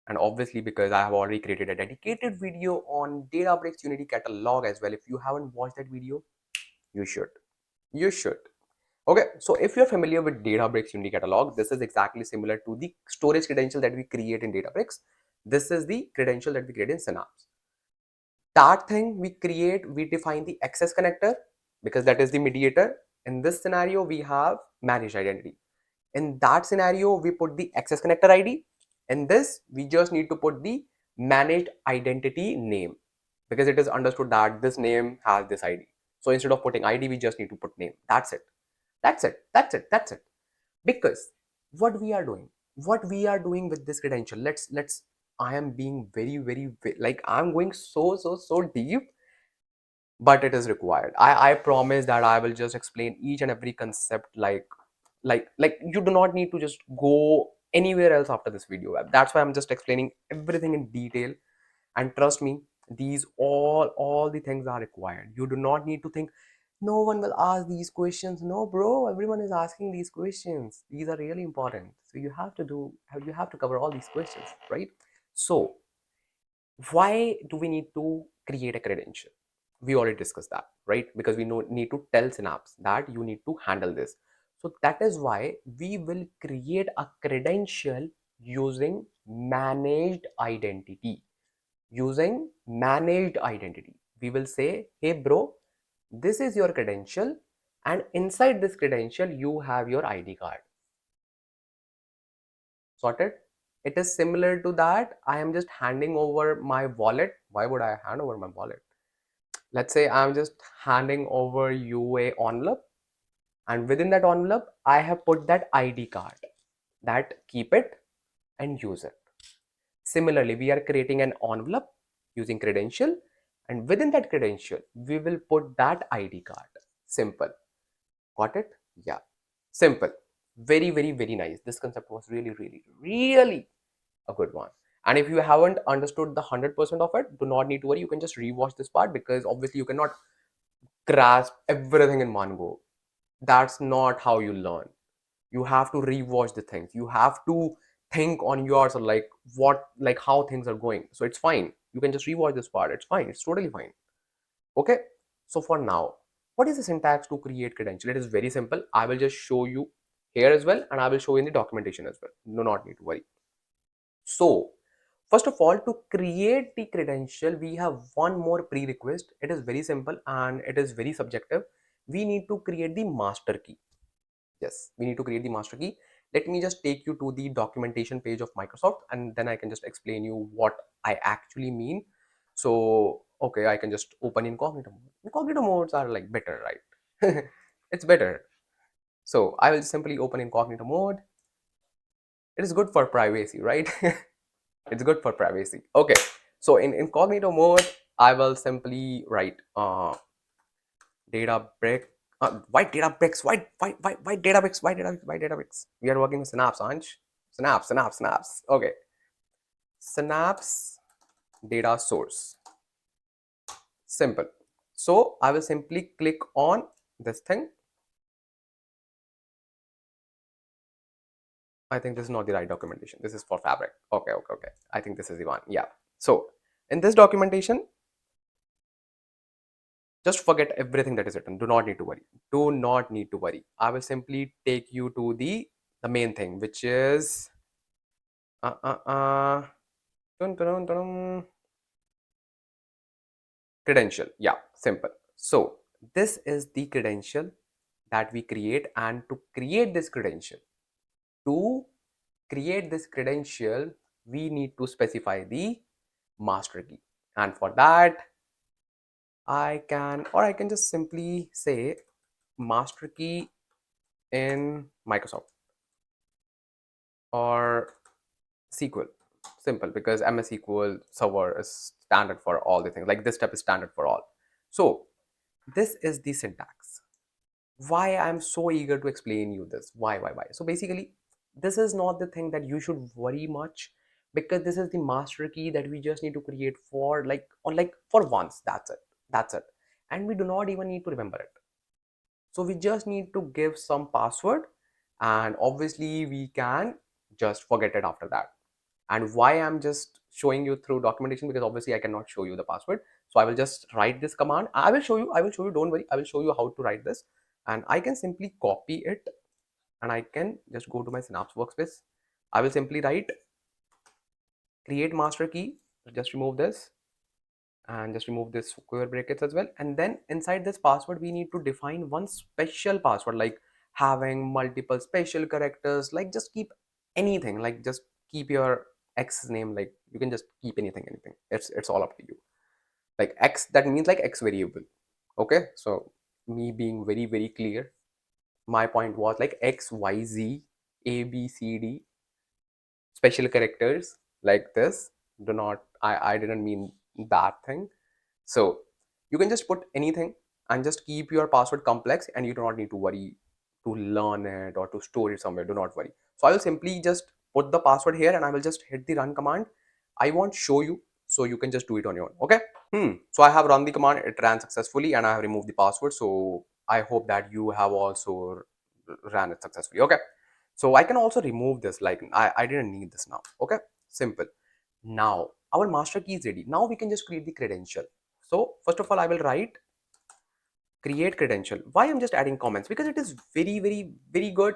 and obviously because I have already created a dedicated video on Databricks Unity Catalog as well. If you haven't watched that video, you should. You should. Okay, so if you're familiar with Databricks Unity Catalog, this is exactly similar to the storage credential that we create in Databricks. This is the credential that we create in Synapse. That thing we create, we define the access connector because that is the mediator. In this scenario, we have managed identity. In that scenario, we put the access connector ID. In this, we just need to put the managed identity name because it is understood that this name has this ID. So instead of putting ID, we just need to put name. That's it. That's it. Because what we are doing with this credential, let's I am being very like I'm going so deep, but it is required. I promise that I will just explain each and every concept like you do not need to just go anywhere else after this video. That's why I'm just explaining everything in detail, and trust me, these all the things are required. You do not need to think no one will ask these questions. No bro, everyone is asking these questions. These are really important, so you have to cover all these questions, right? So why do we need to create a credential? We already discussed that, right? Because we need to tell Synapse that you need to handle this. So that is why we will create a credential using managed identity. Using managed identity, we will say, hey bro, this is your credential, and inside this credential you have your ID card. Sorted? It is similar to that. I am just handing over my wallet. Why would I hand over my wallet? Let's say I'm just handing over you a envelope, and within that envelope I have put that ID card, that keep it and use it. Similarly, we are creating an envelope using credential, and within that credential we will put that ID card. Simple. Got it? Yeah, simple. Very nice. This concept was really a good one. And if you haven't understood the 100% of it, do not need to worry. You can just rewatch this part because obviously you cannot grasp everything in one go. That's not how you learn. You have to rewatch the things. You have to think on yours, or like what, like how things are going. So it's fine. You can just rewatch this part. It's fine. It's totally fine. Okay. So for now, what is the syntax to create credential? It is very simple. I will just show you here as well, and I will show you in the documentation as well. Do not need to worry. So first of all, to create the credential, we have one more prerequisite. It is very simple and it is very subjective. We need to create the master key. Yes, we need to create the master key. Let me just take you to the documentation page of Microsoft, and then I can just explain you what I actually mean. So, okay, I can just open incognito mode. Incognito modes are like better, right? It's better. So I will simply open incognito mode. It is good for privacy, right? It's good for privacy. Okay, so in incognito mode, I will simply write data break. Why data bricks? Why data bricks? Why data bricks? Why data bricks? We are working with Synapse, Anj. Synapse. Okay, Synapse data source. Simple. So I will simply click on this thing. I think this is not the right documentation. This is for Fabric. Okay. I think this is the one. Yeah. So in this documentation, just forget everything that is written. Do not need to worry. Do not need to worry. I will simply take you to the main thing, which is uh, uh, uh, dun, dun, dun, dun, credential. Yeah, simple. So this is the credential that we create, and to create this credential, to create this credential, we need to specify the master key. And for that, I can just simply say master key in Microsoft or SQL. Simple, because MS SQL Server is standard for all the things. Like this step is standard for all. So this is the syntax. Why I'm so eager to explain you this? Why? So basically, this is not the thing that you should worry much, because this is the master key that we just need to create for for once. That's it. And we do not even need to remember it. So we just need to give some password, and obviously we can just forget it after that. And why I'm just showing you through documentation, because obviously I cannot show you the password. So I will just write this command. I will show you, don't worry. I will show you how to write this, and I can simply copy it, and I can just go to my Synapse workspace. I will simply write create master key, just remove this, and just remove this square brackets as well. And then inside this password, we need to define one special password, like having multiple special characters. Like just keep anything, like just keep your X name, like you can just keep anything. It's all up to you. Like X, that means like X variable. Okay, so me being very clear, my point was like X, Y, Z, A, B, C, D, special characters like this. Do not, I didn't mean that thing. So you can just put anything and just keep your password complex, and you do not need to worry to learn it or to store it somewhere. Do not worry. So I will simply just put the password here, and I will just hit the run command. I won't show you, so you can just do it on your own. Okay. So I have run the command, it ran successfully, and I have removed the password. So I hope that you have also ran it successfully. Okay. So I can also remove this, like I didn't need this now. Okay. Simple. Now our master key is ready. Now we can just create the credential. So first of all, I will write create credential. Why I'm just adding comments? Because it is very good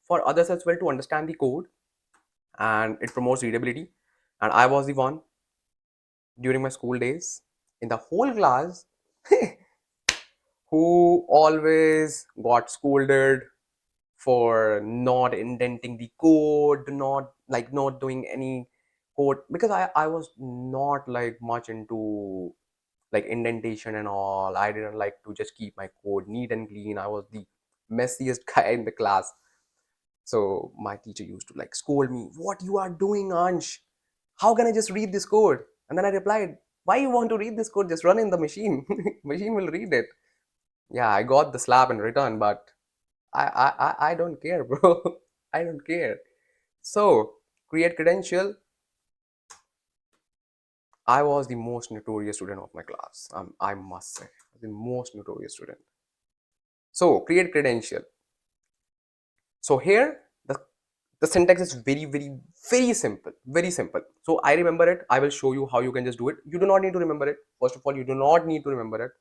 for others as well to understand the code, and it promotes readability. And I was the one during my school days in the whole class who always got scolded for not indenting the code, not doing any code, because I was not like much into like indentation and all. I didn't like to just keep my code neat and clean. I was the messiest guy in the class. So my teacher used to like scold me, "What you are doing, Ansh? How can I just read this code?" And then I replied, "Why you want to read this code? Just run in the machine. Machine will read it." Yeah, I got the slap in return, but I don't care, bro. I don't care. So create credential. I was the most notorious student of my class. I must say, the most notorious student. So create credential. So here the syntax is very simple, very simple. So I remember it. I will show you how you can just do it. You do not need to remember it. First of all, you do not need to remember it,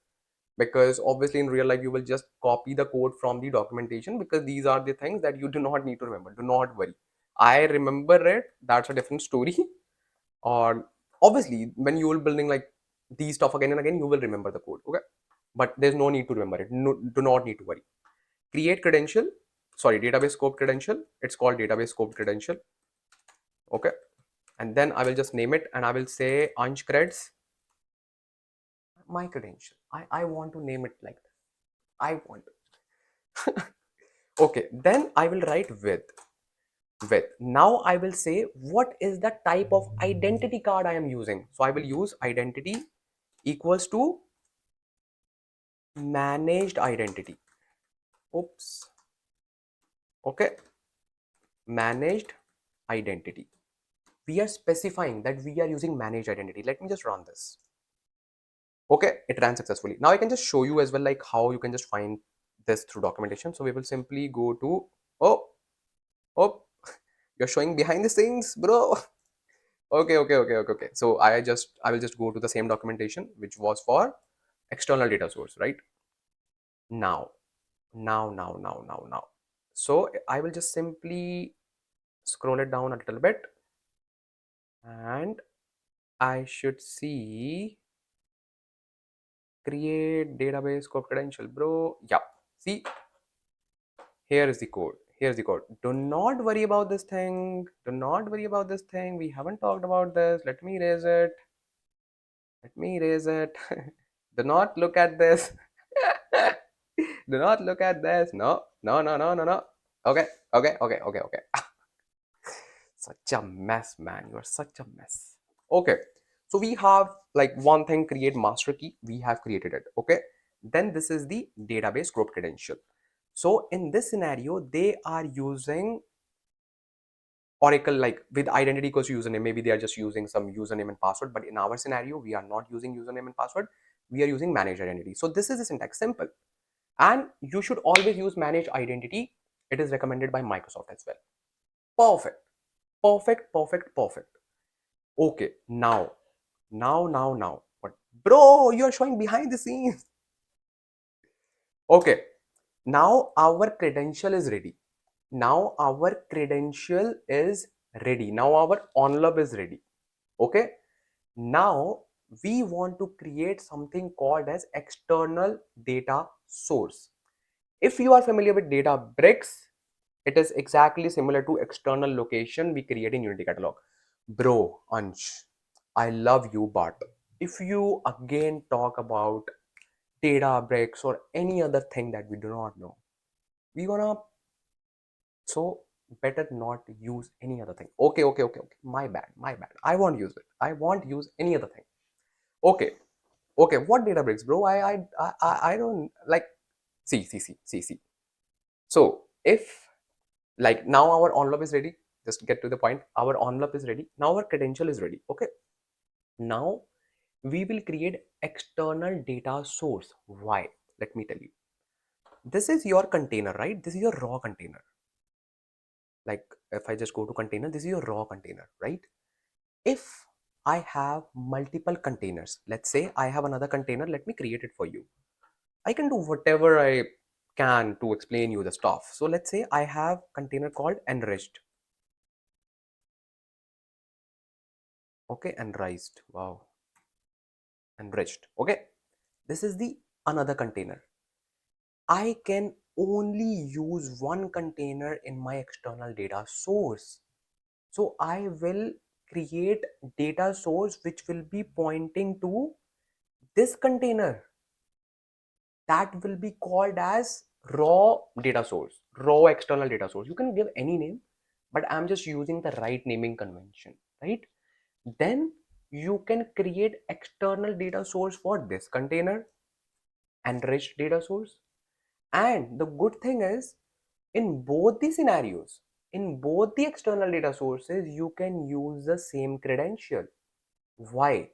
because obviously in real life you will just copy the code from the documentation, because these are the things that you do not need to remember. Do not worry. I remember it. That's a different story. Or obviously when you will building like these stuff again and again, you will remember the code. Okay, but there's no need to remember it. No, do not need to worry. Create credential, sorry, database scope credential. It's called database scope credential. Okay, and then I will just name it, and I will say Ansh creds my credential. I want to name it like that. I want to. Okay, then I will write with. with. Now I will say what is the type of identity card I am using. So I will use identity equals to managed identity. Oops. Okay. Managed identity. We are specifying that we are using managed identity. Let me just run this. Okay, it ran successfully. Now I can just show you as well, like how you can just find this through documentation. So we will simply go to, oh, you're showing behind the scenes, bro. Okay. So I will just go to the same documentation, which was for external data source, right? Now. So I will just simply scroll it down a little bit and I should see create database scope credential, bro. Yeah, see, here is the code. Here's the code. Do not worry about this thing. Do not worry about this thing. We haven't talked about this. Let me erase it. Let me erase it. Do not look at this. Do not look at this. No. Okay. Such a mess, man. You are such a mess. Okay. So we have like one thing, create master key. We have created it. Okay. Then this is the database group credential. So in this scenario, they are using Oracle, like with identity equals to username. Maybe they are just using some username and password. But in our scenario, we are not using username and password. We are using managed identity. So this is the syntax, simple. And you should always use managed identity. It is recommended by Microsoft as well. Perfect. Okay, now. But bro, you are showing behind the scenes. Okay, now our credential is ready. Now our credential is ready. Now our envelope is ready. Okay, now we want to create something called as external data source. If you are familiar with Databricks, it is exactly similar to external location we create in Unity Catalog. Bro, Ansh, I love you, but if you again talk about Databricks or any other thing that we do not know, we gonna, so better not use any other thing. Okay. My bad. I won't use it. I won't use any other thing. Okay. What Databricks, bro? I don't like. See. So if like now our envelope is ready, just get to the point. Our envelope is ready. Now our credential is ready. Okay. Now we will create external data source. Why? Let me tell you. This is your container, right? This is your raw container. Like if I just go to container, this is your raw container, right? If I have multiple containers, let's say I have another container, let me create it for you. I can do whatever I can to explain you the stuff. So let's say I have container called enriched. Okay, enriched. Wow. Enriched. Okay. This is the another container. I can only use one container in my external data source. So I will create data source which will be pointing to this container. That will be called as raw data source, raw external data source. You can give any name, but I'm just using the right naming convention, right? Then you can create external data source for this container, enriched data source. And the good thing is, in both the scenarios, in both the external data sources, you can use the same credential. Why?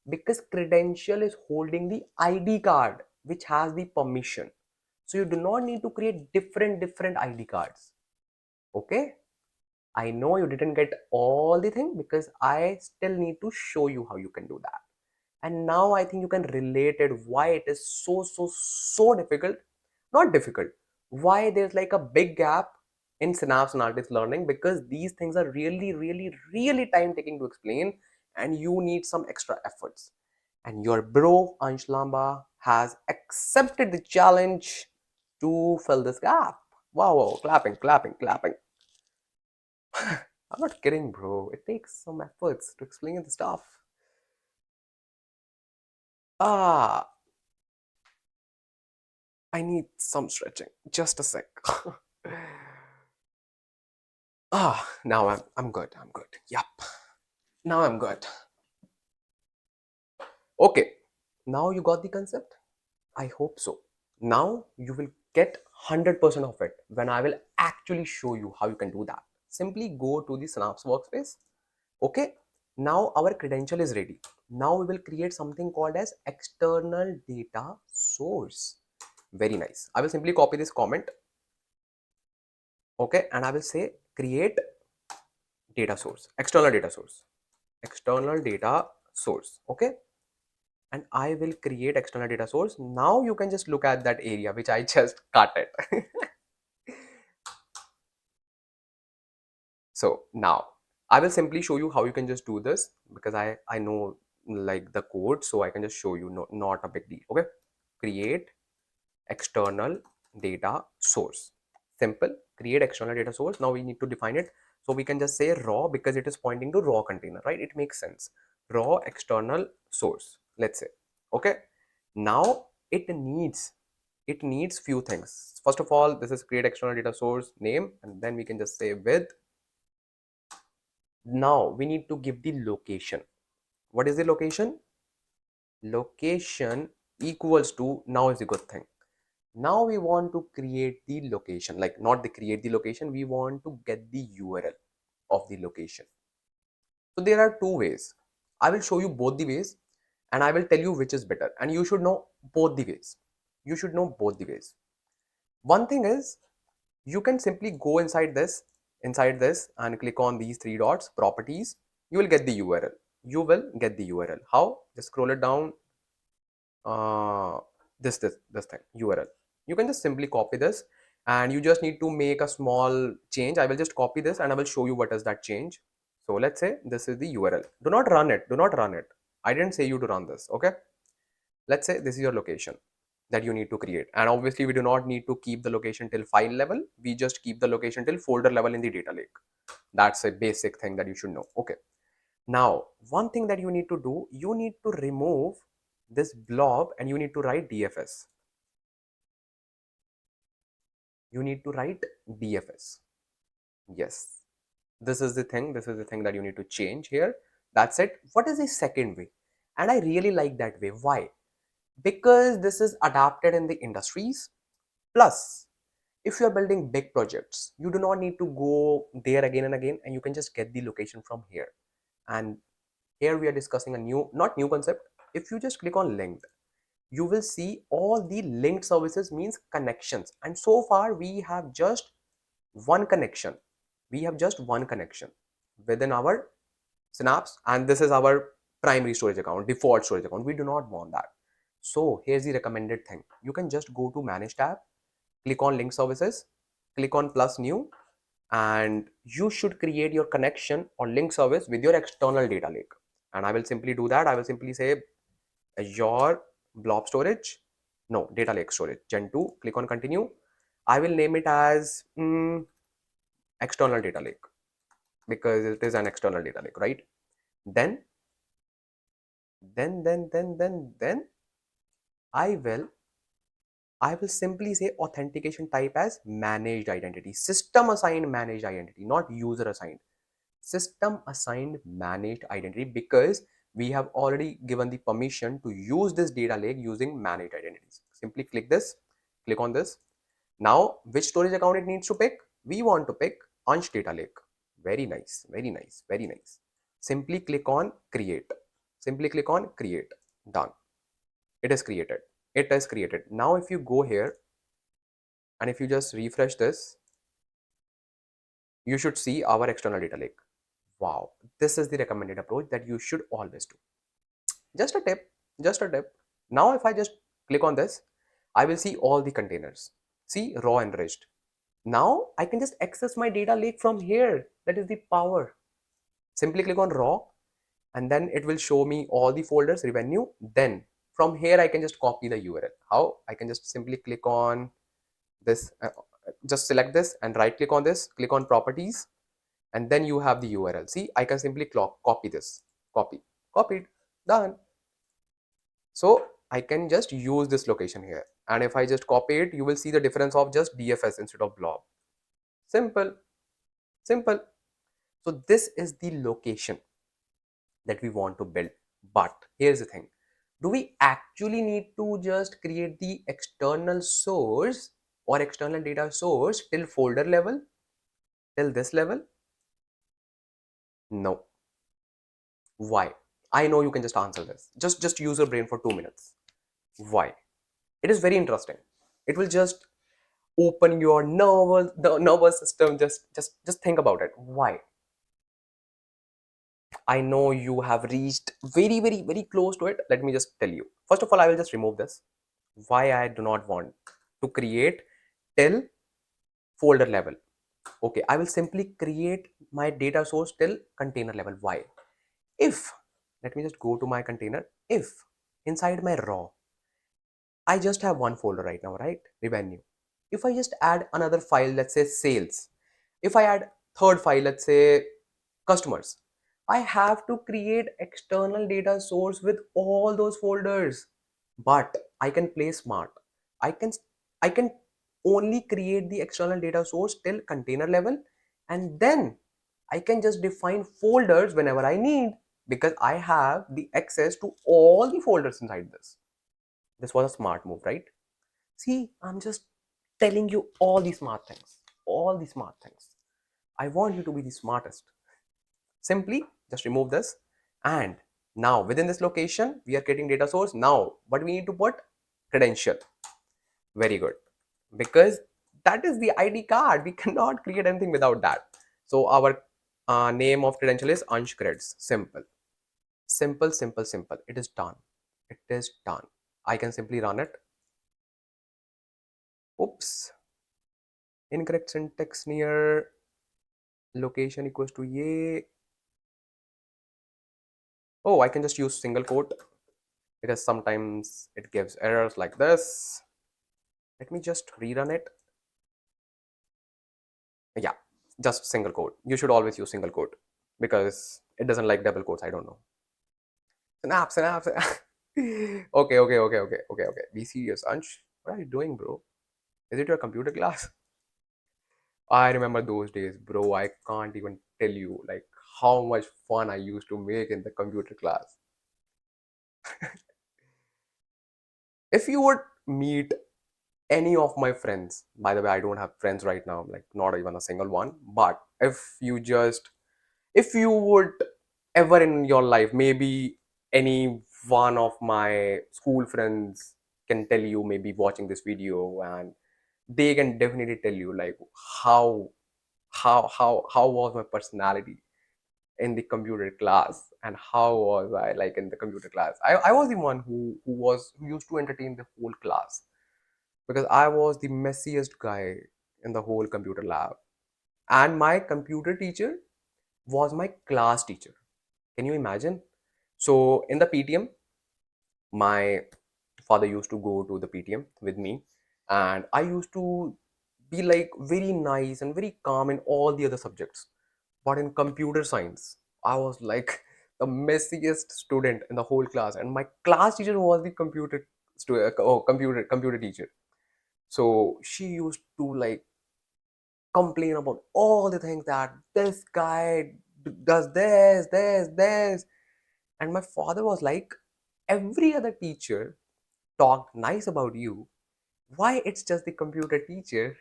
Because credential is holding the ID card which has the permission. So you do not need to create different ID cards. Okay? I know you didn't get all the thing because I still need to show you how you can do that. And now I think you can relate it why it is so difficult. Not difficult. Why there's like a big gap in Synapse Analytics learning, because these things are really time taking to explain and you need some extra efforts. And your bro Ansh Lamba has accepted the challenge to fill this gap. Wow, clapping. I'm not kidding, bro. It takes some efforts to explain the stuff. Ah, I need some stretching. Just a sec. Now I'm good. I'm good. Yep. Now I'm good. Okay. Now you got the concept? I hope so. Now you will get 100% of it when I will actually show you how you can do that. Simply go to the Synapse Workspace. Okay. Now our credential is ready. Now we will create something called as external data source. Very nice. I will simply copy this comment. Okay. And I will say create data source, external data source. Okay. And I will create external data source. Now you can just look at that area which I just cut it. So now I will simply show you how you can just do this because I know like the code, so I can just show you. No, not a big deal. Okay. Create external data source. Simple. Create external data source. Now we need to define it. So we can just say raw because it is pointing to raw container, right? It makes sense. Raw external source, let's say. Okay. Now it needs few things. First of all, this is create external data source name, and then we can just say with. Now we need to give the location. What is the location? Location equals to, now is a good thing. Now we want to create the location, like not the create the location, we want to get the URL of the location. So there are two ways. I will show you both the ways and I will tell you which is better, and you should know both the ways. You should know both the ways. One thing is, you can simply go inside this and click on these three dots, properties. You will get the URL. You will get the URL. How? Just scroll it down. This thing, URL. You can just simply copy this and you just need to make a small change. I will just copy this and I will show you what is that change. So let's say this is the URL. Do not run it. Do not run it. I didn't say you to run this. Okay. Let's say this is your location that you need to create. And obviously we do not need to keep the location till file level. We just keep the location till folder level in the data lake. That's a basic thing that you should know. Okay. Now, one thing that you need to do, you need to remove this blob and you need to write DFS. You need to write DFS. Yes. This is the thing. This is the thing that you need to change here. That's it. What is the second way? And I really like that way. Why? Because this is adapted in the industries. Plus, if you're building big projects, you do not need to go there again and again, and you can just get the location from here. And here we are discussing a new, not new concept. If you just click on linked, you will see all the linked services means connections. And so far we have just one connection. We have just one connection within our Synapse, and this is our primary storage account, default storage account. We do not want that. So here's the recommended thing. You can just go to manage tab, click on link services, click on plus new, and you should create your connection or link service with your external data lake. And I will simply do that. I will simply say Azure blob storage, no, data lake storage, Gen 2, click on continue. I will name it as external data lake because it is an external data lake, right? Then I will simply say authentication type as managed identity, system assigned managed identity, not user assigned. System assigned managed identity, because we have already given the permission to use this data lake using managed identities. Simply click this, click on this. Now, which storage account it needs to pick? We want to pick Ansh data lake. Very nice, very nice, very nice. Simply click on create. Simply click on create. Done. It is created. It is created. Now, if you go here and if you just refresh this, you should see our external data lake. Wow, this is the recommended approach that you should always do. Just a tip, just a tip. Now, if I just click on this, I will see all the containers. See, raw enriched. Now, I can just access my data lake from here. That is the power. Simply click on raw and then it will show me all the folders, revenue. Then from here, I can just copy the URL. How? I can just simply click on this, just select this and right click on this, click on properties, and then you have the URL. See, I can simply copy this, copied, done. So I can just use this location here. And if I just copy it, you will see the difference of just DFS instead of blob. Simple, Simple. So this is the location that we want to build. But here's the thing. Do we actually need to just create the external source or external data source till folder level, till this level? No. Why? I know you can just answer this. Just use your brain for 2 minutes. Why? It is very interesting. It will just open your nervous system. Just think about it. Why? I know you have reached very close to it. Let me just tell you. First of all, I will just remove this. Why I do not want to create till folder level. Okay, I will simply create my data source till container level. Why? If, let me just go to my container. If inside my raw, I just have one folder right now, right? Revenue. If I just add another file, let's say sales. If I add third file, let's say customers, I have to create external data source with all those folders. But I can play smart. I can I can only create the external data source till container level, and then I can just define folders whenever I need, because I have the access to all the folders inside this. This was a smart move, right? See, I'm just telling you all the smart things. All the smart things. I want you to be the smartest. Simply just remove this, and now within this location we are creating data source. Now what we need to put? Credential. Very good, because that is the ID card. We cannot create anything without that. So our name of credential is Ansh Creds. Simple, simple. It is done. It is done. I can simply run it. Oops, incorrect syntax near location equals to a. Oh, I can just use single quote, because sometimes it gives errors like this. Let me just rerun it. Yeah, just single quote. You should always use single quote because it doesn't like double quotes. I don't know. Synapse. Okay. Be serious, Ansh. What are you doing, bro? Is it your computer class? I remember those days, bro. I can't even tell you like how much fun I used to make in the computer class. If you would meet any of my friends, by the way, I don't have friends right now, like not even a single one, but if you would ever in your life, maybe any one of my school friends can tell you, maybe watching this video, and they can definitely tell you like how how was my personality in the computer class, and how was I like in the computer class. I was the one who used to entertain the whole class, because I was the messiest guy in the whole computer lab. And my computer teacher was my class teacher. Can you imagine? So in the PTM, my father used to go to the PTM with me, and I used to be like very nice and very calm in all the other subjects. But in computer science, I was like the messiest student in the whole class, and my class teacher was the computer teacher. So she used to like complain about all the things that this guy does this. And my father was like, every other teacher talked nice about you. Why it's just the computer teacher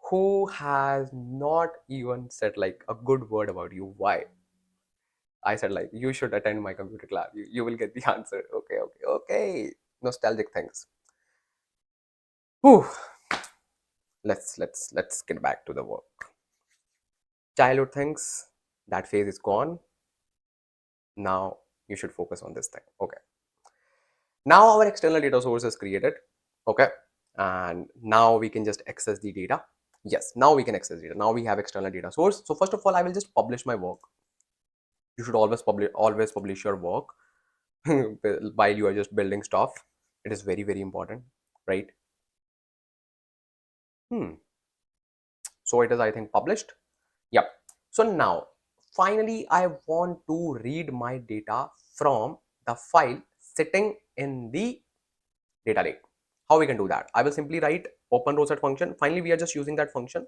who has not even said like a good word about you? Why? I said like, you should attend my computer class. You will get the answer. Okay. Nostalgic things. Whew. Let's get back to the work. Childhood things, that phase is gone. Now you should focus on this thing. Okay, now our external data source is created. Okay, and now we can just access the data. Yes, now we can access data. Now we have external data source. So first of all, I will just publish my work. You should always publish your work while you are just building stuff. It is very important, right? So it is, I think, published. Yep. So now finally I want to read my data from the file sitting in the data lake. How we can do that? I will simply write Openrowset function. Finally, we are just using that function.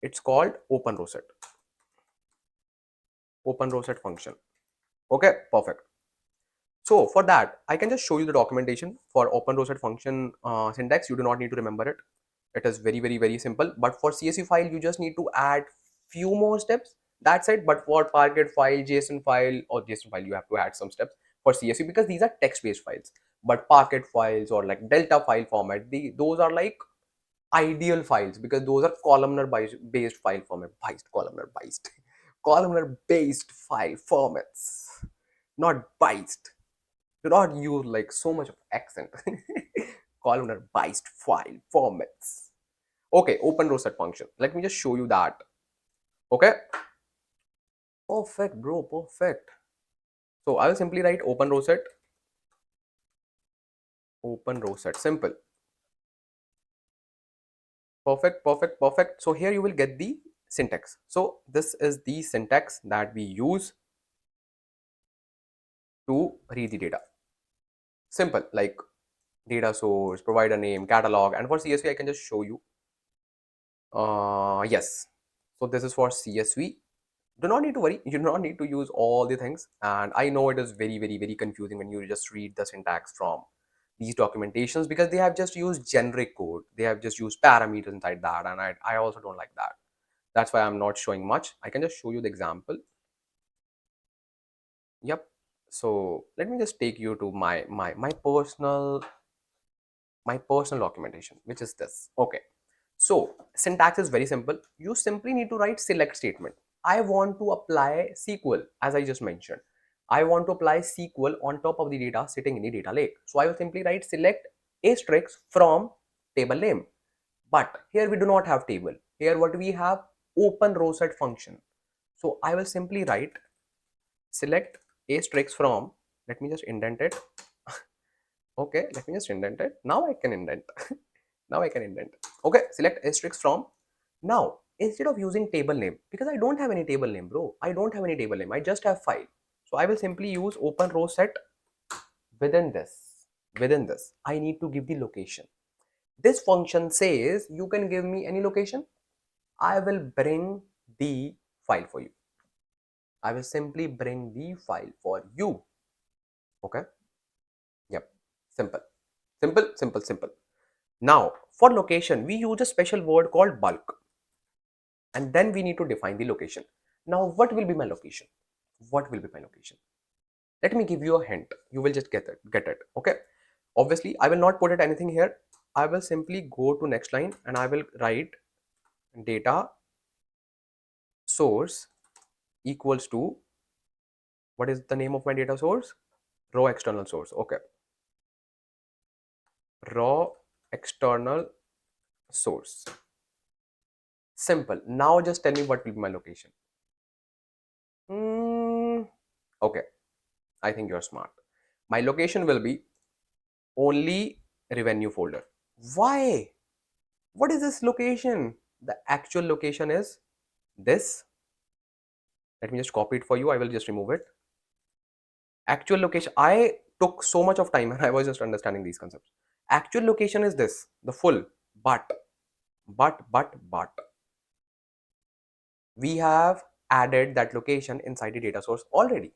It's called Openrowset. Openrowset function. Okay, perfect. So for that, I can just show you the documentation for Openrowset function syntax. You do not need to remember it. It is very simple. But for CSV file, you just need to add few more steps. That's it. But for Parquet file, JSON file, or JSON file, you have to add some steps for CSV because these are text-based files. But Parquet files or like Delta file format, those are like ideal files because those are columnar based file format. Columnar based file formats, not based. Do not use like so much of accent. Columnar based file formats. Okay, Openrowset function. Let me just show you that. Okay, perfect, bro, perfect. So I will simply write Openrowset. Simple. Perfect. So here you will get the syntax. So this is the syntax that we use to read the data. Simple, like data source, provider name, catalog, and for CSV I can just show you. Yes. So this is for CSV. Do not need to worry. You do not need to use all the things. And I know it is very confusing when you just read the syntax from these documentations because they have just used generic code. They have just used parameters inside that. And I also don't like that. That's why I'm not showing much. I can just show you the example. Yep. So let me just take you to my personal documentation, which is this. Okay. So syntax is very simple. You simply need to write select statement. I want to apply SQL, as I just mentioned. I want to apply SQL on top of the data sitting in the data lake. So I will simply write select asterisk from table name. But here we do not have table. Here what we have, Openrowset function. So I will simply write select asterisk from, let me just indent it. Okay, let me just indent it. Now I can indent. Now I can indent. Okay, select asterisk from. Now, instead of using table name, because I don't have any table name, bro. I don't have any table name. I just have file. So I will simply use Openrowset within this. Within this, I need to give the location. This function says you can give me any location. I will bring the file for you. I will simply bring the file for you. Okay. Yep. Simple. Simple. Now, for location, we use a special word called bulk. And then we need to define the location. Now, what will be my location? What will be my location? Let me give you a hint. You will just get it. Okay. Obviously, I will not put it anything here. I will simply go to next line and I will write data source equals to, what is the name of my data source? Raw external source. Okay. Raw external source. Simple. Now just tell me what will be my location. Okay. I think you're smart. My location will be only revenue folder. Why? What is this location? The actual location is this. Let me just copy it for you. I will just remove it. Actual location. I took so much of time and I was just understanding these concepts. Actual location is this, the full, but we have added that location inside the data source already.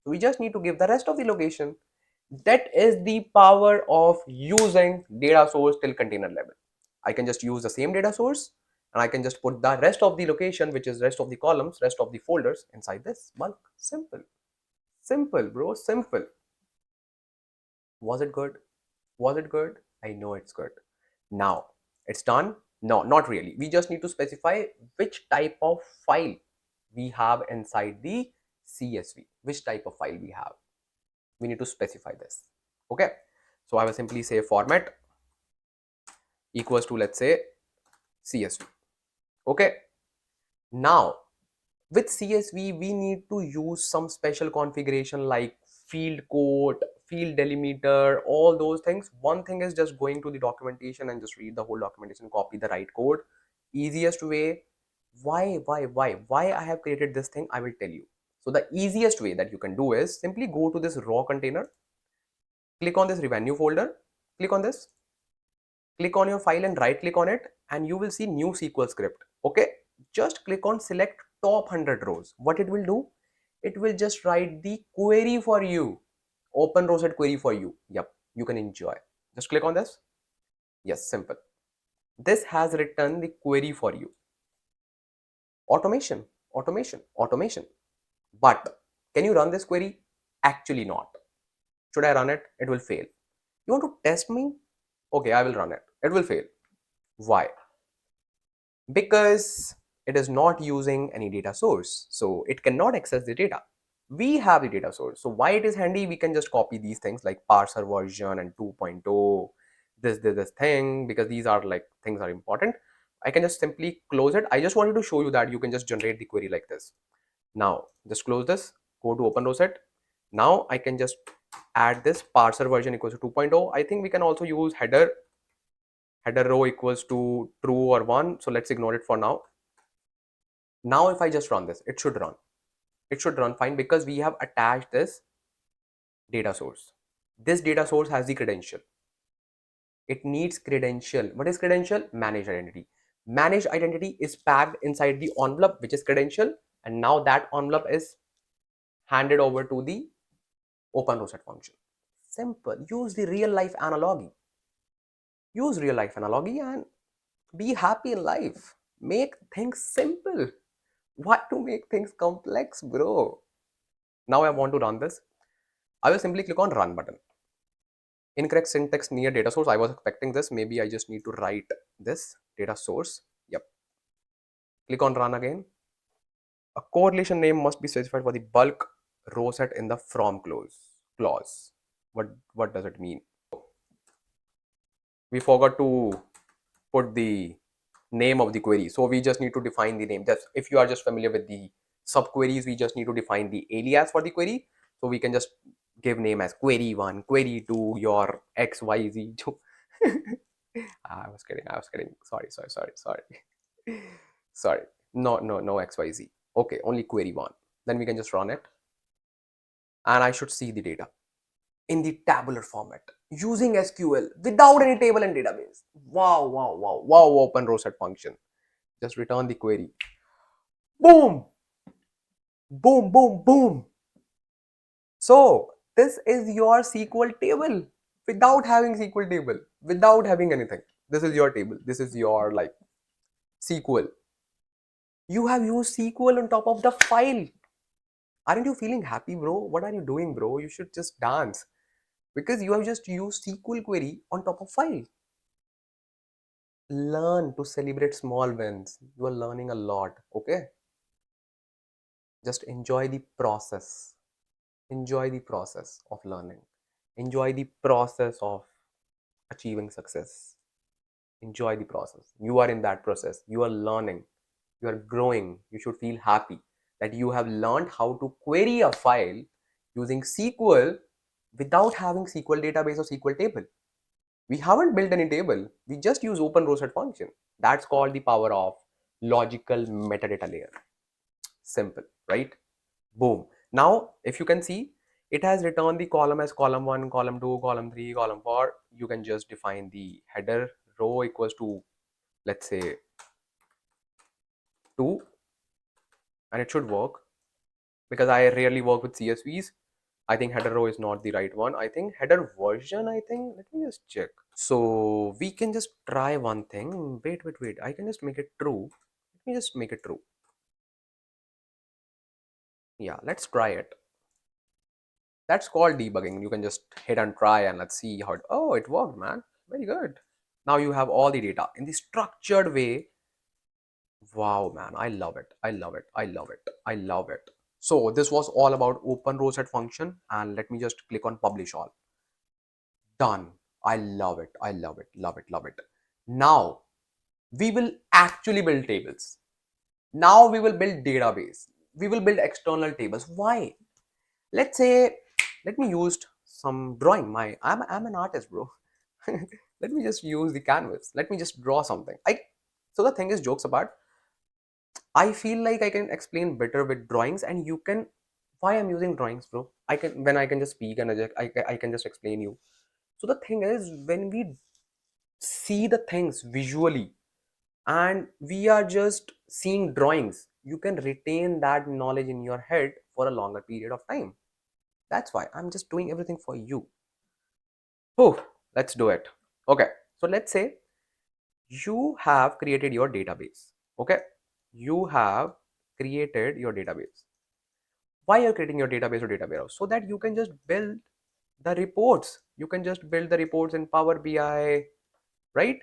So we just need to give the rest of the location. That is the power of using data source till container level. I can just use the same data source and I can just put the rest of the location, which is rest of the columns, rest of the folders inside this bulk. Simple. Simple, bro. Simple. Was it good? Was it good? I know it's good. Now it's done. No, not really. We just need to specify which type of file we have inside the CSV. Which type of file we have. We need to specify this. Okay. So I will simply say format equals to, let's say, CSV. Okay. Now with CSV, we need to use some special configuration like field code, field delimiter, all those things. One thing is just going to the documentation and just read the whole documentation, copy the right code. Easiest way. Why I have created this thing, I will tell you. So the easiest way that you can do is simply go to this raw container, click on this revenue folder, click on this, click on your file and right click on it, and you will see new SQL script. Okay, just click on select top 100 rows. What it will do? It will just write the query for you. Openrowset query for you. Yep, you can enjoy. Just click on this. Yes, simple. This has written the query for you. Automation, automation, automation. But can you run this query? Actually not. Should I run it? It will fail. You want to test me? Okay, I will run it. It will fail. Why? Because it is not using any data source, so it cannot access the data. We have the data source, so why it is handy, we can just copy these things like parser version and 2.0, this thing, because these are like things are important. I can just simply close it. I just wanted to show you that you can just generate the query like this. Now just close this, go to Openrowset. Now I can just add this parser version equals to 2.0. I think we can also use header row equals to true or 1, so let's ignore it for now. Now if I just run this, it should run. It should run fine because we have attached this data source. This data source has the credential. It needs credential. What is credential? Managed identity. Managed identity is packed inside the envelope, which is credential, and now that envelope is handed over to the Openrowset function. Simple. Use the real life analogy. Use real life analogy and be happy in life. Make things simple. Why to make things complex, bro? Now I want to run this. I will simply click on run button. Incorrect syntax near data source. I was expecting this. Maybe I just need to write this data source. Yep. Click on run again. A correlation name must be specified for the bulk row set in the from clause. What does it mean? We forgot to put the name of the query, so we just need to define the name. Just if you are just familiar with the subqueries, we just need to define the alias for the query. So we can just give name as query 1, query 2, your xyz. I was kidding. Sorry. No xyz. Okay, only query 1. Then we can just run it and I should see the data in the tabular format using SQL without any table and database. Wow, Openrowset function. Just return the query. Boom, boom. So this is your SQL table without having SQL table, without having anything. This is your table. This is your like SQL. You have used SQL on top of the file. Aren't you feeling happy, bro? What are you doing, bro? You should just dance because you have just used SQL query on top of file. Learn to celebrate small wins. You are learning a lot, okay? Just enjoy the process. Enjoy the process of learning. Enjoy the process of achieving success. Enjoy the process. You are in that process. You are learning. You are growing. You should feel happy that you have learned how to query a file using SQL without having SQL database or SQL table. We haven't built any table. We just use Openrowset function. That's called the power of logical metadata layer. Simple, right? Boom. Now, if you can see, it has returned the column as column 1, column 2, column 3, column 4. You can just define the header row equals to, let's say, 2, and it should work because I rarely work with CSVs. I think header row is not the right one. I think header version, let me just check. So we can just try one thing. Wait. I can just make it true. Let me just make it true. Yeah, let's try it. That's called debugging. You can just hit and try and let's see how oh, it worked, man. Very good. Now you have all the data in the structured way. Wow, man. I love it. So this was all about Openrowset function, and let me just click on publish all. Done. I love it. Love it. Now we will actually build tables. Now we will build database. We will build external tables. Why? Let's say, let me use some drawing. I'm an artist, bro. Let me just use the canvas. Let me just draw something. So the thing is, jokes apart, I feel like I can explain better with drawings, and you can. Why I'm using drawings, bro? I can just speak and I can just explain you. So the thing is, when we see the things visually, and we are just seeing drawings. You can retain that knowledge in your head for a longer period of time. That's why I'm just doing everything for you. Oh, let's do it. Okay, so let's say you have created your database. Okay, you have created your database. Why you're creating your database or data warehouse? So that you can just build the reports. You can just build the reports in Power BI, right?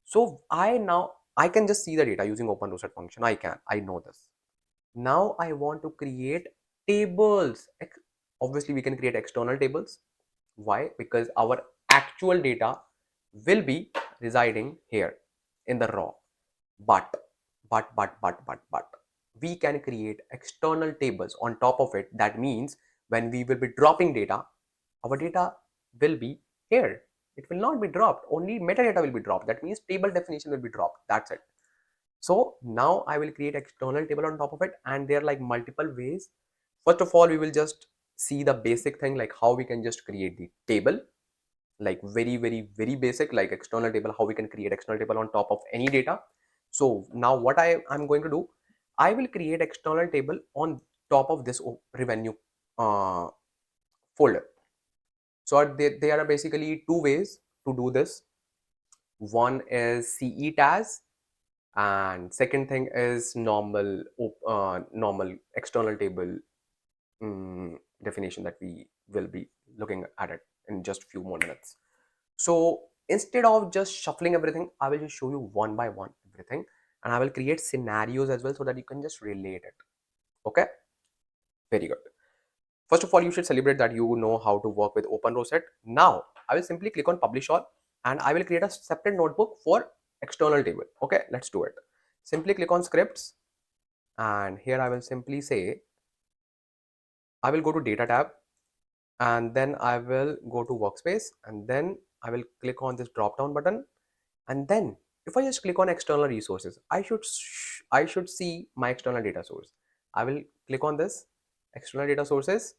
So I can just see the data using Openrowset function. I know this. Now I want to create tables. Obviously, we can create external tables. Why? Because our actual data will be residing here in the raw. But, but, we can create external tables on top of it. That means when we will be dropping data, our data will be here. It will not be dropped. Only metadata will be dropped. That means table definition will be dropped. That's it. So now I will create external table on top of it, and there are like multiple ways. First of all, we will just see the basic thing, like how we can just create the table, like very basic, like external table, how we can create external table on top of any data. So now what I'm going to do, I will create external table on top of this revenue folder. So there are basically two ways to do this. One is CETAS, and second thing is normal external table definition that we will be looking at it in just a few more minutes. So instead of just shuffling everything, I will just show you one by one everything, and I will create scenarios as well so that you can just relate it. Okay, very good. First of all, you should celebrate that you know how to work with Openrowset. Now I will simply click on publish all, and I will create a separate notebook for external table. Okay, let's do it. Simply click on scripts, and here I will simply say I will go to data tab, and then I will go to workspace, and then I will click on this drop down button, and then if I just click on external resources, I should see my external data source. I will click on this external data sources,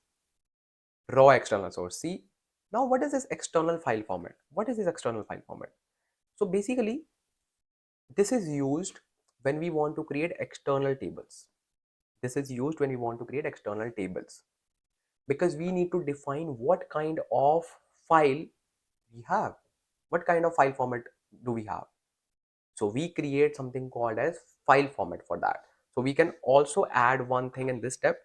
raw external source. See, now what is this external file format? What is this external file format? So basically, this is used when we want to create external tables. This is used when we want to create external tables, because we need to define what kind of file we have. What kind of file format do we have? So we create something called as file format for that. So we can also add one thing in this step.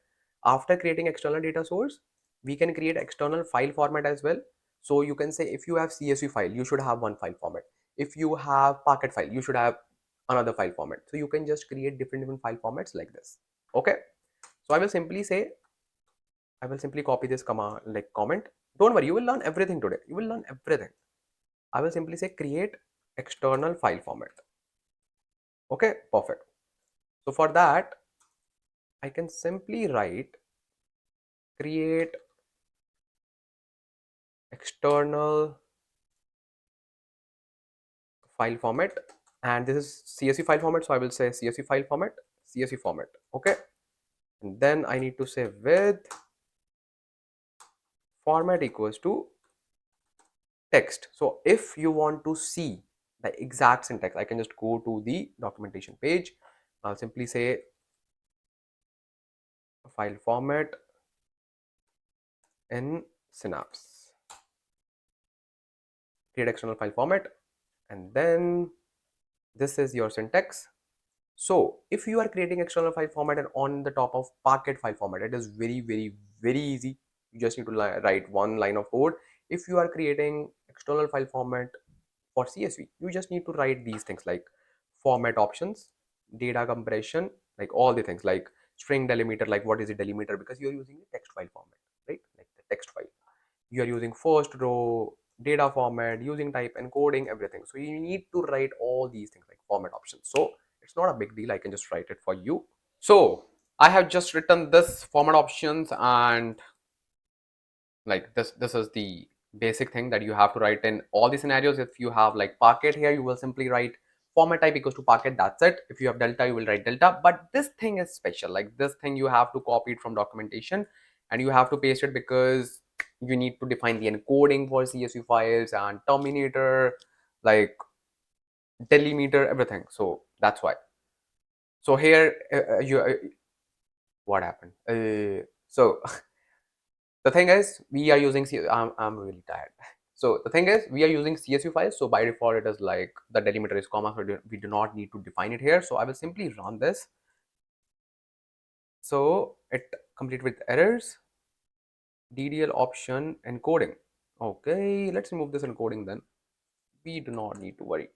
After creating external data source, we can create external file format as well. So you can say if you have CSV file, you should have one file format. If you have Parquet file, you should have another file format. So you can just create different file formats like this. Okay. So I will simply say, I will simply copy this command, like comment. Don't worry, you will learn everything today. You will learn everything. I will simply say create external file format. Okay, perfect. So for that, I can simply write create external file format, and this is CSV file format. So I will say CSV file format, CSV format. Okay, and then I need to say with format equals to text. So if you want to see the exact syntax, I can just go to the documentation page. I'll simply say file format in Synapse, create external file format, and then this is your syntax. So if you are creating external file format and on the top of Parquet file format, it is very easy. You just need to write one line of code. If you are creating external file format for CSV, you just need to write these things like format options, data compression, like all the things like string delimiter, like what is a delimiter, because you're using a text file format, right? Like the text file. You are using first row, data format, using type, encoding, everything. So you need to write all these things like format options. So it's not a big deal. I can just write it for you. So I have just written this format options, and like this is the basic thing that you have to write in all the scenarios. If you have like Parquet here, you will simply write format type equals to Parquet. That's it. If you have delta, you will write delta. But this thing is special. Like this thing, you have to copy it from documentation and you have to paste it, because you need to define the encoding for CSV files and terminator, like delimiter, everything. So That's why. So here, what happened? So the thing is, we are using I'm really tired. So the thing is, we are using CSV files. So by default, it is like the delimiter is comma. So we do not need to define it here. So I will simply run this. So it complete with errors. DDL option encoding. Okay, let's remove this encoding then. We do not need to worry.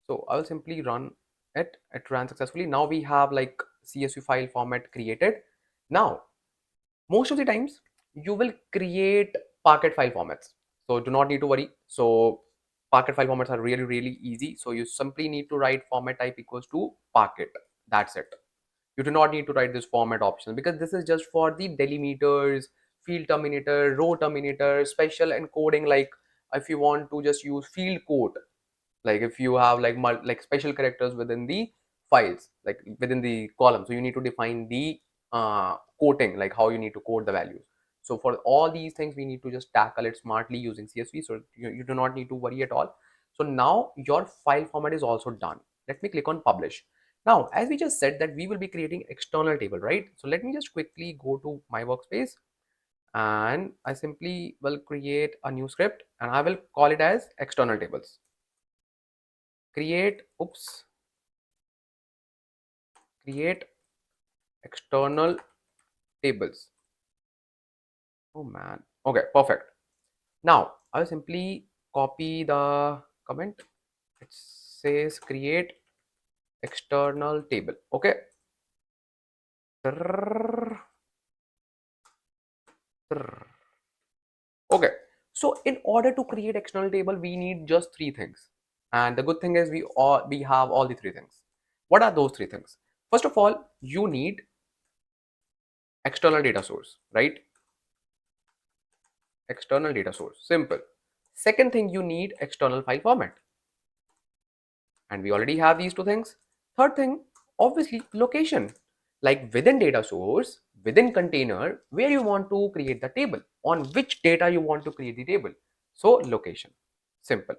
So I will simply run it. It ran successfully. Now we have like CSV file format created. Now, most of the times you will create Parquet file formats. So do not need to worry. So Parquet file formats are really, really easy. So you simply need to write format type equals to Parquet. That's it. You do not need to write this format option because this is just for the delimiters, field terminator, row terminator, special encoding. Like if you want to just use field code, like if you have like special characters within the files, like within the column, so you need to define the quoting, like how you need to quote the values. So for all these things we need to just tackle it smartly using CSV. So you do not need to worry at all. So now your file format is also done. Let me click on publish. Now as we just said that we will be creating external table, right? So let me just quickly go to my workspace and I simply will create a new script and I will call it as external tables. Create external tables. Oh man. Okay, perfect. Now I'll simply copy the comment. It says create external table. Okay. Okay. So in order to create external table, we need just three things. And the good thing is we have all the three things. What are those three things? First of all, you need external data source, right? External data source, simple. Second thing, you need external file format, and we already have these two things. Third thing, obviously location, like within data source, within container, where you want to create the table, on which data you want to create the table. So location, simple.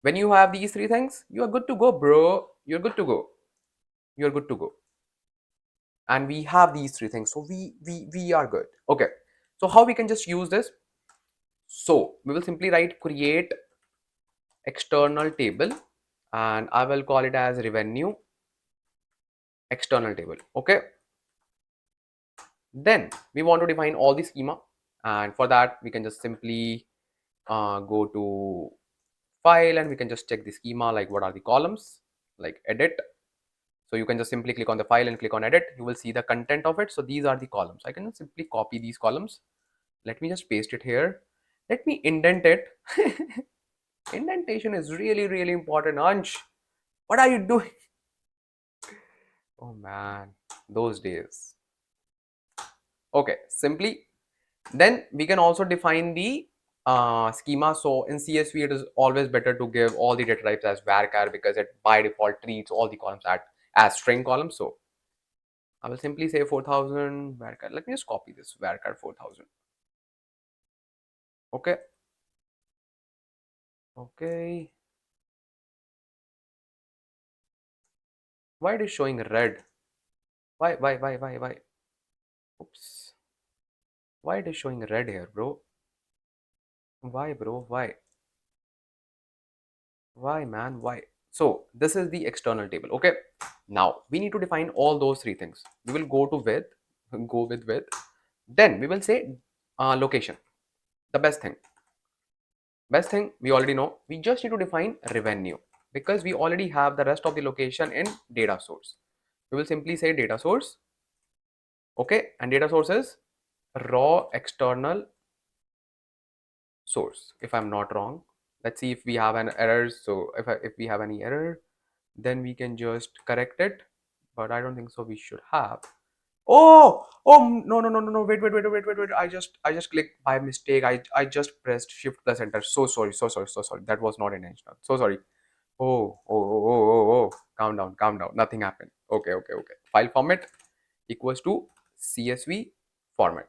When you have these three things, you are good to go, bro. You're good to go. You're good to go. And we have these three things, so we are good. Okay, so how we can just use this? So we will simply write create external table and I will call it as revenue external table. Okay, then we want to define all the schema, and for that we can just simply go to file and we can just check the schema, like what are the columns, like edit. So you can just simply click on the file and click on edit. You will see the content of it. So these are the columns. I can just simply copy these columns. Let me just paste it here. Let me indent it. Indentation is really, really important. Ansh, what are you doing? Oh man, those days. Okay, simply then we can also define the schema. So in CSV, it is always better to give all the data types as varchar because it by default treats all the columns as string columns. So I will simply say 4000 varchar. Let me just copy this varchar 4000. Okay. Okay. Why it is showing red? Why? Oops. Why it is showing red here, bro? Why, bro? Why, man? Why? So this is the external table. Okay. Now we need to define all those three things. We will go to with. Then we will say location. The best thing we already know. We just need to define revenue because we already have the rest of the location in data source. We will simply say data source. Okay, and data source is raw external source, if I'm not wrong. Let's see if we have an error. So if we have any error, then we can just correct it, but I don't think so we should have. No, wait. I just clicked by mistake. I just pressed shift plus enter. So sorry, that was not intentional. So sorry. Oh. Calm down, nothing happened. Okay. File format equals to CSV format.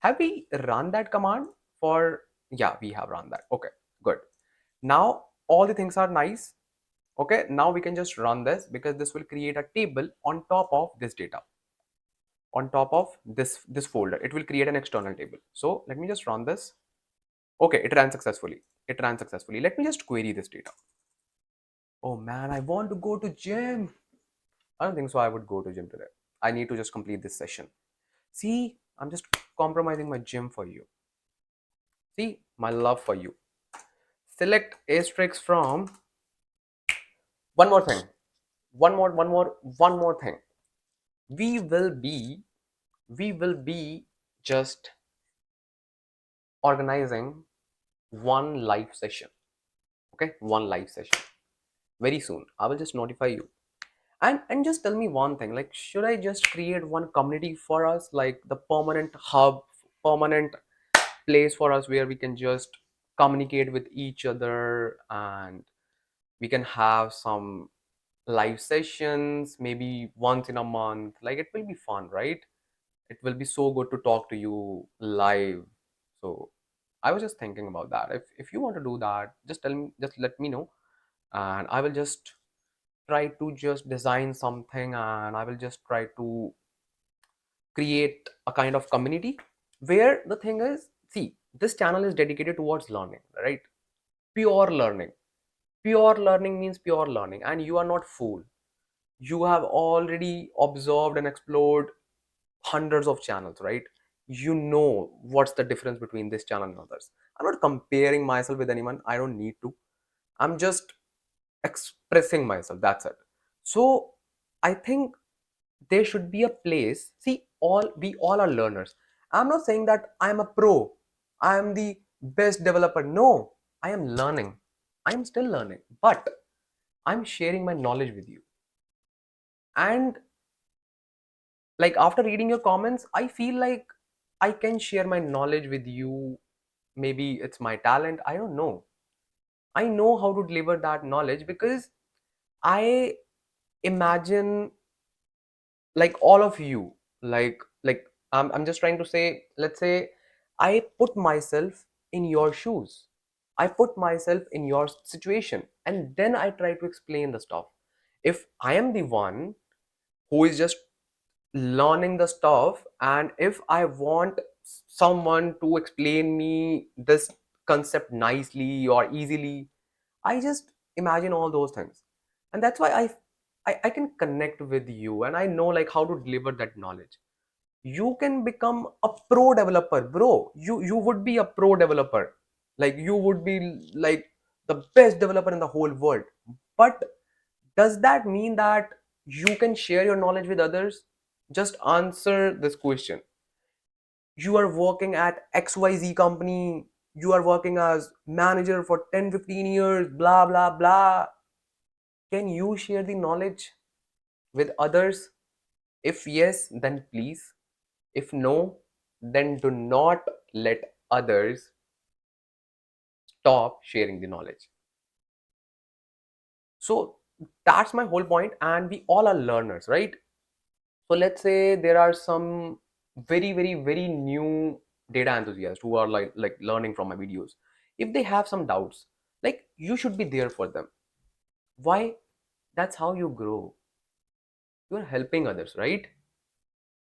Have we run that command for? Yeah, we have run that. Okay, good. Now all the things are nice. Okay, now we can just run this because this will create a table on top of this data, on top of this folder. It will create an external table. So let me just run this. Okay, it ran successfully. It ran successfully. Let me just query this data. Oh man, I want to go to gym. I don't think so I would go to gym today. I need to just complete this session. See, I'm just compromising my gym for you. See, my love for you. Select asterisk from one more thing. One more thing. We will be just organizing one live session. Okay, one live session very soon. I will just notify you. And just tell me one thing, like, should I just create one community for us, like the permanent hub, permanent place for us where we can just communicate with each other, and we can have some live sessions maybe once in a month. Like, it will be fun, right? It will be so good to talk to you live. So I was just thinking about that. If you want to do that, just tell me, just let me know, and I will just try to just design something, and I will just try to create a kind of community where the thing is, see, this channel is dedicated towards learning, right? Pure learning. Pure learning means pure learning, and you are not fool. You have already observed and explored hundreds of channels, right? You know what's the difference between this channel and others. I'm not comparing myself with anyone. I don't need to. I'm just expressing myself. That's it. So I think there should be a place. See, all we all are learners. I'm not saying that I'm a pro. I am the best developer. No, I am learning. I am still learning, but I'm sharing my knowledge with you. And like, after reading your comments, I feel like I can share my knowledge with you. Maybe it's my talent, I don't know. I know how to deliver that knowledge because I imagine, like, all of you, like I'm just trying to say, let's say I put myself in your shoes, I put myself in your situation, and then I try to explain the stuff. If I am the one who is just learning the stuff, and if I want someone to explain me this concept nicely or easily, I just imagine all those things. And that's why I can connect with you, and I know like how to deliver that knowledge. You can become a pro developer, bro. You would be a pro developer. Like, you would be like the best developer in the whole world. But does that mean that you can share your knowledge with others? Just answer this question. You are working at XYZ company, you are working as manager for 10-15 years, blah blah blah. Can you share the knowledge with others? If yes, then please. If no, then do not let others stop sharing the knowledge. So that's my whole point, and we all are learners, right? So let's say there are some very new data enthusiasts who are like learning from my videos. If they have some doubts, like, you should be there for them. Why? That's how you grow. You're helping others, right?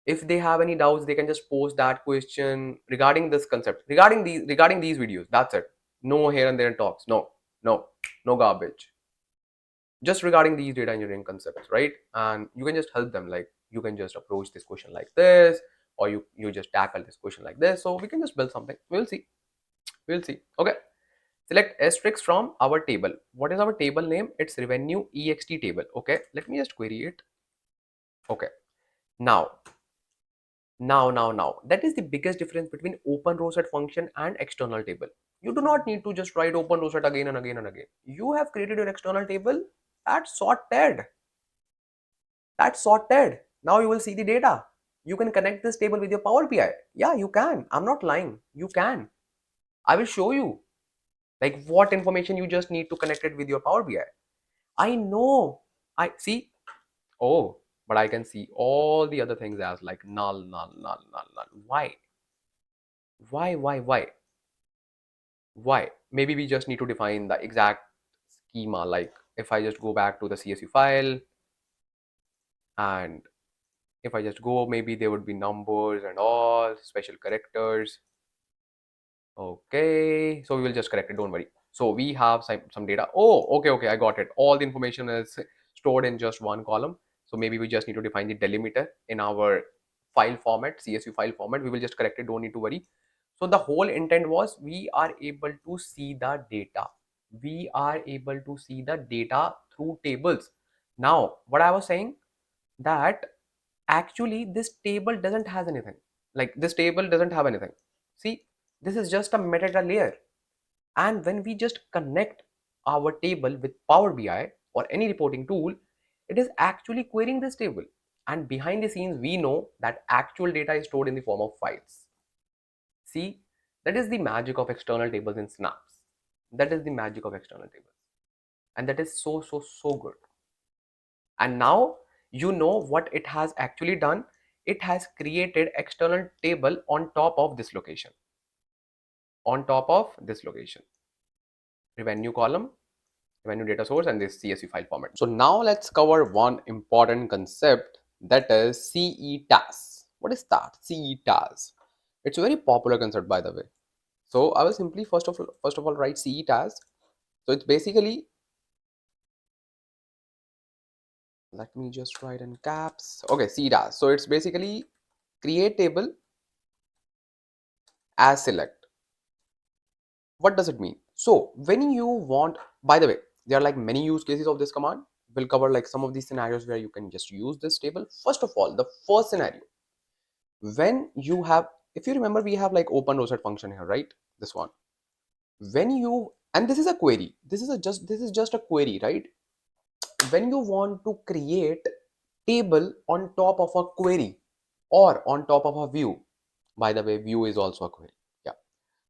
If they have any doubts, they can just post that question regarding this concept, regarding these videos. That's it. No here and there talks. No garbage. Just regarding these data engineering concepts, right? And you can just help them, like, you can just approach this question like this, or you just tackle this question like this. So we can just build something. We'll see. Okay, select asterisk from our table. What is our table name? It's revenue ext table. Okay, let me just query it. Okay, now that is the biggest difference between Openrowset function and external table. You do not need to just write Openrowset again and again and again. You have created your external table. That's sorted. Now you will see the data. You can connect this table with your Power BI. Yeah, you can. I'm not lying. You can. I will show you like what information you just need to connect it with your Power BI. I know. I see. Oh, but I can see all the other things as like null. Why? Why? Maybe we just need to define the exact schema. Like if I just go back to the CSV file, and if I just go, maybe there would be numbers and all special characters. Okay, so we will just correct it, don't worry. So we have some data. Oh, okay, I got it. All the information is stored in just one column. So maybe we just need to define the delimiter in our file format, CSV file format. We will just correct it, don't need to worry. So the whole intent was we are able to see the data. We are able to see the data through tables. Now, what I was saying, that actually this table doesn't has anything. Like this table doesn't have anything. See, this is just a metadata layer. And when we just connect our table with Power BI or any reporting tool, it is actually querying this table. And behind the scenes, we know that actual data is stored in the form of files. See, that is the magic of external tables in Synapse. That is the magic of external tables. And that is so good. And now you know what it has actually done. It has created external table on top of this location. On top of this location. Revenue column, revenue data source, and this CSV file format. So now let's cover one important concept, that is CETAS. What is that? CETAS. It's a very popular concept, by the way. So I will simply first of all write CETAS. So it's basically, let me just write in caps. Okay, CETAS. So it's basically create table as select. What does it mean? So when you want, by the way, there are like many use cases of this command. We'll cover like some of these scenarios where you can just use this table. First of all, the first scenario, when you have, if you remember, we have like Openrowset function here, right? This one. When you, and this is a query, this is just a query, right? When you want to create table on top of a query or on top of a view, by the way, view is also a query. Yeah.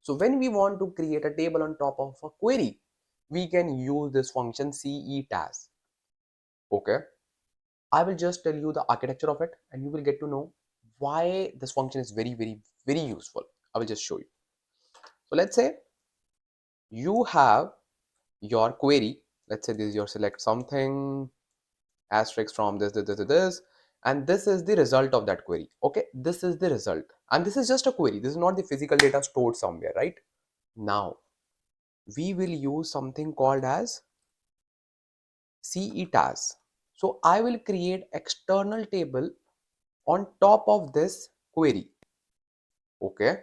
So when we want to create a table on top of a query, we can use this function CETAS. Okay. I will just tell you the architecture of it and you will get to know why this function is very useful. I will just show you. So let's say you have your query. Let's say this is your select something asterisk from this, and this is the result of that query. Okay, this is the result, and this is just a query. This is not the physical data stored somewhere, right? Now we will use something called as CETAS. So I will create external table on top of this query. Okay,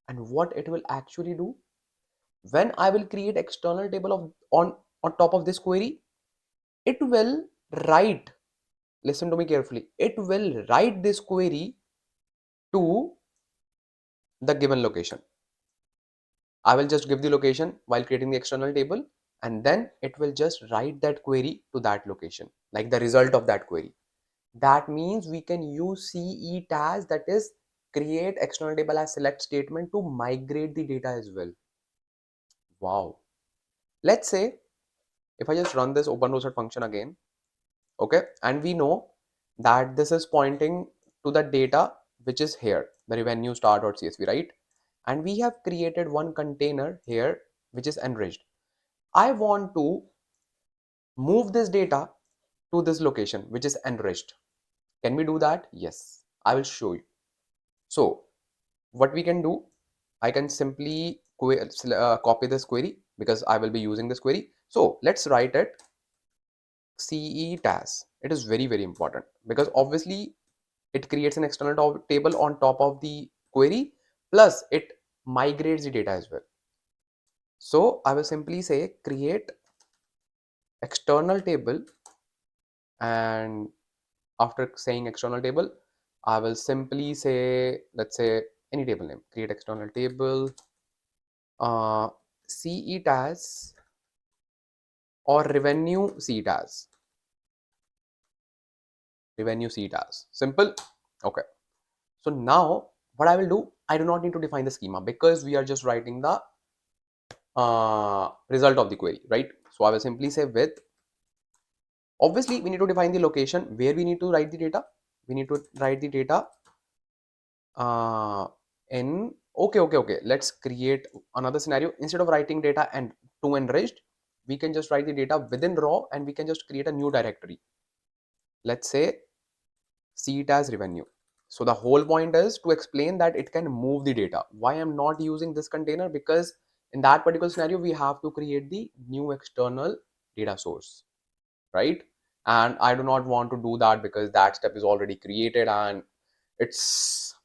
and what it will actually do, when I will create external table of on top of this query, it will write, listen to me carefully, it will write this query to the given location. I will just give the location while creating the external table, and then it will just write that query to that location, like the result of that query. That means we can use CETAS, that is create external table as select statement, to migrate the data as well. Wow. Let's say if I just run this Openrowset function again, okay, and we know that this is pointing to the data which is here, the revenue star.csv, right? And we have created one container here which is enriched. I want to move this data to this location which is enriched. Can we do that? Yes, I will show you. So what we can do, I can simply copy this query because I will be using this query. So let's write it CETAS. It is very important because obviously it creates an external table on top of the query, plus it migrates the data as well. So I will simply say create external table, and after saying external table, I will simply say, let's say any table name, create external table, CETAS or revenue CETAS. Revenue CTAS. Simple. Okay. So now what I will do, I do not need to define the schema because we are just writing the result of the query, right? So I will simply say with, obviously we need to define the location where we need to write the data. We need to write the data in, okay. Let's create another scenario. Instead of writing data and to enriched, we can just write the data within raw and we can just create a new directory. Let's say CETAS revenue. So the whole point is to explain that it can move the data. Why I'm not using this container? Because in that particular scenario, we have to create the new external data source, right? And I do not want to do that because that step is already created and it's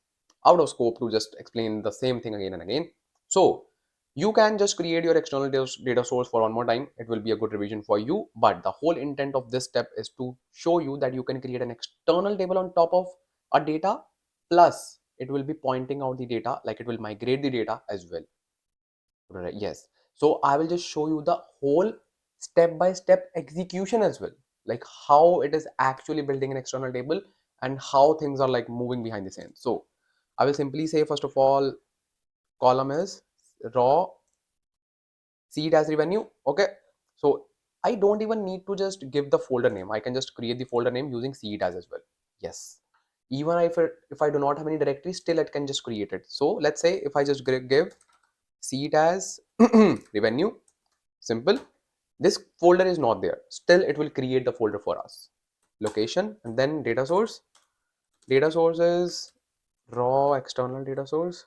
out of scope to just explain the same thing again and again. So you can just create your external data source for one more time. It will be a good revision for you. But the whole intent of this step is to show you that you can create an external table on top of a data. Plus, it will be pointing out the data, like it will migrate the data as well. Right, yes. So I will just show you the whole step-by-step execution as well, like how it is actually building an external table and how things are like moving behind the scenes. So I will simply say, first of all, column is raw seed as revenue. Okay. So I don't even need to just give the folder name. I can just create the folder name using seed as well. Yes. Even if I do not have any directory, still it can just create it. So let's say if I just give seed as revenue, simple, this folder is not there, still it will create the folder for us. Location, and then data source is raw external data source.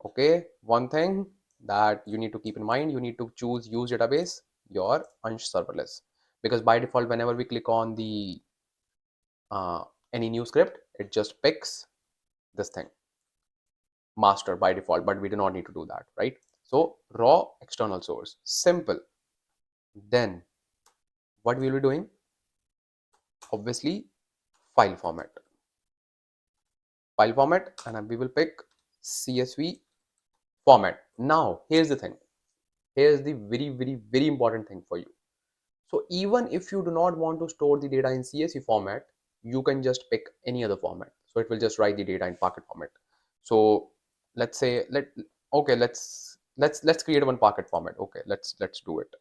Okay, one thing that you need to keep in mind, you need to choose use database your serverless, because by default whenever we click on the any new script, it just picks this thing master by default, but we do not need to do that, right? So raw external source, simple. Then what we will be doing, obviously file format, and we will pick CSV format. Now here's the thing, here's the very important thing for you. So even if you do not want to store the data in CSV format, you can just pick any other format, so it will just write the data in Parquet format. So let's say let's create one Parquet format. Okay, let's do it.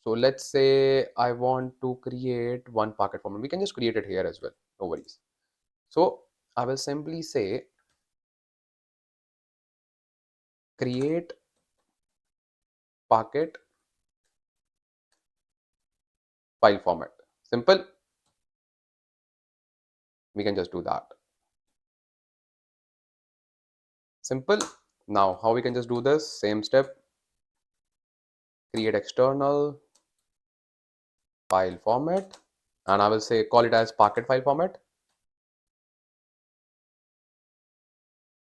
So let's say I want to create one Parquet format. We can just create it here as well, no worries. So I will simply say create Parquet file format. Simple. We can just do that. Simple. Now how we can just do this? Same step. Create external file format, and I will say call it as Parquet file format.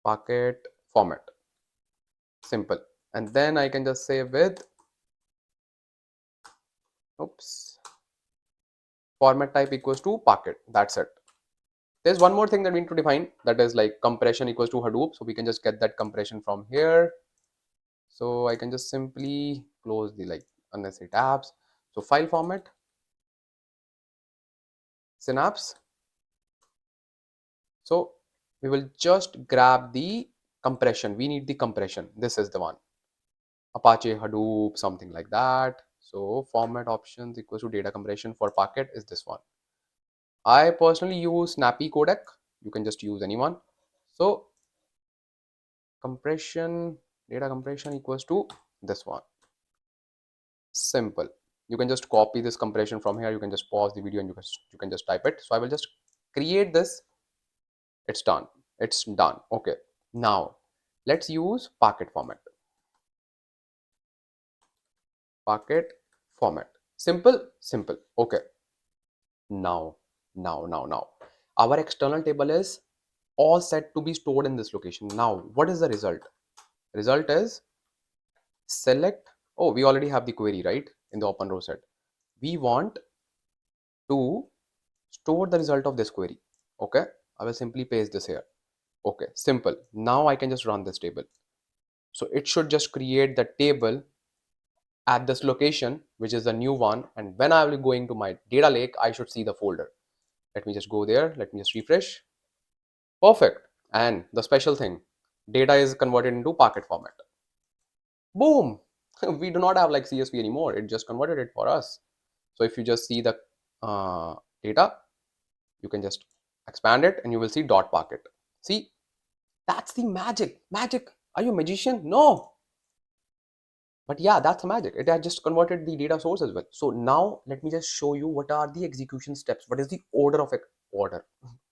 Parquet format. Simple. And then I can just say with format type equals to Parquet. That's it. There's one more thing that we need to define, that is like compression equals to Hadoop. So we can just get that compression from here. So I can just simply close the like unnecessary tabs. So file format, Synapse. So we will just grab the compression. We need the compression. This is the one. Apache Hadoop, something like that. So format options equals to data compression for Parquet is this one. I personally use Snappy codec. You can just use anyone. So compression, data compression equals to this one. Simple. You can just copy this compression from here. You can just pause the video and you can just type it. So I will just create this. It's done. It's done. Okay. Now let's use Parquet format. Parquet format. Simple. Okay. Now our external table is all set to be stored in this location. Now what is the result? Result is select. Oh, we already have the query, right, in the Openrowset. We want to store the result of this query. Okay, I will simply paste this here. Okay, simple. Now I can just run this table. So it should just create the table at this location, which is the new one, and when I will be going to my data lake, I should see the folder. Let me just go there. Let me just refresh. Perfect. And the special thing, data is converted into Parquet format. Boom. We do not have like CSV anymore. It just converted it for us. So if you just see the data, you can just expand it and you will see dot Parquet. See, that's the magic. Are you a magician? No. But yeah, that's magic. It had just converted the data source as well. So now let me just show you what are the execution steps. What is the order of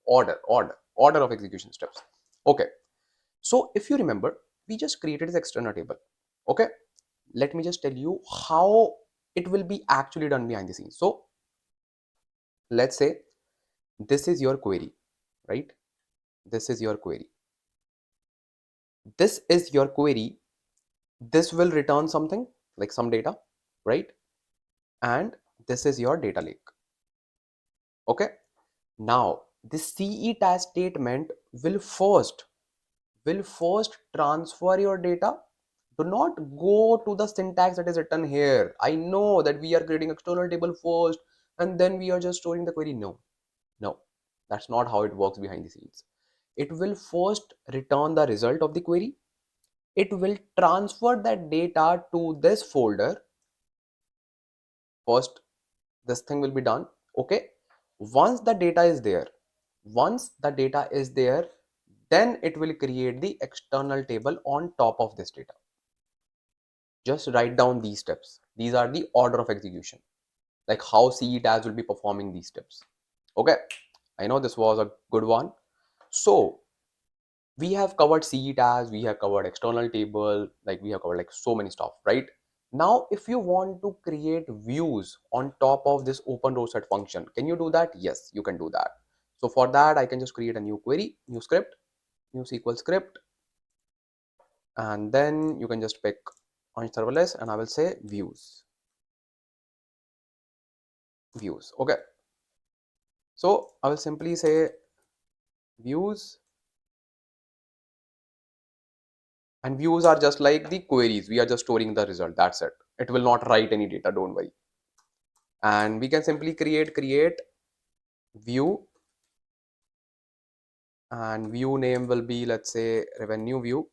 order of execution steps? Okay. So if you remember, we just created this external table. Okay. Let me just tell you how it will be actually done behind the scenes. So let's say this is your query, right? This is your query. This is your query. This will return something like some data, right? And this is your data lake. Okay. Now this CETAS statement will first transfer your data. Do not go to the syntax that is written here. I know that we are creating external table first and then we are just storing the query. No, that's not how it works behind the scenes. It will first return the result of the query. It will transfer that data to this folder. First, this thing will be done. Okay. Once the data is there, then it will create the external table on top of this data. Just write down these steps. These are the order of execution, like how CETAS will be performing these steps. Okay, I know this was a good one. So we have covered CETAS, we have covered external table, like we have covered like so many stuff, right? Now, if you want to create views on top of this Openrowset function, can you do that? Yes, you can do that. So for that, I can just create a new query, new script, new SQL script, and then you can just pick on serverless and I will say views. Okay. So I will simply say views, and views are just like the queries. We are just storing the result. That's it. It will not write any data. Don't worry. And we can simply create view, and view name will be, let's say, revenue view.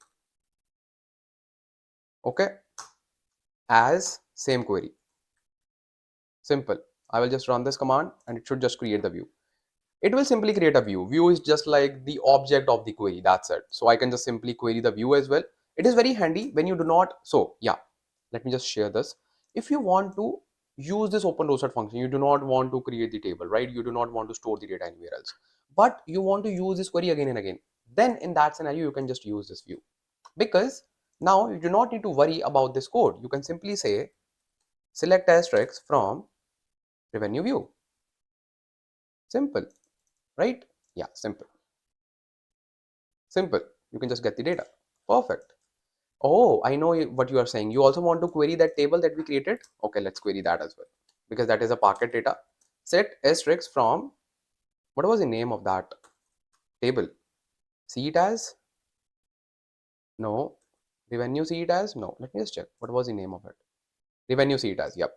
Okay. As same query. Simple. I will just run this command and it should just create the view. It will simply create a view. View is just like the object of the query. That's it. So I can just simply query the view as well. It is very handy when you do not. So yeah, let me just share this. If you want to use this Openrowset function, you do not want to create the table, right? You do not want to store the data anywhere else, but you want to use this query again and again. Then in that scenario, you can just use this view, because now you do not need to worry about this code. You can simply say select asterisk from revenue view. Simple, right? Yeah, simple. You can just get the data. Perfect. Oh, I know what you are saying. You also want to query that table that we created. Okay, let's query that as well, because that is a packet data. Set asterisk from, what was the name of that table? CETAS? No. Revenue CETAS? No. Let me just check. What was the name of it? Revenue CETAS. Yep.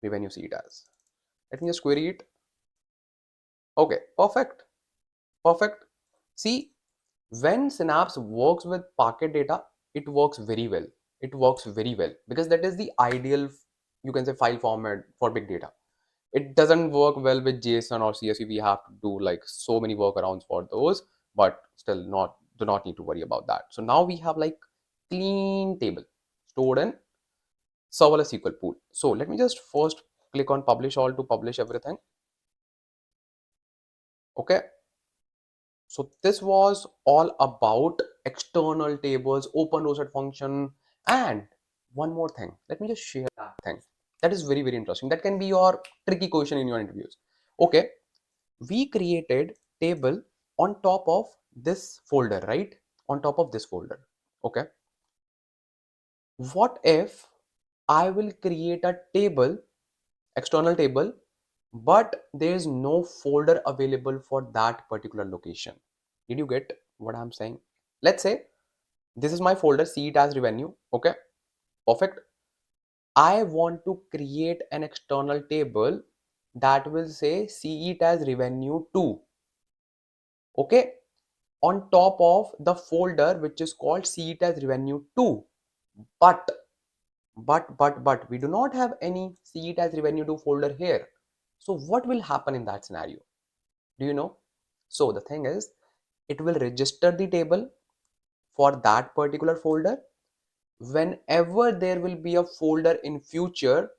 Revenue CETAS. Let me just query it. Okay, perfect. Perfect. See, when Synapse works with Parquet data, it works very well. It works very well because that is the ideal, you can say, file format for big data. It doesn't work well with JSON or CSV. We have to do like so many workarounds for those, but still do not need to worry about that. So now we have like clean table stored in serverless SQL pool. So let me just first click on publish all to publish everything. Okay. So this was all about external tables, Openrowset function, and one more thing. Let me just share that thing. That is very, very interesting. That can be your tricky question in your interviews. Okay, we created table on top of this folder, right? On top of this folder. Okay. What if I will create a table, external table, but there is no folder available for that particular location? Did you get what I'm saying? Let's say this is my folder, see it as revenue. Okay, perfect. I want to create an external table that will say see it as revenue 2. Okay, on top of the folder which is called see it as revenue 2. But we do not have any see it as revenue 2 folder here. So what will happen in that scenario? Do you know? So the thing is, it will register the table for that particular folder. Whenever there will be a folder in future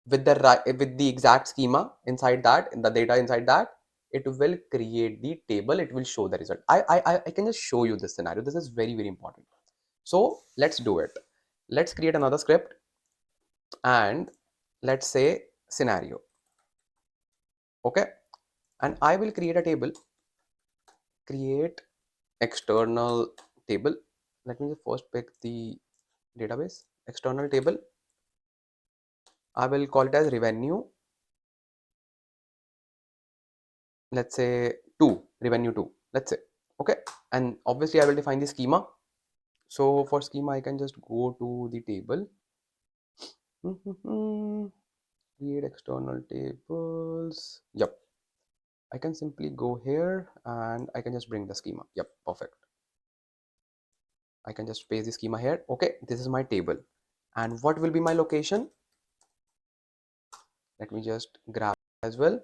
with the exact schema inside that, in the data inside that, it will create the table, it will show the result. I can just show you this scenario. This is very, very important. So let's do it. Let's create another script and let's say scenario. Okay, and I will create a table, create external table. Let me just first pick the database, external table. I will call it as revenue, let's say 2, revenue 2, let's say. Okay, and obviously I will define the schema. So for schema I can just go to the table, create external tables. Yep, I can simply go here and I can just bring the schema. Yep, perfect. I can just paste the schema here. Okay, this is my table. And what will be my location? Let me just grab as well.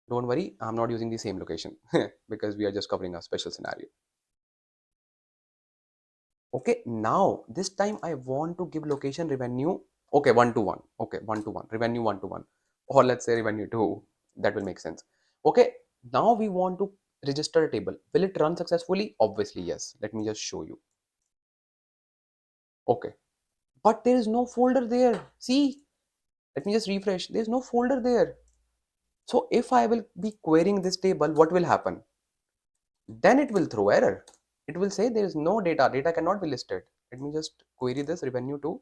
Don't worry, I'm not using the same location because we are just covering a special scenario. Okay, now this time I want to give location revenue. Okay, 1 to 1. Okay, 1 to 1. Revenue 1 to 1. Or let's say revenue 2. That will make sense. Okay, now we want to register a table. Will it run successfully? Obviously, yes. Let me just show you. Okay, but there is no folder there. See, let me just refresh. There's no folder there. So if I will be querying this table, what will happen? Then it will throw error. It will say there is no data. Data cannot be listed. Let me just query this revenue 2.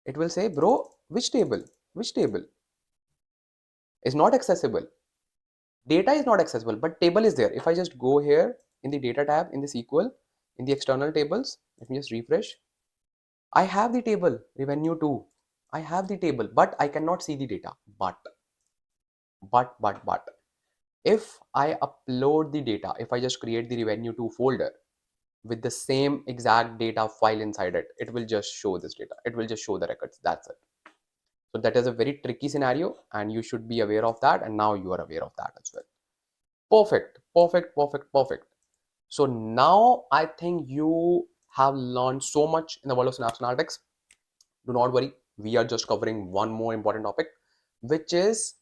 It will say, bro, which table? Which table is not accessible? Data is not accessible, but table is there. If I just go here in the data tab in the SQL, in the external tables, let me just refresh. I have the table revenue 2. I have the table, but I cannot see the data. But if I upload the data, if I just create the revenue 2 folder with the same exact data file inside it, it will just show this data. It will just show the records. That's it. So that is a very tricky scenario and you should be aware of that. And now you are aware of that as well. Perfect, perfect, perfect, perfect. So now I think you have learned so much in the world of Synapse Analytics. Do not worry. We are just covering one more important topic, which is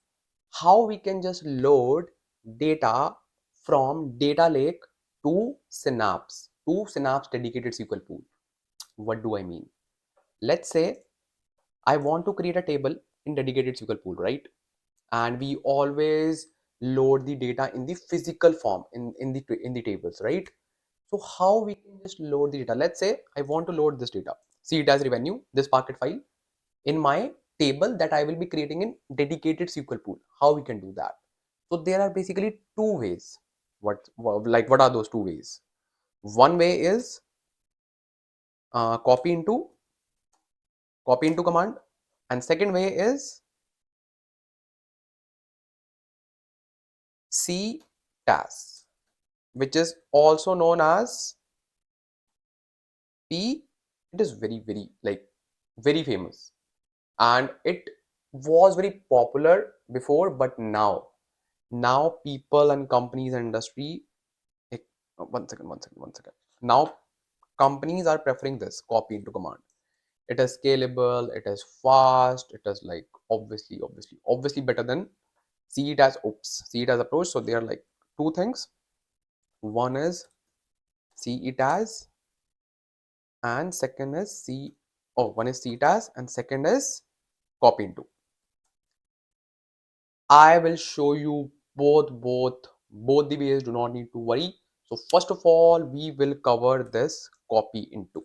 how we can just load data from Data Lake to Synapse Dedicated SQL Pool. What do I mean? Let's say I want to create a table in Dedicated SQL Pool, right? And we always load the data in the physical form in the tables, right? So how we can just load the data? Let's say I want to load this data, see it as revenue, this Parquet file, in my table that I will be creating in Dedicated SQL Pool. How we can do that? So there are basically two ways. What are those two ways? One way is copy into command, and second way is CTAS, which is also known as P. It is very very famous, and it was very popular before, but now people and companies and industry, one second. Now companies are preferring this copy into command. It is scalable, it is fast, it is like obviously better than CTAS approach. So there are like two things. One is CTAS and second is one is CTAS and second is copy into. I will show you both the ways. Do not need to worry. So first of all, we will cover this copy into.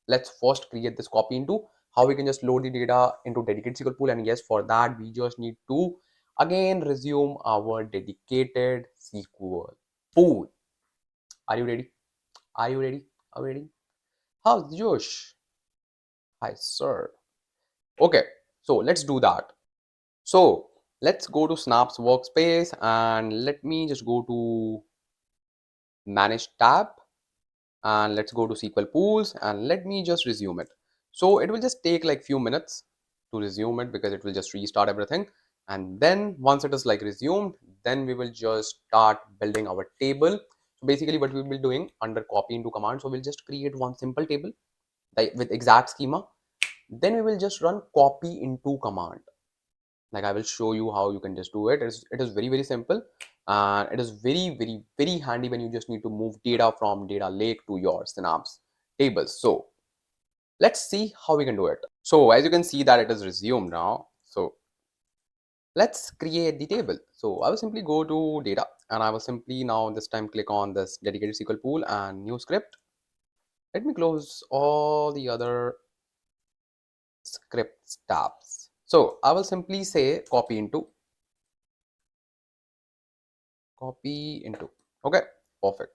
Let's first create this copy into, how we can just load the data into dedicated SQL pool. And yes, for that we just need to again resume our dedicated SQL pool. Are you ready? Are you ready? Are you ready? How's Josh? Hi, sir. Okay, so let's do that. So let's go to Synapse Workspace and let me just go to Manage tab and let's go to SQL Pools and let me just resume it. So it will just take like few minutes to resume it because it will just restart everything. And then once it is like resumed, then we will just start building our table. Basically what we'll be doing under copy into command, so we'll just create one simple table with exact schema. Then we will just run copy into command. Like I will show you how you can just do it. It is very, very simple, and it is very, very, very handy when you just need to move data from data lake to your Synapse tables. So let's see how we can do it. So as you can see that it is resumed now. So let's create the table. So I will simply go to data, and I will simply now this time click on this dedicated SQL pool and new script. Let me close all the other scripts tabs. So I will simply say copy into. Okay, perfect.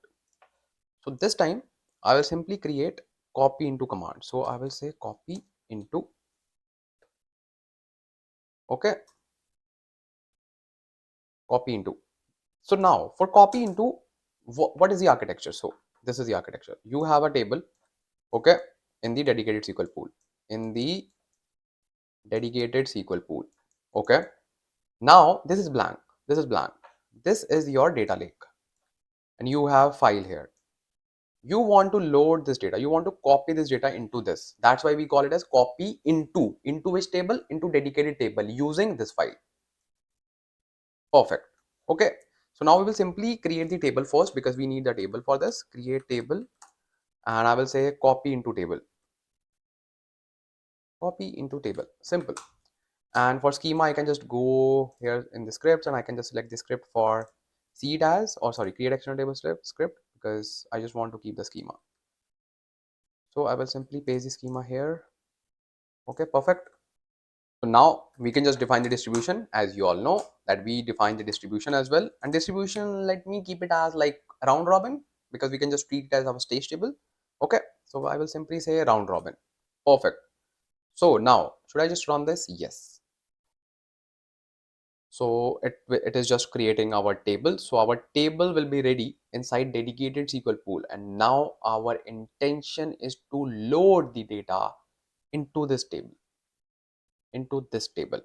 So this time I will simply create copy into command. So I will say copy into. Okay, copy into. So now for copy into, what is the architecture? So this is the architecture. You have a table, okay, in the dedicated SQL pool. In the dedicated SQL pool. Okay. Now this is blank. This is blank. This is your data lake, and you have file here. You want to load this data. You want to copy this data into this. That's why we call it as copy into. Into which table? Into dedicated table using this file. Perfect. Okay. So now we will simply create the table first because we need the table for this. Create table, and I will say copy into table. Copy into table. Simple. And for schema, I can just go here in the scripts, and I can just select the script for CETAS, or sorry, create external table script, because I just want to keep the schema. So I will simply paste the schema here. Okay, perfect. So now we can just define the distribution. As you all know that we define the distribution as well. And distribution, let me keep it as like round robin, because we can just treat it as our stage table. Okay, so I will simply say round robin. Perfect. So now should I just run this? Yes. So it is just creating our table. So our table will be ready inside dedicated SQL pool. And now our intention is to load the data into this table.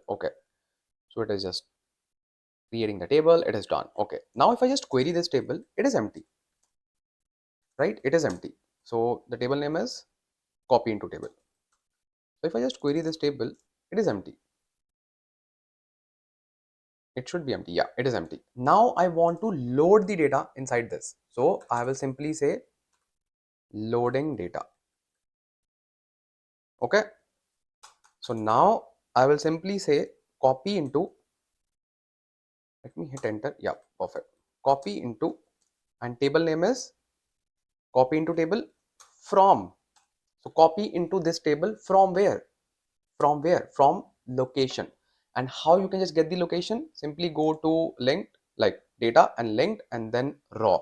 Okay. So it is just creating the table. It is done. Okay. Now if I just query this table, it is empty, right? It is empty. So the table name is copy into table. So if I just query this table, it is empty. It should be empty. Yeah, it is empty. Now I want to load the data inside this. So I will simply say loading data. Okay. So now I will simply say copy into. Let me hit enter. Yeah, perfect. Copy into, and table name is copy into table from. So copy into this table from where? From where? From location. And how you can just get the location? Simply go to linked, like data and linked, and then raw.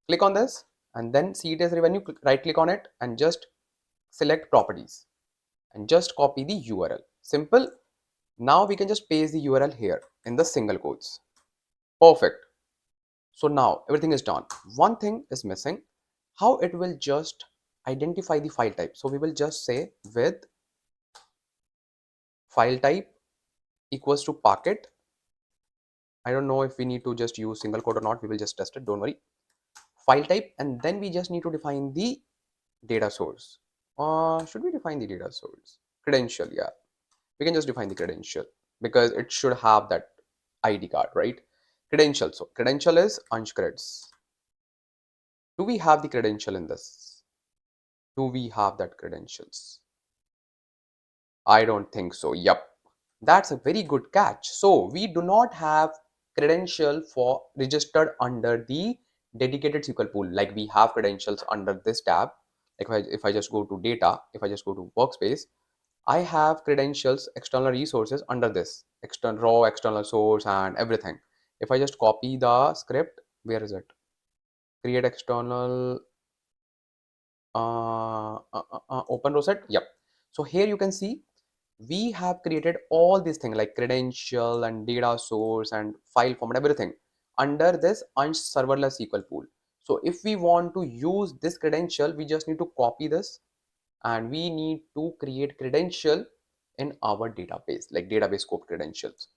Click on this, and then CTAS revenue, right click on it and just select properties and just copy the URL. Simple. Now we can just paste the URL here in the single quotes. Perfect. So now everything is done. One thing is missing, how it will just identify the file type. So we will just say with file type equals to packet. I don't know if we need to just use single quote or not. We will just test it. Don't worry. File type, and then we just need to define the data source. Should we define the data source? Credential, yeah. We can just define the credential because it should have that ID card, right? Credential. So credential is Anshcreds. Do we have the credential in this? Do we have that credentials? I don't think so. Yep. That's a very good catch. So we do not have credential for registered under the dedicated SQL pool. Like we have credentials under this tab. Like if I just go to data, if I just go to workspace, I have credentials, external resources under this external raw, external source, and everything. If I just copy the script, where is it? Create external Openrowset. Yep. So here you can see we have created all these things like credential and data source and file format, everything under this serverless SQL pool. So if we want to use this credential, we just need to copy this and we need to create credential in our database, like database scope credentials.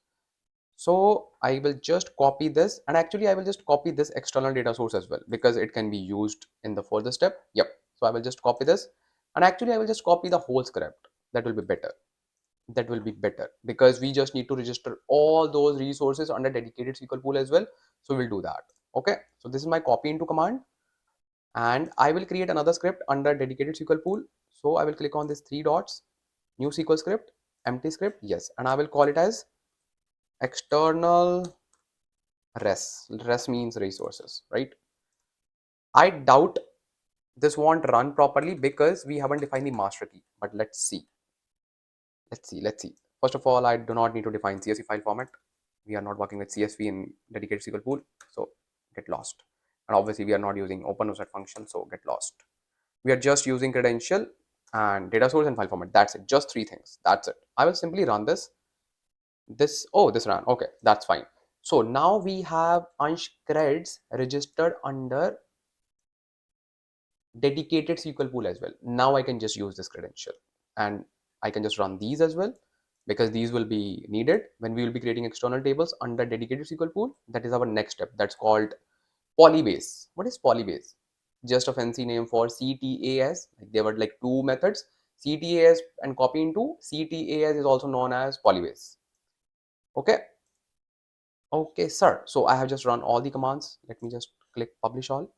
So I will just copy this, and actually I will just copy this external data source as well because it can be used in the further step. Yep. So I will just copy this, and actually I will just copy the whole script. That will be better. That will be better because we just need to register all those resources under dedicated SQL pool as well. So we'll do that. Okay. So this is my copy into command, and I will create another script under dedicated SQL pool. So I will click on these three dots, new SQL script, empty script. Yes. And I will call it as external res means resources, right? I doubt this won't run properly because we haven't defined the master key, but let's see. First of all, I do not need to define CSV file format. We are not working with CSV in dedicated SQL pool, so get lost. And obviously we are not using Openrowset function, so get lost. We are just using credential and data source and file format. That's it, just three things. That's it. I will simply run this ran. Okay, that's fine. So now we have Ansh creds registered under dedicated SQL pool as well. Now I can just use this credential, and I can just run these as well because these will be needed when we will be creating external tables under dedicated SQL pool. That is our next step. That's called Polybase. What is Polybase? Just a fancy name for CTAS. There were like two methods, CTAS and copy into. CTAS is also known as Polybase. Okay. Okay, sir. So I have just run all the commands. Let me just click publish all.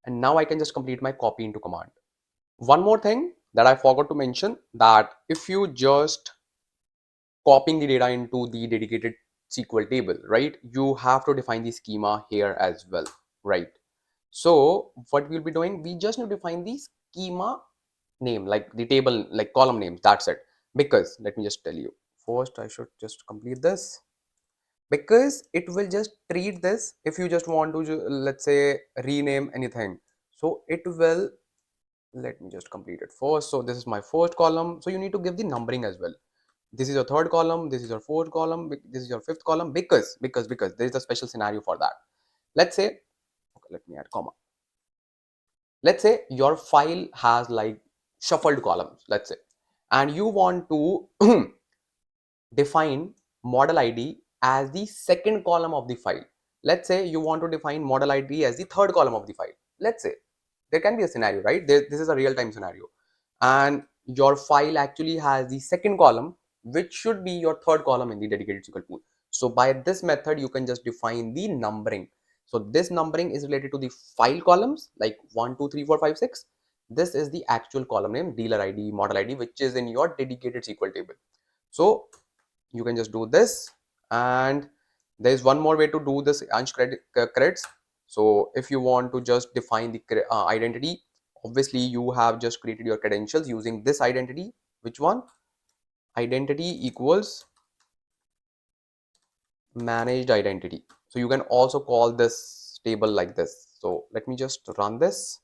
And now I can just complete my copy into command. One more thing that I forgot to mention, that if you just copying the data into the dedicated SQL table, right, you have to define the schema here as well, right? So what we'll be doing, we just need to define the schema name, like the table, like column names. That's it. Because let me just tell you, first I should just complete this because it will just treat this if you just want to let's say rename anything. So it will, let me just complete it first. So this is my first column, so you need to give the numbering as well. This is your third column, this is your fourth column, this is your fifth column, because there is a special scenario for that. Let's say, okay, let me add comma. Let's say your file has like shuffled columns, let's say, and you want to define model ID as the second column of the file. Let's say you want to define model ID as the third column of the file. Let's say there can be a scenario, right? This is a real-time scenario, and your file actually has the second column, which should be your third column in the dedicated SQL pool. So by this method, you can just define the numbering. So this numbering is related to the file columns like 1, 2, 3, 4, 5, 6. This is the actual column name, dealer ID, model ID, which is in your dedicated SQL table. So you can just do this, and there is one more way to do this creds. So if you want to just define the identity, obviously you have just created your credentials using this identity. Which one? Identity equals managed identity. So you can also call this table like this. So let me just run this,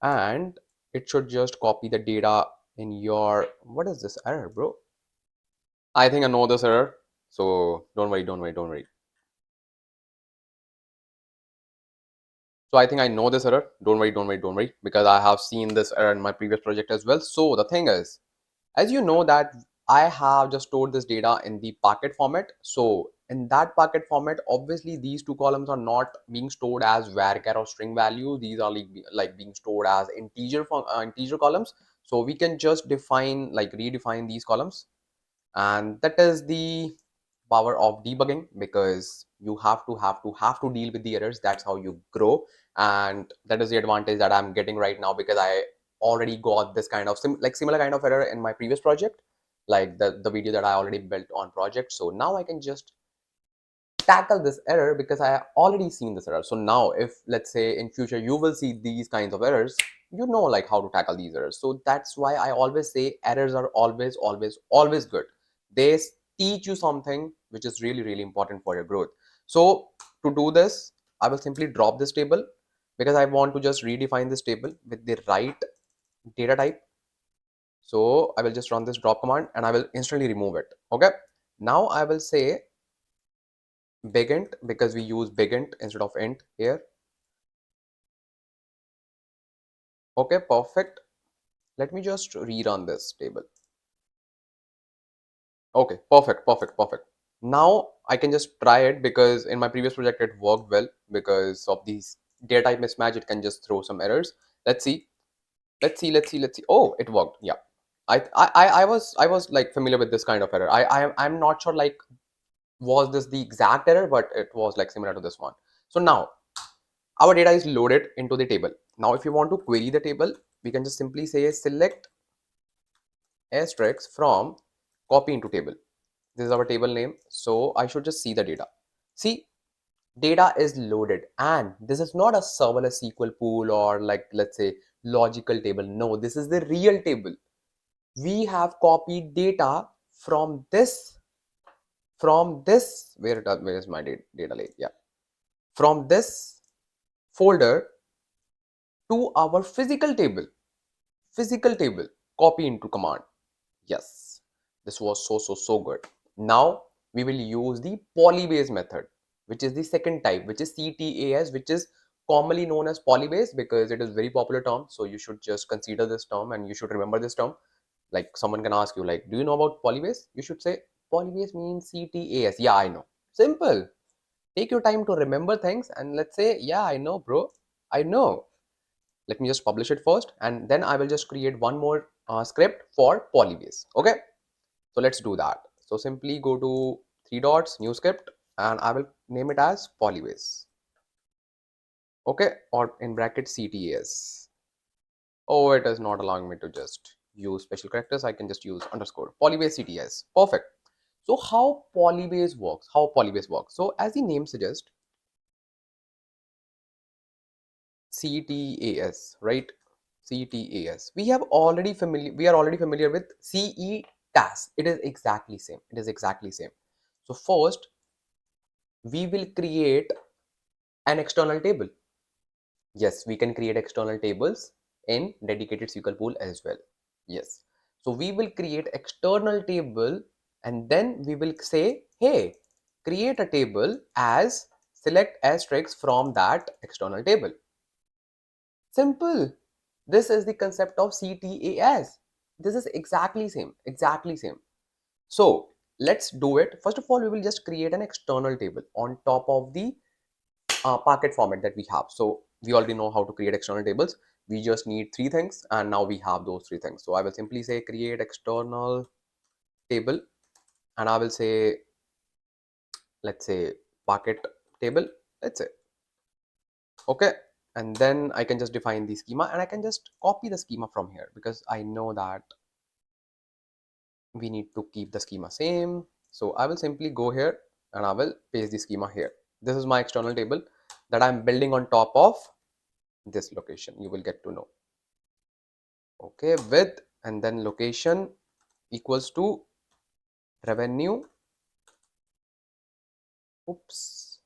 and it should just copy the data in your, what is this error, bro? I think I know this error, so don't worry. So I think I know this error. Don't worry, because I have seen this error in my previous project as well. So the thing is, as you know that I have just stored this data in the packet format. So in that packet format, obviously these two columns are not being stored as varchar or string value. These are like being stored as integer columns. So we can just redefine these columns, and that is the power of debugging, because you have to deal with the errors. That's how you grow, and that is the advantage that I'm getting right now, because I already got this kind of similar kind of error in my previous project, like the video that I already built on project. So now I can just tackle this error because I already seen this error. So now if let's say in future you will see these kinds of errors, you know like how to tackle these errors. So that's why I always say errors are always good. They teach you something which is really important for your growth. So to do this, I will simply drop this table because I want to just redefine this table with the right data type. So I will just run this drop command and I will instantly remove it. Okay, now I will say big int, because we use big int instead of int here. Okay, perfect. Let me just rerun this table. Okay, perfect. Now I can just try it because in my previous project it worked well. Because of these data type mismatch, it can just throw some errors. Let's see. Let's see. Oh, it worked. Yeah. I was like familiar with this kind of error. I'm not sure like was this the exact error, but it was like similar to this one. So now our data is loaded into the table. Now if you want to query the table, we can just simply say select asterisk from copy into table. This is our table name. So I should just see the data. See, data is loaded, and this is not a serverless SQL pool or like let's say logical table. No, this is the real table. We have copied data from this where is my data lake? Yeah, from this folder to our physical table, copy into command. Yes, this was so good. Now we will use the Polybase method, which is the second type, which is CTAS, which is commonly known as Polybase because it is very popular term. So you should just consider this term and you should remember this term. Like someone can ask you like, do you know about Polybase? You should say Polybase means CTAS. Yeah, I know. Simple. Take your time to remember things and let's say, yeah, I know, bro. I know. Let me just publish it first and then I will just create one more script for Polybase. Okay. So let's do that. So simply go to three dots, new script, and I will name it as Polybase. Okay, or in bracket CTAS. Oh, it is not allowing me to just use special characters. I can just use underscore Polybase CTAS. Perfect. So how Polybase works? How Polybase works? So as the name suggests, CTAS, right? CTAS. We are already familiar with CETAS. It is exactly same. It is exactly same. So first we will create an external table. Yes, we can create external tables in dedicated SQL pool as well. Yes. So we will create external table and then we will say, hey, create a table as select asterisk from that external table. Simple. This is the concept of CTAS. This is exactly same, exactly same. So let's do it. First of all, we will just create an external table on top of the packet format that we have. So we already know how to create external tables. We just need three things and now we have those three things. So I will simply say create external table and I will say, let's say packet table, let's say, okay. And then I can just define the schema and I can just copy the schema from here because I know that we need to keep the schema same. So I will simply go here and I will paste the schema here. This is my external table that I'm building on top of this location. You will get to know. Okay, with and then location equals to revenue. Oops,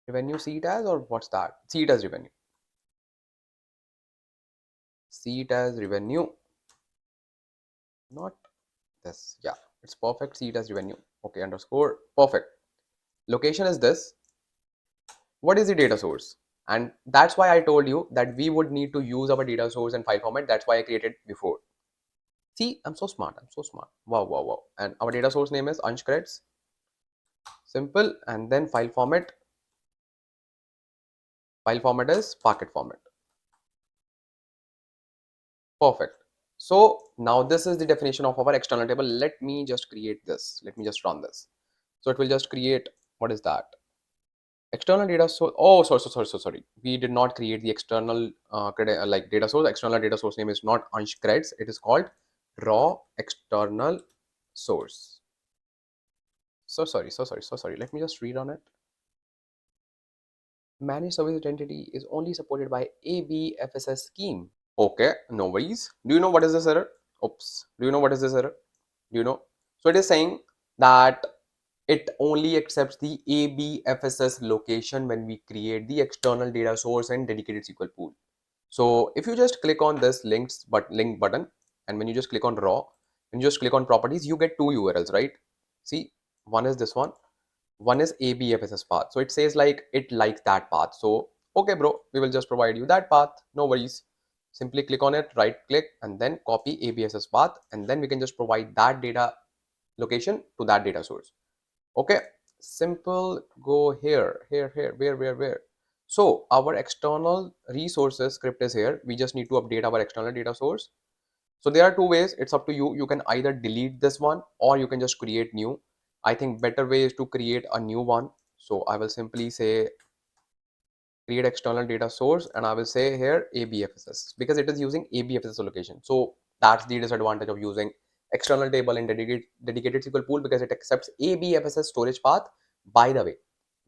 revenue CTAS or what's that? CTAS revenue. CTAS revenue, not this. Yeah, it's perfect. CTAS revenue. Okay, underscore. Perfect. Location is this. What is the data source? And that's why I told you that we would need to use our data source and file format. That's why I created before. See, I'm so smart. I'm so smart. Wow, wow, wow. And our data source name is Anshcreds. Simple. And then file format. File format is packet format. Perfect. So now this is the definition of our external table. Let me just create this. Let me just run this. So it will just create, what is that? External data source. Oh, sorry. We did not create the external like data source. External data source name is not Anshcreds. It is called raw external source. So sorry. Let me just read on it. Managed service identity is only supported by ABFSS scheme. Okay, no worries. Do you know what is this error? Oops. Do you know what is this error? Do you know? So it is saying that it only accepts the ABFSS location when we create the external data source and dedicated SQL pool. So if you just click on this link button, and when you just click on raw, when you just click on properties, you get two URLs, right? See, one is this one is ABFSS path. So it says like it likes that path. So okay, bro, we will just provide you that path. No worries. Simply click on it, right click, and then copy ABFSS path, and then we can just provide that data location to that data source. Okay, simple. Go here, where. So our external resources script is here. We just need to update our external data source. So there are two ways. It's up to you. You can either delete this one or you can just create new. I think better way is to create a new one. So I will simply say create external data source, and I will say here ABFSS because it is using ABFSS location. So that's the disadvantage of using external table in dedicated SQL pool, because it accepts ABFSS storage path. By the way,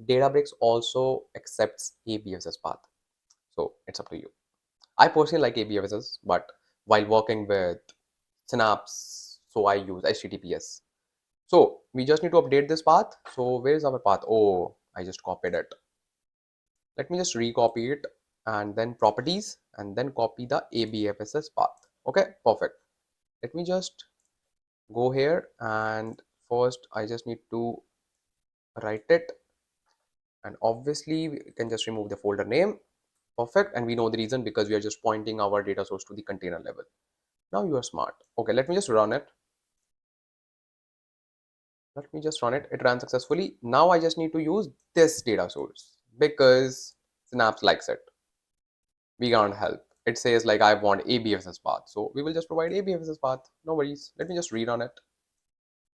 Databricks also accepts ABFSS path. So it's up to you. I personally like ABFSS, but while working with Synapse, so I use HTTPS. So we just need to update this path. So where is our path? Oh, I just copied it. Let me just recopy it and then properties and then copy the ABFSS path. Okay, perfect. Let me just go here and first I just need to write it, and obviously we can just remove the folder name. Perfect. And we know the reason because we are just pointing our data source to the container level. Now you are smart. Okay, let me just run it. Let me just run it. It ran successfully. Now I just need to use this data source because Synapse likes it. We can't help. It says like I want ABFSS path. So we will just provide ABFSS path. No worries. Let me just rerun it.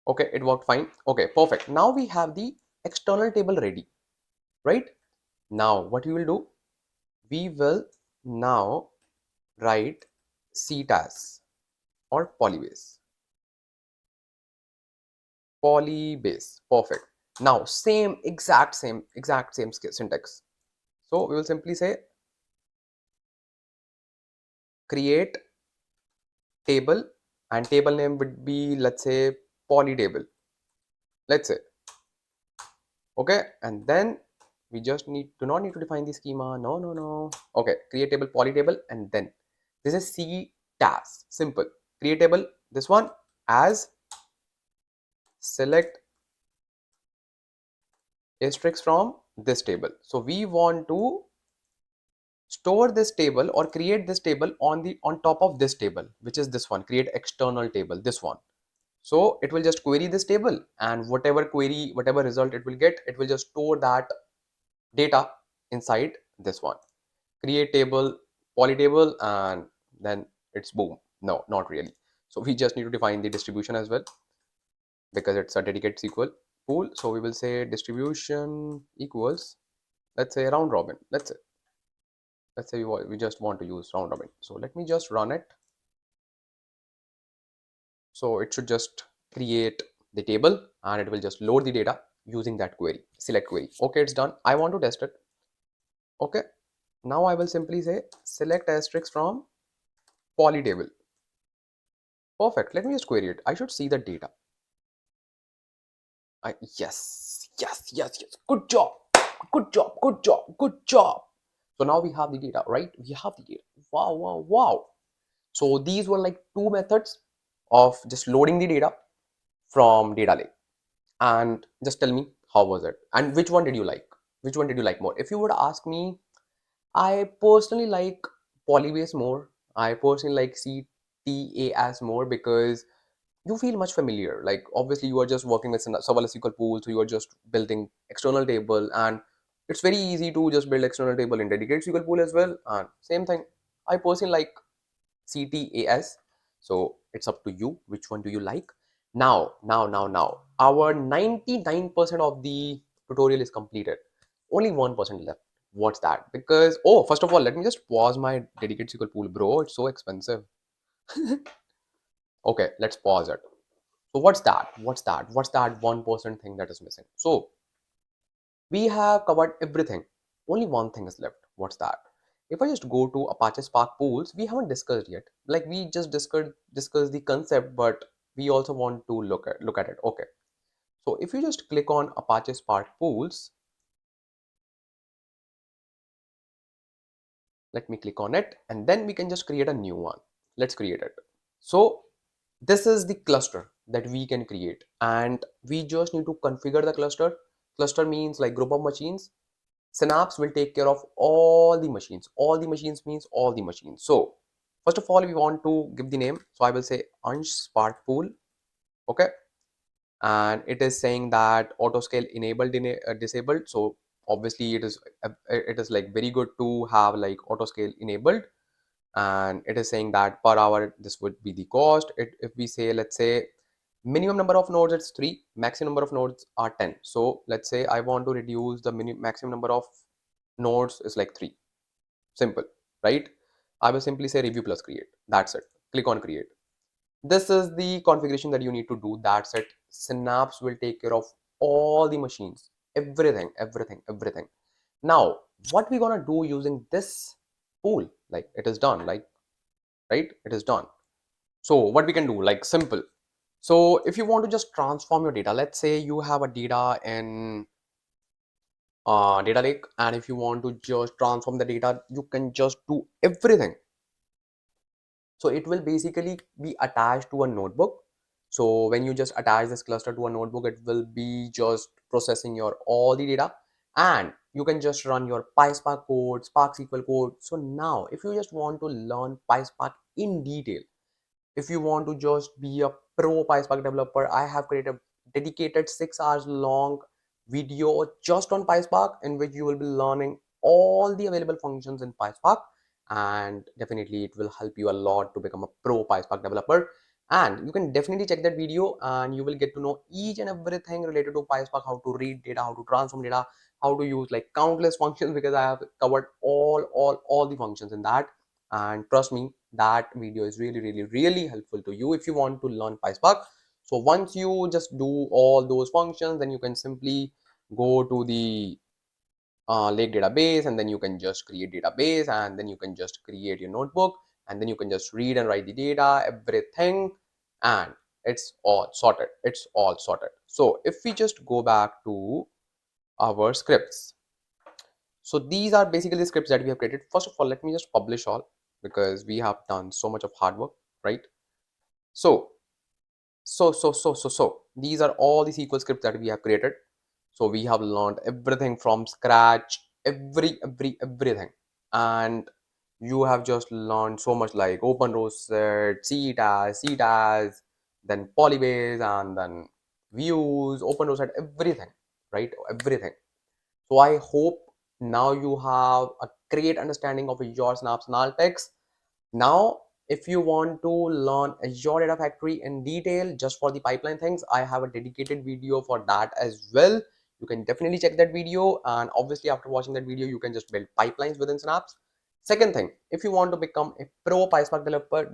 Okay, it worked fine. Okay, perfect. Now we have the external table ready, right? Now what we will do, we will now write CTAS or Polybase. Polybase. Perfect. Now exact same syntax. So we will simply say create table, and table name would be, let's say, poly table, let's say. Okay, and then we just do not need to define the schema. No. Okay, create table, poly table, and then this is CTAS. Simple. Create table, this one, as select asterisk from this table. So we want to store this table or create this table on top of this table, which is this one, create external table, this one. So it will just query this table, and whatever result it will get, it will just store that data inside this one. Create table, poly table, and then it's boom. No, not really. So we just need to define the distribution as well because it's a dedicated SQL pool. So we will say distribution equals, let's say, round robin. Let's say we just want to use round robin. So let me just run it. So it should just create the table and it will just load the data using that query, select query. Okay, it's done. I want to test it. Okay, now I will simply say select asterisk from poly table. Perfect. Let me just query it. I should see the data. Yes. Good job. So now we have the data, right? We have the data. Wow. So these were like two methods of just loading the data from data lake. And just tell me, how was it? And which one did you like? Which one did you like more? If you would ask me, I personally like Polybase more. I personally like CTAS more because you feel much familiar. Like obviously you are just working with serverless SQL pool, so you are just building external table, and it's very easy to just build external table in dedicated SQL pool as well. And same thing, I personally like CTAS. So it's up to you. Which one do you like? Now. Our 99% of the tutorial is completed. Only 1% left. What's that? Because, oh, first of all, let me just pause my dedicated SQL pool, bro. It's so expensive. Okay, let's pause it. So what's that? What's that 1% thing that is missing? So we have covered everything. Only one thing is left. What's that? If I just go to Apache Spark Pools, we haven't discussed yet. Like we just discussed the concept, but we also want to look at it. Okay. So if you just click on Apache Spark Pools, let me click on it, and then we can just create a new one. Let's create it. So this is the cluster that we can create, and we just need to configure the cluster. Cluster means like group of machines. Synapse will take care of all the machines. All the machines means all the machines. So first of all, we want to give the name. So I will say Ansh Spark Pool. Okay. and it is saying that auto scale enabled disabled. So obviously it is like very good to have like auto scale enabled, and it is saying that per hour this would be the cost. If we say, let's say minimum number of nodes, it's 3, maximum number of nodes are 10. So let's say I want to reduce the maximum number of nodes is like 3. Simple, right? I will simply say review plus create. That's it. Click on create. This is the configuration that you need to do. That's it. Synapse will take care of all the machines, everything, everything, everything. Now, what we gonna do using this pool? Like it is done, like, right? It is done. So what we can do, like simple. So if you want to just transform your data, let's say you have a data in data lake, and if you want to just transform the data, you can just do everything. So it will basically be attached to a notebook. So when you just attach this cluster to a notebook, it will be just processing your all the data, and you can just run your PySpark code, Spark SQL code. So now if you just want to learn PySpark in detail, if you want to just be a pro PySpark developer, I have created a dedicated 6 hours long video just on PySpark, in which you will be learning all the available functions in PySpark, and definitely it will help you a lot to become a pro PySpark developer. And you can definitely check that video, and you will get to know each and everything related to PySpark, how to read data, how to transform data, how to use like countless functions, because I have covered all the functions in that. And trust me, that video is really helpful to you if you want to learn PySpark. So once you just do all those functions, then you can simply go to the lake database, and then you can just create database, and then you can just create your notebook, and then you can just read and write the data, everything, and it's all sorted. It's all sorted. So if we just go back to our scripts, so these are basically scripts that we have created. First of all, let me just publish all, because we have done so much of hard work, right? So, these are all the SQL scripts that we have created. So we have learned everything from scratch, everything. And you have just learned so much, like Openrowset, CETAS, then Polybase, and then views, Openrowset, everything, right? Everything. So I hope now you have a great understanding of Azure Synapse Analytics. Now, if you want to learn Azure Data Factory in detail just for the pipeline things, I have a dedicated video for that as well. You can definitely check that video, and obviously after watching that video, you can just build pipelines within Synapse. Second thing, if you want to become a pro PySpark developer,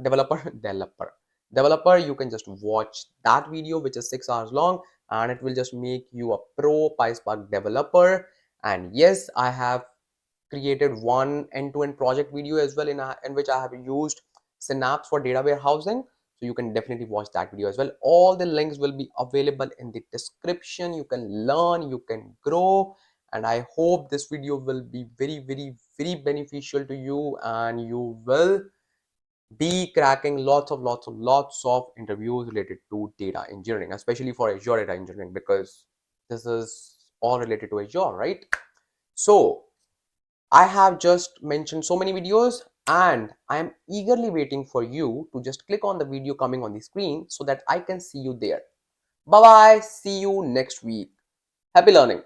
you can just watch that video, which is 6 hours long, and it will just make you a pro PySpark developer. And yes, I have created one end-to-end project video as well, in which I have used Synapse for data warehousing. So you can definitely watch that video as well. All the links will be available in the description. You can learn, you can grow, and I hope this video will be very beneficial to you, and you will be cracking lots of interviews related to data engineering, especially for Azure data engineering, because this is all related to Azure, right? So I have just mentioned so many videos, and I am eagerly waiting for you to just click on the video coming on the screen so that I can see you there. Bye bye. See you next week. Happy learning.